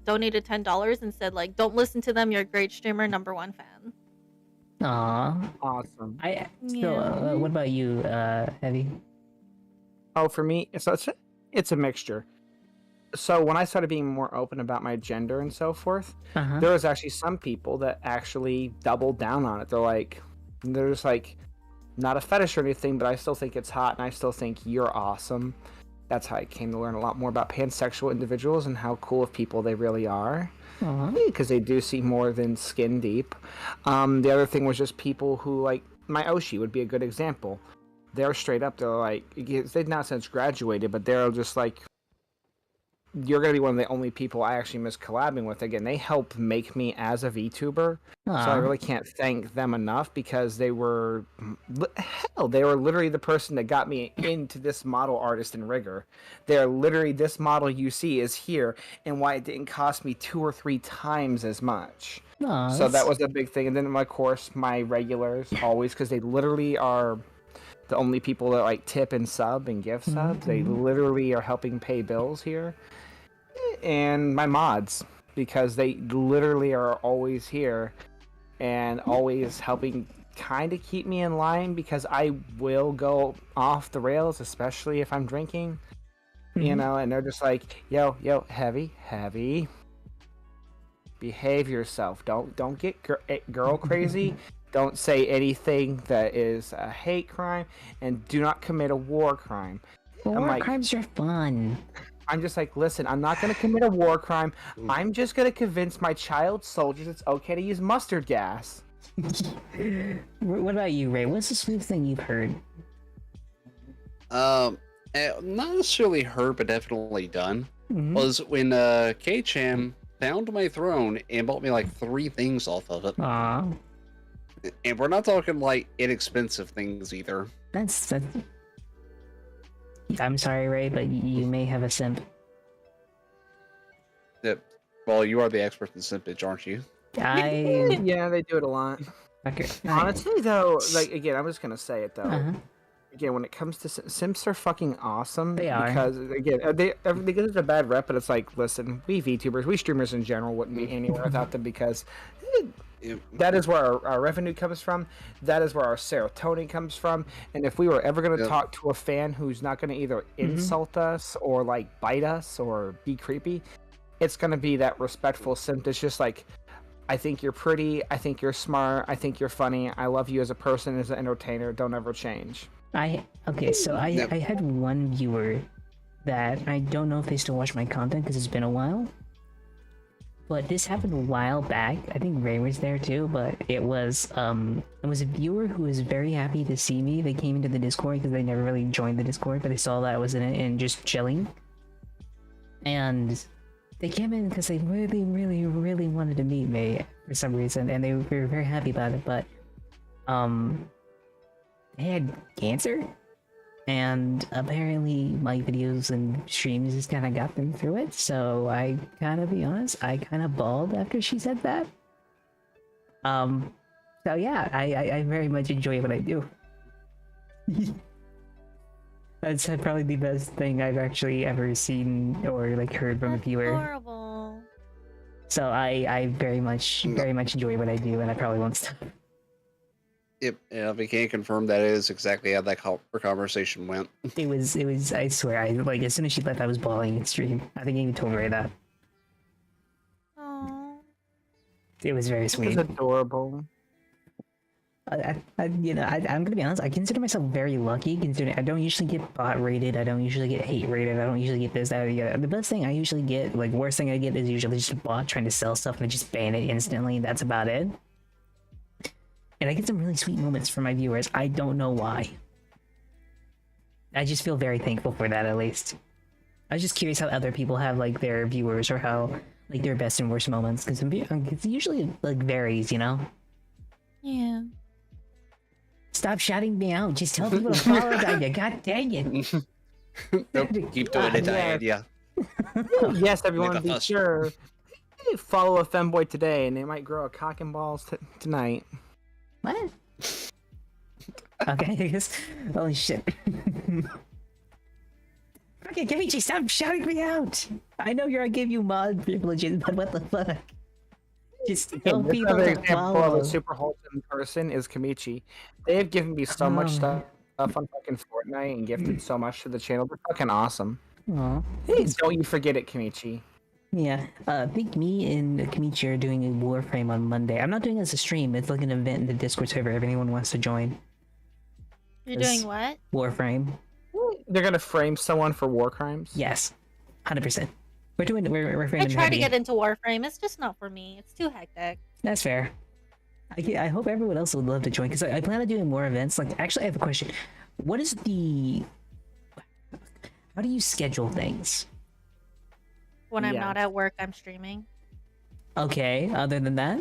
donated $10 and said like, "Don't listen to them. You're a great streamer, #1 fan." Aww. Awesome. What about you, Heavy? Oh, for me, it's a mixture. So when I started being more open about my gender and so forth, there was actually some people that actually doubled down on it. They're just like, not a fetish or anything, but I still think it's hot and I still think you're awesome. That's how I came to learn a lot more about pansexual individuals and how cool of people they really are. Because they do see more than skin deep. The other thing was just people who, like, my Oshi would be a good example. They're straight up, they're like, they've not since graduated, but they're just like, you're going to be one of the only people I actually miss collabing with. Again, they helped make me as a VTuber, so I really can't thank them enough because they were literally the person that got me into this model artist in rigor. They're literally, this model you see is here, and why it didn't cost me 2 or 3 times as much. So that was a big thing. And then, of course, my regulars always, because they literally are the only people that like tip and sub and gift subs. They literally are helping pay bills here. And my mods, because they literally are always here and always helping kind of keep me in line, because I will go off the rails, especially if I'm drinking, you know, and they're just like, yo, heavy, behave yourself. Don't get girl crazy. Don't say anything that is a hate crime, and do not commit a war crime. War crimes are fun. I'm just like, listen, I'm not going to commit a war crime. I'm just going to convince my child soldiers it's okay to use mustard gas. What about you, Ray? What's the sweetest thing you've heard? Not necessarily heard, but definitely done. Was when K-Cham found my throne and bought me like 3 things off of it. Aww. And we're not talking like inexpensive things either. That's... I'm sorry, Ray, but you may have a simp. Yep. Well, you are the expert in simpage, aren't you? Yeah, they do it a lot. Okay. Honestly, though, like, again, I'm just gonna say it though. Again, when it comes to simps, are fucking awesome. They are. Because again, they get it a bad rep, but it's like, listen, we VTubers, we streamers in general wouldn't be anywhere without them, because that is where our revenue comes from. That is where our serotonin comes from. And if we were ever going to talk to a fan who's not going to either insult us or like bite us or be creepy, it's going to be that respectful simp that's just like, I think you're pretty, I think you're smart, I think you're funny, I love you as a person, as an entertainer, don't ever change. I had one viewer that I don't know if they still watch my content because it's been a while. But this happened a while back. I think Ray was there too, but it was a viewer who was very happy to see me. They came into the Discord because they never really joined the Discord, but they saw that I was in it and just chilling. And they came in because they really, really, really wanted to meet me for some reason, and they were very happy about it, but they had cancer. And apparently my videos and streams just kind of got them through it, so I gotta be honest, I kind of bawled after she said that. So yeah, I very much enjoy what I do. That's probably the best thing I've actually ever seen or like heard from a viewer. Horrible. So I very much enjoy what I do, and I probably won't stop. Yep, yeah, we can't confirm that is exactly how that conversation went. It was, I swear, as soon as she left, I was bawling in stream. I think I even told Ray that. Aww. It was very sweet. It's adorable. I'm gonna be honest. I consider myself very lucky, considering I don't usually get bot rated. I don't usually get hate rated. I don't usually get this, that, or the other. The best thing I usually get, like worst thing I get, is usually just a bot trying to sell stuff and I just ban it instantly. That's about it. And I get some really sweet moments from my viewers. I don't know why. I just feel very thankful for that, at least. I was just curious how other people have like their viewers or how like their best and worst moments, because it usually like varies, you know. Yeah. Stop shouting me out. Just tell people to follow you. God dang it. Nope, keep doing it, Diane. Yeah. Yes, everyone, Make a be fuss. sure. Follow a femboy today, and they might grow a cock and balls tonight. What? Okay, I guess. Holy shit. Okay, Keiichi, stop shouting me out. I know I gave you mod privileges, but what the fuck? Just tell This people other to example of follow. a super wholesome person is Kamichi. They have given me so much stuff on fucking Fortnite and gifted so much to the channel. They're fucking awesome. Aw. Hey, don't you forget it, Kamichi. Yeah, I think me and Kamichi are doing a Warframe on Monday. I'm not doing it as a stream. It's like an event in the Discord server if anyone wants to join. You're Yes. doing what? Warframe. They're gonna frame someone for war crimes? Yes, 100%. We're I framing try to heavy. get into Warframe. It's just not for me. It's too hectic. That's fair. I hope everyone else would love to join because I plan on doing more events. Like, actually, I have a question. What is the? How do you schedule things? When I'm Yeah. not at work, I'm streaming. Okay. Other than that,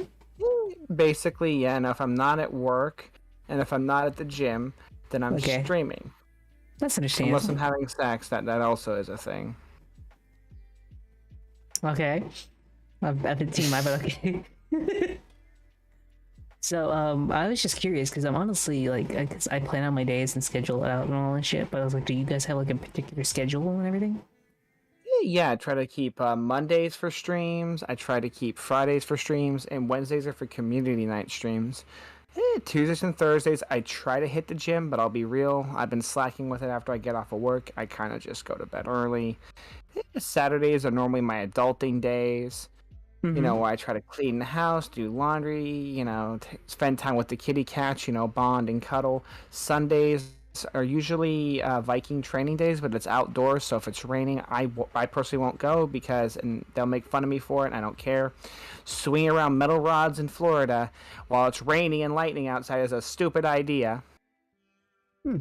Basically, yeah, and if I'm not at work, and if I'm not at the gym, then I'm Okay. streaming. that's Unless understandable. I'm having sex, that also is a thing. Okay. I've been team my but okay. So I was just curious because I'm honestly like I plan out my days and schedule it out and all that shit. But I was like, do you guys have like a particular schedule and everything? Yeah, I try to keep Mondays for streams. I try to keep Fridays for streams, and Wednesdays are for community night streams. Tuesdays and Thursdays, I try to hit the gym, but I'll be real. I've been slacking with it after I get off of work. I kind of just go to bed early. Saturdays are normally my adulting days. You know, where I try to clean the house, do laundry, you know, spend time with the kitty cats, you know, bond and cuddle. Sundays are usually Viking training days, but it's outdoors, so if it's raining, I personally won't go because and they'll make fun of me for it, and I don't care. Swinging around metal rods in Florida while it's raining and lightning outside is a stupid idea.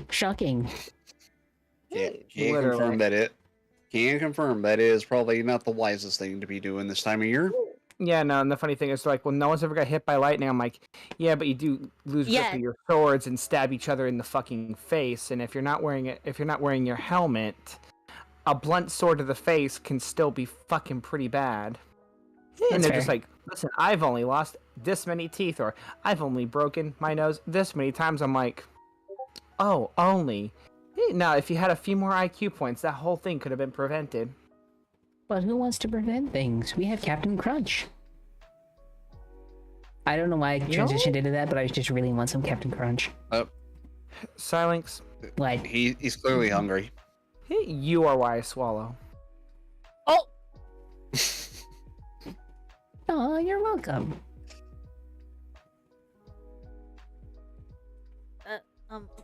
Shocking. Can Literally. confirm that is probably not the wisest thing to be doing this time of year. Yeah, no, and the funny thing is, they're like, well, no one's ever got hit by lightning. I'm like, yeah, but you do lose grip Yeah. of your swords and stab each other in the fucking face. And if you're not wearing your helmet, a blunt sword to the face can still be fucking pretty bad. And they're just fair. like, listen, I've only lost this many teeth, or I've only broken my nose this many times. I'm like, oh, only. Now, if you had a few more IQ points, that whole thing could have been prevented. But who wants to prevent things? We have Captain Crunch. I don't know why I transitioned into that, but I just really want some Captain Crunch. Silence. Like, He's clearly hungry. You are why I swallow. Oh, oh, you're welcome. okay.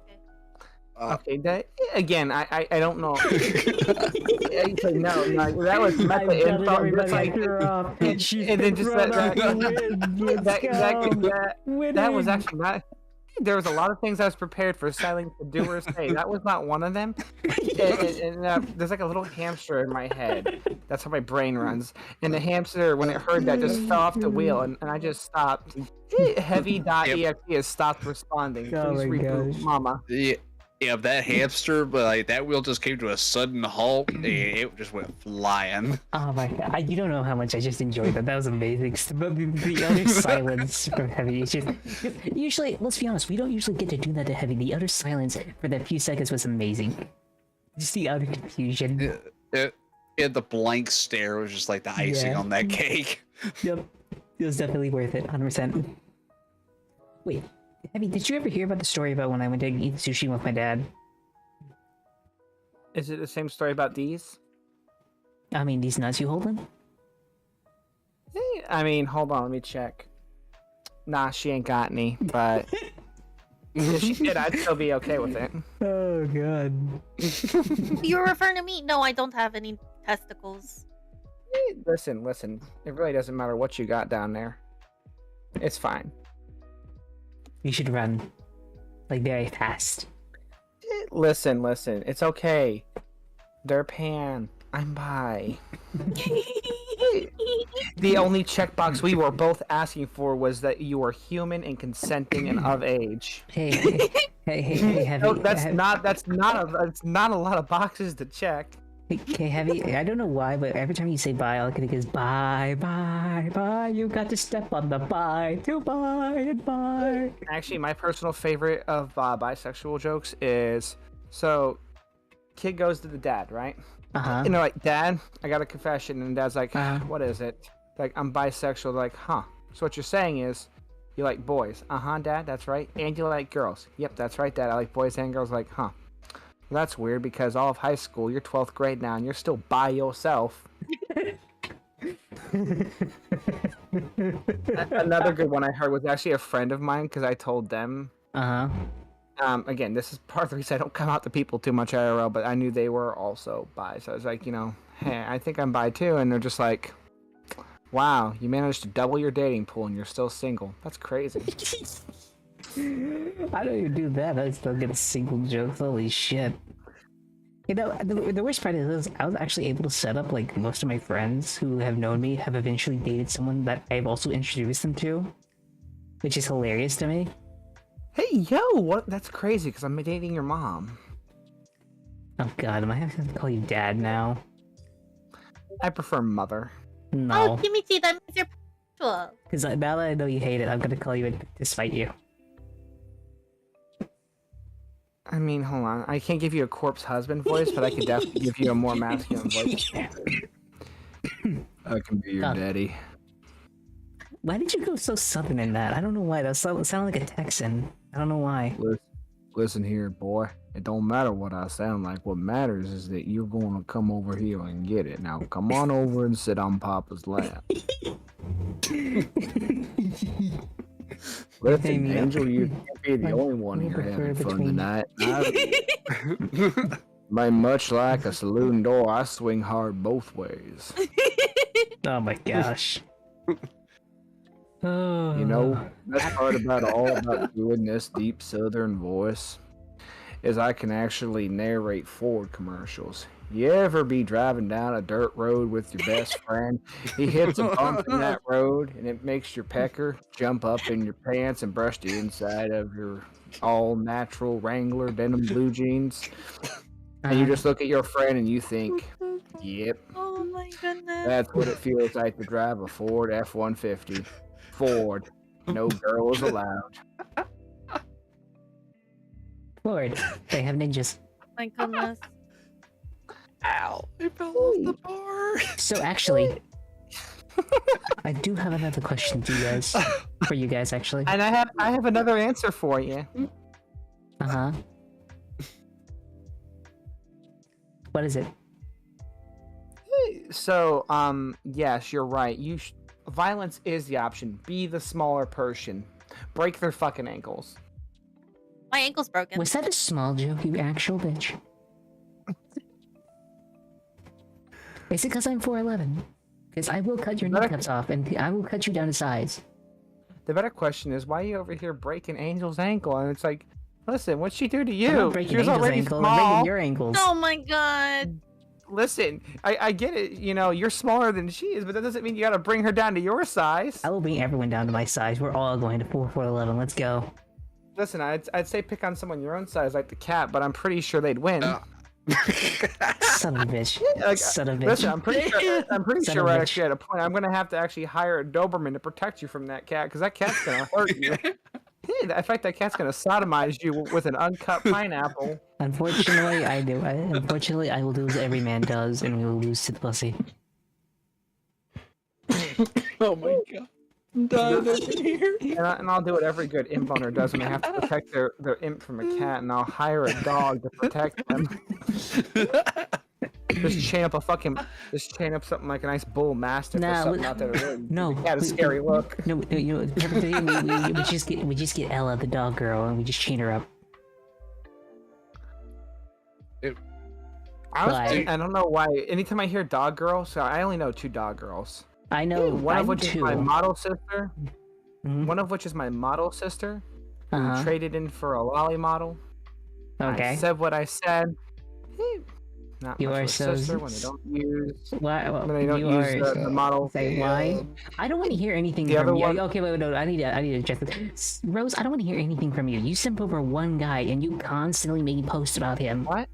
Okay, that again, I don't know. no, that was meta info. Just like, and then just that was actually not. There was a lot of things I was prepared for Silent to do or say. That was not one of them. And there's like a little hamster in my head. That's how my brain runs. And the hamster, when it heard that, just fell off the wheel, and I just stopped. Heavy.exe has stopped responding. Please Oh my reboot, gosh. Mama. Yeah, that hamster, but like that wheel just came to a sudden halt and it just went flying. Oh my god, you don't know how much I just enjoyed that. That was amazing. But the utter silence from Heavy is just... Usually, let's be honest, we don't usually get to do that to Heavy. The utter silence for that few seconds was amazing. Just the utter confusion. The blank stare was just like the icing Yeah. on that cake. Yep. It was definitely worth it, 100%. Wait, Heavy, did you ever hear about the story about when I went to eat sushi with my dad? Is it the same story about these? I mean, these nuts you holding? I mean, hold on, let me check. Nah, she ain't got any, but If she did, I'd still be okay with it. Oh god. You're referring to me? No, I don't have any testicles. Listen. It really doesn't matter what you got down there. It's fine. You should run. Like very fast. Listen. It's okay. They're pan. I'm bi. The only checkbox we were both asking for was that you were human and consenting and of age. Hey, Heavy. No, that's not a lot of boxes to check. Hey, Heavy. I don't know why, but every time you say bye, all I can think is bye. You got to step on the bye to bye and bye. Actually, my personal favorite of bisexual jokes is so kid goes to the dad, right? Uh-huh. You know, like, Dad, I got a confession, and Dad's like, what is it? Like, I'm bisexual. They're like, huh. So what you're saying is, you like boys. Uh-huh, Dad, that's right. And you like girls. Yep, that's right, Dad. I like boys and girls. Like, huh. Well, that's weird because all of high school, you're 12th grade now, and you're still by yourself. Another good one I heard was actually a friend of mine because I told them. Uh-huh. Again, this is part of the reason I don't come out to people too much IRL, but I knew they were also bi. So I was like, hey, I think I'm bi too. And they're just like, wow, you managed to double your dating pool and you're still single. That's crazy. I don't even do that. I still get a single joke. Holy shit. You know, the worst part is I was actually able to set up, like, most of my friends who have known me have eventually dated someone that I've also introduced them to, which is hilarious to me. Hey, yo, what? That's crazy because I'm dating your mom. Oh god, am I having to call you dad now? I prefer mother. No. Oh, Kimchi, that means you're bisexual. Because now that I know you hate it, I'm gonna call you to spite you. I mean, hold on. I can't give you a corpse husband voice, but I can definitely give you a more masculine voice. I can be your God. daddy. Why did you go so southern in that? I don't know why. That sounded like a Texan. I don't know why. Listen here, boy. It don't matter what I sound like. What matters is that you're going to come over here and get it. Now, come on over and sit on Papa's lap. Listen, Hey, Angel, you can't be the only one here having fun tonight. Much like a saloon door, I swing hard both ways. Oh my gosh. Oh. You know, that's part about doing this deep southern voice is I can actually narrate Ford commercials. You ever be driving down a dirt road with your best friend? He hits a bump in that road and it makes your pecker jump up in your pants and brush the inside of your all natural Wrangler denim blue jeans. And you just look at your friend and you think, yep, Oh my goodness. that's what it feels like to drive a Ford F-150. Ford. No girls allowed. Lord, they have ninjas. My goodness. Ow! I fell off the bar. So actually, I do have another question for you guys actually. And I have another answer for you. Uh-huh. What is it? So, yes, you're right. Violence is the option. Be the smaller person. Break their fucking ankles. My ankle's broken. Was that a small joke, you actual bitch? Is it because I'm 4'11"? Because I will cut your kneecaps off and I will cut you down to size. The better question is, why are you over here breaking Angel's ankle? And it's like, listen, what'd she do to you? I'm not breaking She was Angel's already ankle, small. I'm breaking your ankles. Oh my god. Listen, I get it. You know, you're smaller than she is, but that doesn't mean you gotta bring her down to your size. I will bring everyone down to my size. We're all going to 4'11". Let's go. Listen, I'd say pick on someone your own size, like the cat, but I'm pretty sure they'd win. Son of a bitch. Like, Son of a bitch. listen, I'm pretty sure Son we're of a bitch. actually at a point. I'm gonna have to actually hire a Doberman to protect you from that cat, because that cat's gonna hurt you. Yeah, in fact, that cat's gonna sodomize you with an uncut pineapple. Unfortunately, I do. Unfortunately, I will do as every man does, and we will lose to the pussy. Oh my god. I'm dying over here. And I'll do what every good imp owner does when they have to protect their imp from a cat, and I'll hire a dog to protect them. Just chain up something like a nice bull mastiff or something out there. No, had a scary look. No, you know, the perfect thing, we just get Ella, the dog girl, and we just chain her up. I don't know why. Anytime I hear dog girl, so I only know 2 dog girls. I know One of which is my too. model sister. Mhm. One of which is my model sister. Who Uh-huh. traded in for a lolly model. Okay. I said what I said. Not You much are of a so sister when they don't use Why? when they don't You use are the model. say why? I don't want to hear anything The from other you. one- Okay, wait, no, I need to address this. Rose, I don't want to hear anything from you. You simp over one guy, and you constantly make posts about him. What?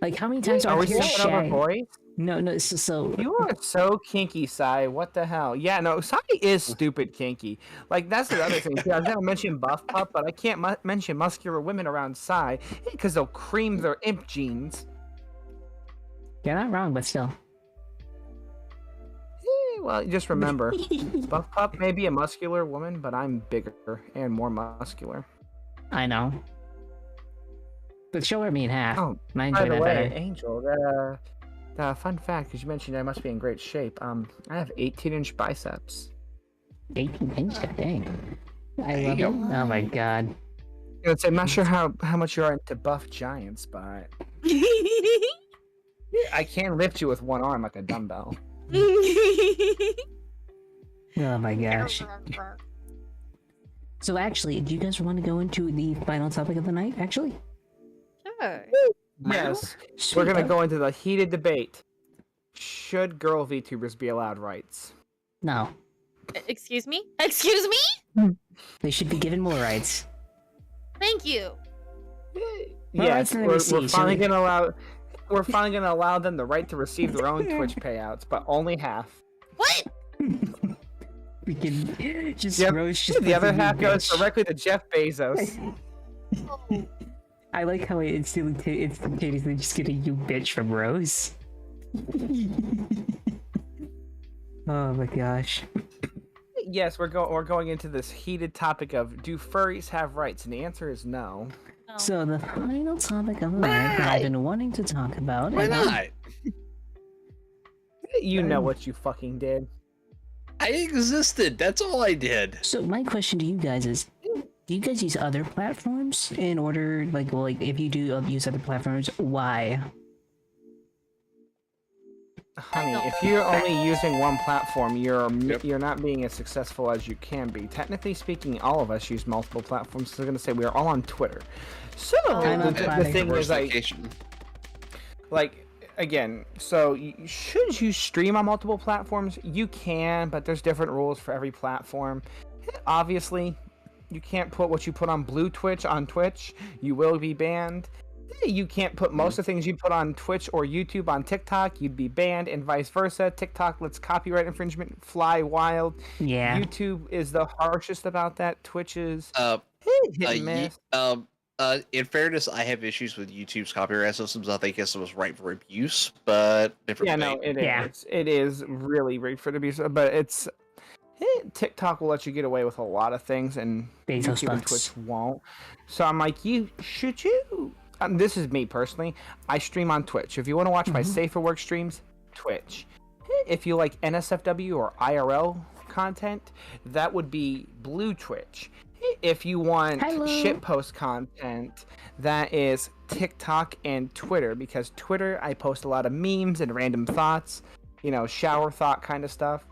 Like, how many times do Are I we hear simping over Shay? boys? No, so You are so kinky, Sai. What the hell? Yeah, no, Sai is stupid kinky. Like, that's the other thing. See, I was going to mention Buff Pup, but I can't mention muscular women around Sai because they'll cream their imp genes. you're not wrong, but still. Well, just remember, Buff Pup may be a muscular woman, but I'm bigger and more muscular. I know. But show her me in half. Oh, and I by enjoy the that way, better. Angel, the fun fact, because you mentioned I must be in great shape. I have 18-inch biceps. 18 inch, dang. I love it. Damn. Oh my god. I'm not sure how much you are into buff giants, but I can lift you with one arm like a dumbbell. Oh my gosh. So actually, do you guys want to go into the final topic of the night, actually? Sure. Yes, Sweet. we're gonna go into the heated debate. Should girl VTubers be allowed rights? No. Excuse me? Excuse me? They should be given more rights. Thank you. Yes, rights we're, in the we're NBC, finally so- gonna allow. We're finally gonna allow them the right to receive their own Twitch payouts, but only half. What? We can just Yep. Rose just The other puts a half new goes bitch. directly to Jeff Bezos. I like how I instantaneously just get a you bitch from Rose. Oh my gosh. Yes, we're going into this heated topic of do furries have rights, and the answer is no. No. So the final topic of the night that I've been wanting to talk about. Why and I'm- not? You know what you fucking did. I existed. That's all I did. So my question to you guys is, do you guys use other platforms in order, like, well, like, if you do use other platforms, why? Honey, don't. if you're only using one platform, you're Yep. you're not being as successful as you can be. Technically speaking, all of us use multiple platforms. So they're gonna say we are all on Twitter. So I'm on the Twitter. thing is, Diversification. like again, so should you stream on multiple platforms? You can, but there's different rules for every platform. Obviously, you can't put what you put on Blue Twitch on Twitch. You will be banned. You can't put most of the things you put on Twitch or YouTube on TikTok. You'd be banned, and vice versa. TikTok lets copyright infringement fly wild. Yeah. YouTube is the harshest about that. Twitch is Uh, hit and miss. in fairness, I have issues with YouTube's copyright systems. I think it was right for abuse, but different. Yeah, no, debate. it is. Yeah. It is really rigged for the abuse, but it's TikTok will let you get away with a lot of things, and Bezos YouTube and bucks. Twitch won't. So I'm like, should you? This is me personally. I stream on Twitch. If you want to watch my safer work streams, Twitch. If you like NSFW or IRL content, that would be Blue Twitch. If you want Hello. shitpost content, that is TikTok and Twitter, because Twitter I post a lot of memes and random thoughts, shower thought kind of stuff.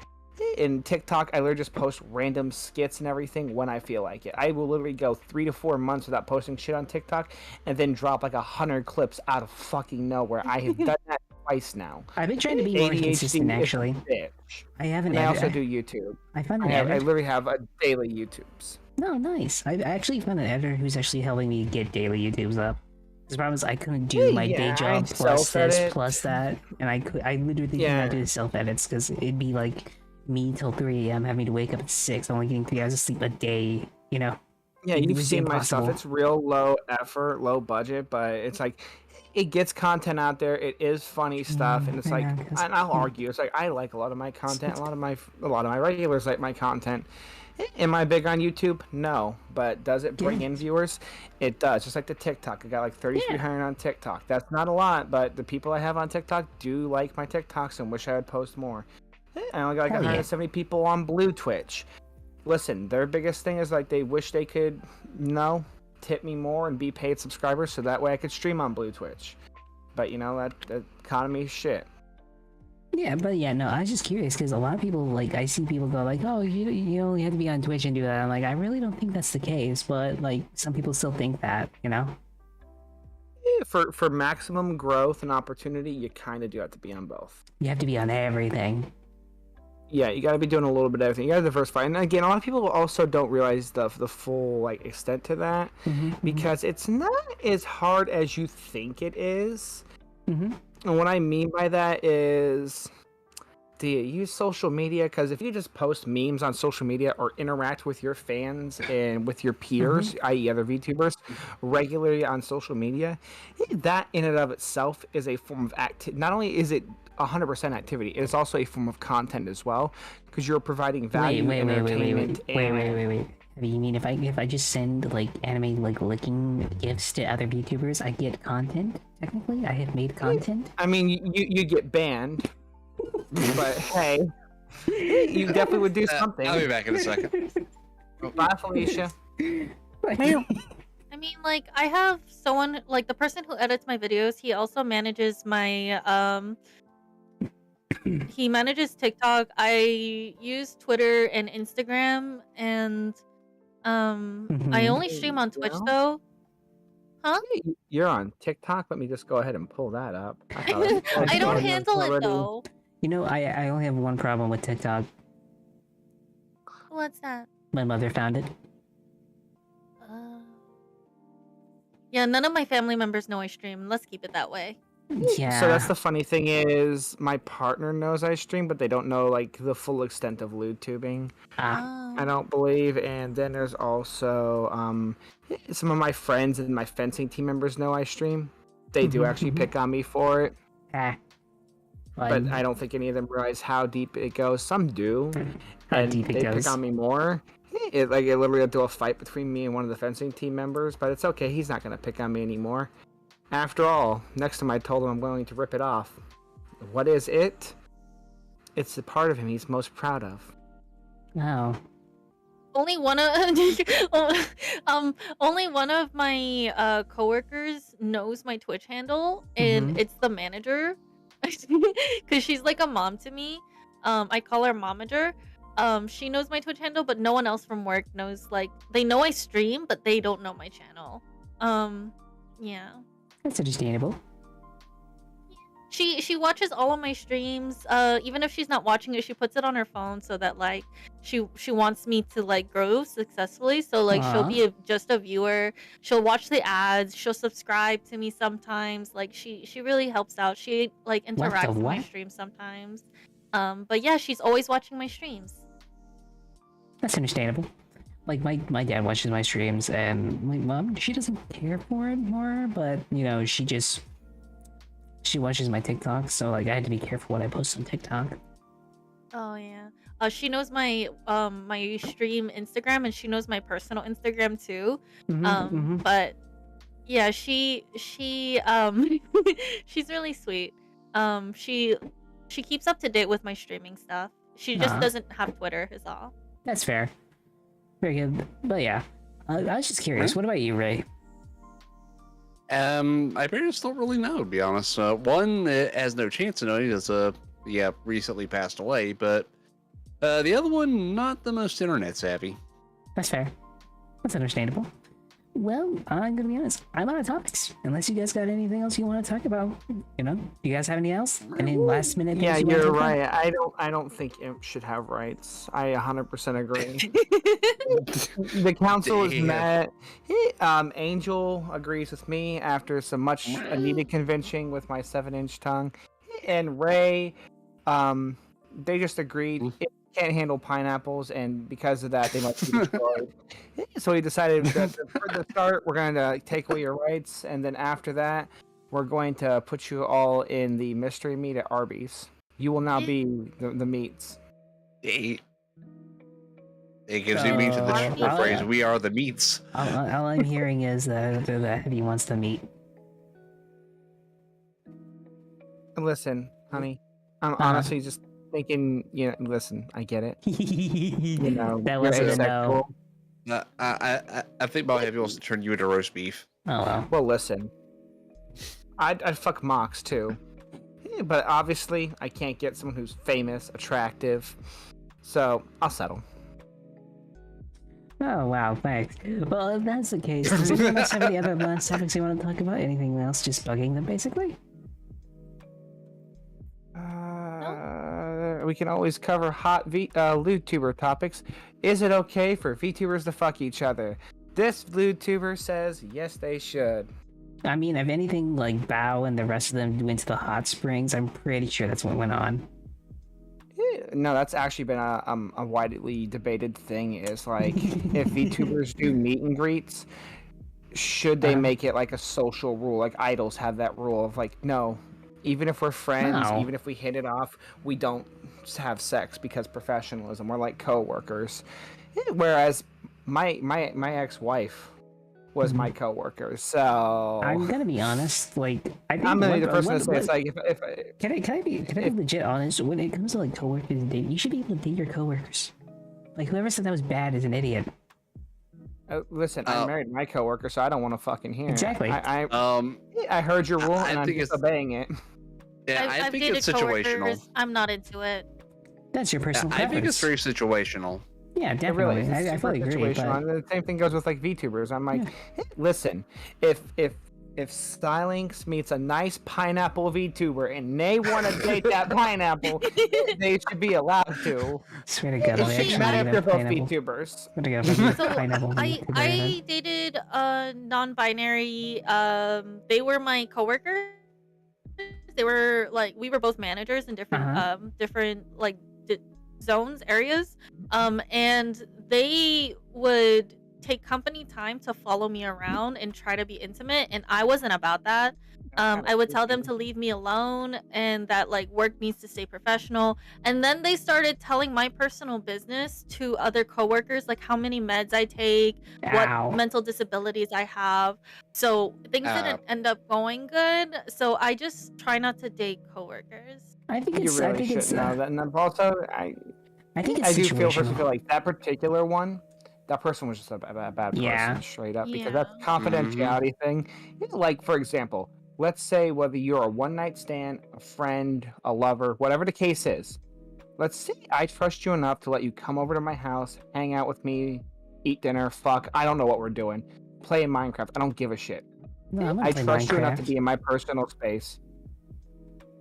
In TikTok, I literally just post random skits and everything when I feel like it. I will literally go 3 to 4 months without posting shit on TikTok, and then drop like 100 clips out of fucking nowhere. I have done that twice now. I've been trying to be more ADHD consistent, is a actually. bitch. I haven't. And I also do YouTube. I found I an editor. literally have a daily YouTubes. No, nice. I actually found an editor who's actually helping me get daily YouTubes up. The problem is I couldn't do my day Yeah, job I plus this self-edit. plus that, and I literally couldn't Yeah. do the self edits because it'd be like me till 3 a.m. having to wake up at 6, only getting 3 hours of sleep a day. Yeah, It you've was seen my stuff. impossible. It's real low effort, low budget, but it's like it gets content out there. It is funny stuff, and it's like, yeah, 'cause- and I'll argue. It's like I like a lot of my content. A lot of my regulars like my content. Am I big on YouTube? No. But does it bring Yeah. in viewers? It does. Just like the TikTok. I got like 3,300 on TikTok. That's not a lot, but the people I have on TikTok do like my TikToks and wish I would post more. I only got like Hell yeah. 170 people on Blue Twitch. Listen, their biggest thing is like they wish they could, tip me more and be paid subscribers so that way I could stream on Blue Twitch. But that economy is shit. Yeah, but yeah, no, I was just curious because a lot of people, like, I see people go like, oh, you only have to be on Twitch and do that. I'm like, I really don't think that's the case, but like, some people still think that, Yeah, for maximum growth and opportunity, you kind of do have to be on both. You have to be on everything. Yeah, you got to be doing a little bit of everything. You got to diversify. And again, a lot of people also don't realize the full extent to that because it's not as hard as you think it is. Mm-hmm. And what I mean by that is, do you use social media? Because if you just post memes on social media or interact with your fans and with your peers, i.e. other VTubers, regularly on social media, that in and of itself is a form of activity. Not only is it 100% activity, it is also a form of content as well, because you're providing value, entertainment, wait. You mean if I just send like anime like licking gifts to other VTubers, I get content? Technically, I have made content. I mean, you get banned, but hey, you definitely would do something. I'll be back in a second. Bye, Felicia. I mean, like, I have someone, like, the person who edits my videos, he also manages my, he manages TikTok. I use Twitter and Instagram, and, I only stream on Twitch, though. Huh? You're on TikTok. Let me just go ahead and pull that up. I don't handle it, though. You know, I only have one problem with TikTok. What's that? My mother found it. Yeah, none of my family members know I stream. Let's keep it that way. Yeah. So that's the funny thing is my partner knows I stream, but they don't know like the full extent of lewd tubing. I don't believe. And then there's also some of my friends and my fencing team members know I stream. They do actually pick on me for it. But I don't think any of them realize how deep it goes. Some do. How deep it they goes. pick on me more. It literally led to a fight between me and one of the fencing team members, but it's okay. He's not gonna pick on me anymore. After all, next time I told him I'm willing to rip it off. What is it? It's the part of him he's most proud of. Oh. Only one of only one of my coworkers knows my Twitch handle, and it's the manager, because she's like a mom to me. I call her momager. She knows my Twitch handle, but no one else from work knows. Like, they know I stream, but they don't know my channel. Yeah. That's understandable. She watches all of my streams. Even if she's not watching it, she puts it on her phone so that like she wants me to like grow successfully. So like she'll be just a viewer. She'll watch the ads. She'll subscribe to me sometimes. Like she really helps out. She like interacts with my streams sometimes. But yeah, she's always watching my streams. That's understandable. Like my dad watches my streams, and my mom, she doesn't care for it more, but you know, she watches my TikTok, so like I had to be careful what I post on TikTok. Oh yeah. She knows my my stream Instagram, and she knows my personal Instagram too. But yeah, she she's really sweet. She keeps up to date with my streaming stuff. She just doesn't have Twitter, is all. That's fair. Very good. But yeah, I was just curious. What about you, Ray? My parents don't really know, to be honest. One has no chance of knowing because, recently passed away. But the other one, not the most internet savvy. That's fair. That's understandable. Well, I'm gonna be honest. I'm out of topics. Unless you guys got anything else you want to talk about, you know. Do you guys have anything else? Any last minute? Yeah, you're right. I don't think Imp should have rights. I 100% agree. The council is met. Angel agrees with me after some much needed convincing with my 7-inch tongue, and Ray, they just agreed. It can't handle pineapples, and because of that, they must be destroyed. So he decided that for the start, we're going to take away your rights, and then after that, we're going to put you all in the mystery meat at Arby's. You will now be the meats. It gives new meaning to the So, short phrase, "We are the meats." all I'm hearing is that Heavy wants to meet. Listen, honey, I'm honestly just thinking. Listen, I get it. That You're wasn't a asexual. no. I think Bob Heavy wants to turn you into roast beef. Oh well. Well, listen, I'd fuck Mox too, but obviously I can't get someone who's famous, attractive, so I'll settle. Oh wow, thanks. Well, if that's the case, does anyone else have any other last topics you want to talk about? Anything else just bugging them, basically? We can always cover hot LewTuber topics. Is it okay for VTubers to fuck each other? This LewTuber says yes, they should. I mean, if anything, like Bao and the rest of them went to the hot springs, I'm pretty sure that's what went on. No, that's actually been a widely debated thing. Is like if VTubers do meet and greets, should they make it like a social rule? Like idols have that rule of like, no, even if we're friends, No. even if we hit it off, we don't have sex because professionalism. We're like coworkers. Whereas my ex-wife was my coworker, so I'm gonna be honest. Like, I think I'm gonna be the person to say it's like if Can I be legit honest? When it comes to like coworkers and dating, you should be able to date your coworkers. Like whoever said that was bad is an idiot. listen, I married my coworker, so I don't want to fucking hear. Exactly. I heard your rule, and I'm think just it's- obeying it. Yeah, I I've think dated it's situational. coworkers. I'm not into it. That's your personal I think it's preference. very situational. Yeah, It really definitely. is. I It's fully super agree. situational. But And the same thing goes with like VTubers. I'm like, hey, listen, if Stylinks meets a nice pineapple VTuber and they want to date that pineapple, they should be allowed to. swear to God, Well, I see, actually Not need if a they're both pineapple. VTubers. Swear to God, if I need So a pineapple. I dated non-binary. They were my coworkers. They were like we were both managers in different different like zones areas. And they would take company time to follow me around and try to be intimate, and I wasn't about that. I would tell them to leave me alone and that like work needs to stay professional. And then they started telling my personal business to other coworkers, like how many meds I take, Ow. what mental disabilities I have. So things didn't end up going good. So I just try not to date coworkers. I think You it's. really I think should it's. know that. And then also, I think it's I do feel situational. like that particular one. That person was just a bad person, Yeah. straight up, because Yeah. that's a confidentiality thing. Like, for example, let's say whether you're a one-night stand, a friend, a lover, whatever the case is. Let's say I trust you enough to let you come over to my house, hang out with me, eat dinner, fuck. I don't know what we're doing. Play Minecraft. I don't give a shit. No, I'm gonna I play trust you enough to Minecraft. be in my personal space.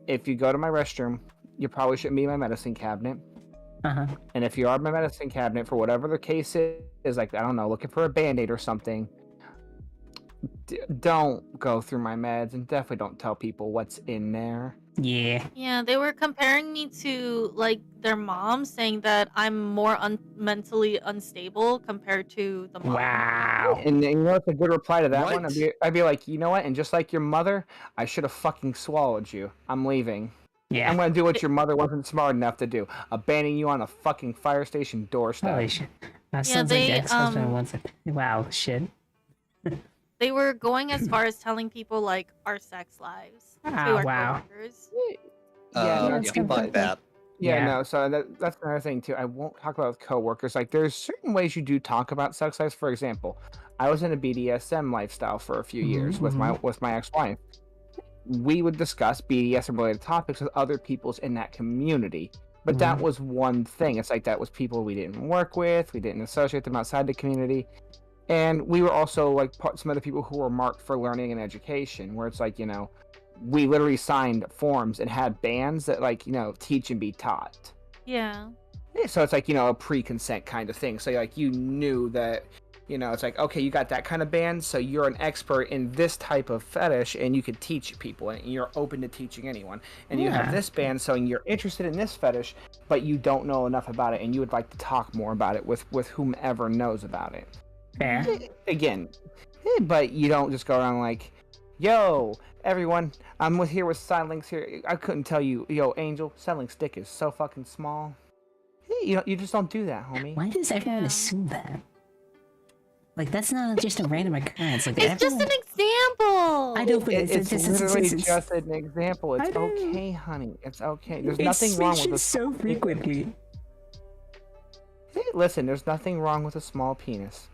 If you go to my restroom, you probably shouldn't be in my medicine cabinet. And if you are in my medicine cabinet for whatever the case is, like, I don't know, looking for a Band-Aid or something, don't go through my meds, and definitely don't tell people what's in there. Yeah. Yeah, they were comparing me to like their mom, saying that I'm more mentally unstable compared to the mom. Wow. And you know what's a good reply to that one? What? I'd be like, you know what? And just like your mother, I should have fucking swallowed you. I'm leaving. Yeah. I'm gonna do what your mother wasn't smart enough to do. Abandon you on a fucking fire station doorstep. Holy shit. That Yeah, sounds they, like ex-husband wants it. Wow, shit. They were going as far as telling people like our sex lives to Ah, our wow. coworkers. Yeah, that's Yeah, good. fuck that. Yeah, Yeah. no, so that's another thing too. I won't talk about with coworkers. Like, there's certain ways you do talk about sex lives. For example, I was in a BDSM lifestyle for a few years with my ex-wife. We would discuss BDSM related topics with other peoples in that community. But that was one thing. It's like that was people we didn't work with, we didn't associate them outside the community. And we were also like some other people who were marked for learning and education, where it's like, you know, we literally signed forms and had bands that, like, you know, teach and be taught. Yeah. So it's like, you know, a pre-consent kind of thing. So like you knew that, you know, it's like, okay, you got that kind of band, so you're an expert in this type of fetish and you could teach people and you're open to teaching anyone. And you have this band, so you're interested in this fetish, but you don't know enough about it and you would like to talk more about it with whomever knows about it. Fair. Again, but you don't just go around like, yo, everyone, I'm here with Sidelinks here. I couldn't tell you, yo, Angel, Sidelinks' dick is so fucking small. You just don't do that, homie. Why does everyone Yeah. assume that? Like, that's not just a random occurrence. Like, It's just everyone... an example. I don't think It's literally just an example. I It's know. okay, honey. It's okay. There's It nothing wrong with a switches so frequently. Hey, listen, there's nothing wrong with a small penis.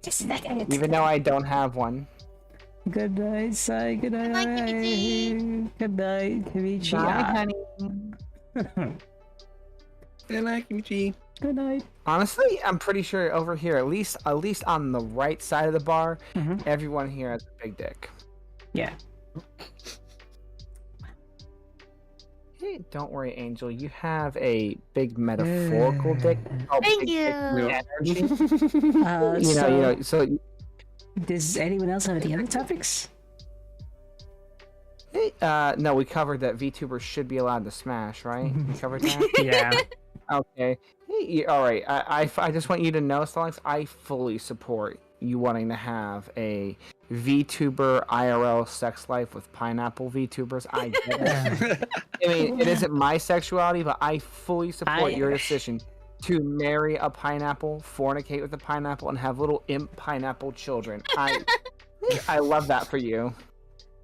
Just that guy. Even though I don't have one. Good night, Sai. Good night. night, Kimichi. Good night, Kimichi. Bye, Ah. honey. And I kimchi. Good night. Honestly, I'm pretty sure over here, at least on the right side of the bar, Mhm. everyone here has a big dick. Yeah. Hey, don't worry, Angel. You have a big metaphorical dick. Oh, Thank big dick you. energy. So, So does anyone else have any other topics? hey, no, we covered that VTubers should be allowed to smash, right? We covered that. Yeah. Okay. Hey, all right. I just want you to know, Stallings, I fully support you wanting to have a VTuber IRL sex life with pineapple VTubers. I get it. I mean, it isn't my sexuality, but I fully support your decision to marry a pineapple, fornicate with a pineapple, and have little imp pineapple children. I love that for you.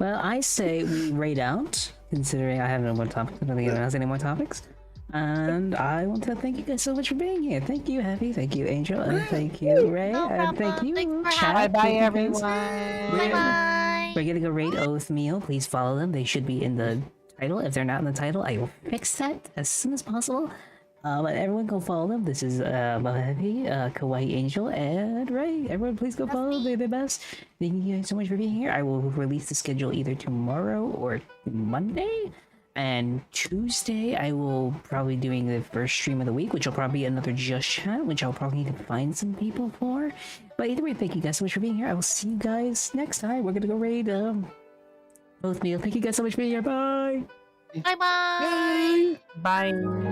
Well, I say we rate out, considering I have no more topics. I don't think anyone has any more topics. And I want to thank you guys so much for being here. Thank you, Heavy. Thank you, Angel. And thank you, Ray. No and thank problem. you, Thanks for Chad. having Bye, Thank you, guys. Bye everyone. bye. We're gonna go raid Oathmeal. Please follow them. They should be in the title. If they're not in the title, I will fix that as soon as possible. But everyone go follow them. This is Mama Heavy, Kawaii Angel, and Ray. Everyone please go follow them. They're the best. Thank you guys so much for being here. I will release the schedule either tomorrow or Monday. And Tuesday, I will probably doing the first stream of the week, which will probably be another Just Chat, which I'll probably need to find some people for. But either way, thank you guys so much for being here. I will see you guys next time. We're gonna go raid Oathmeal. Thank you guys so much for being here. Bye. Bye bye. Bye.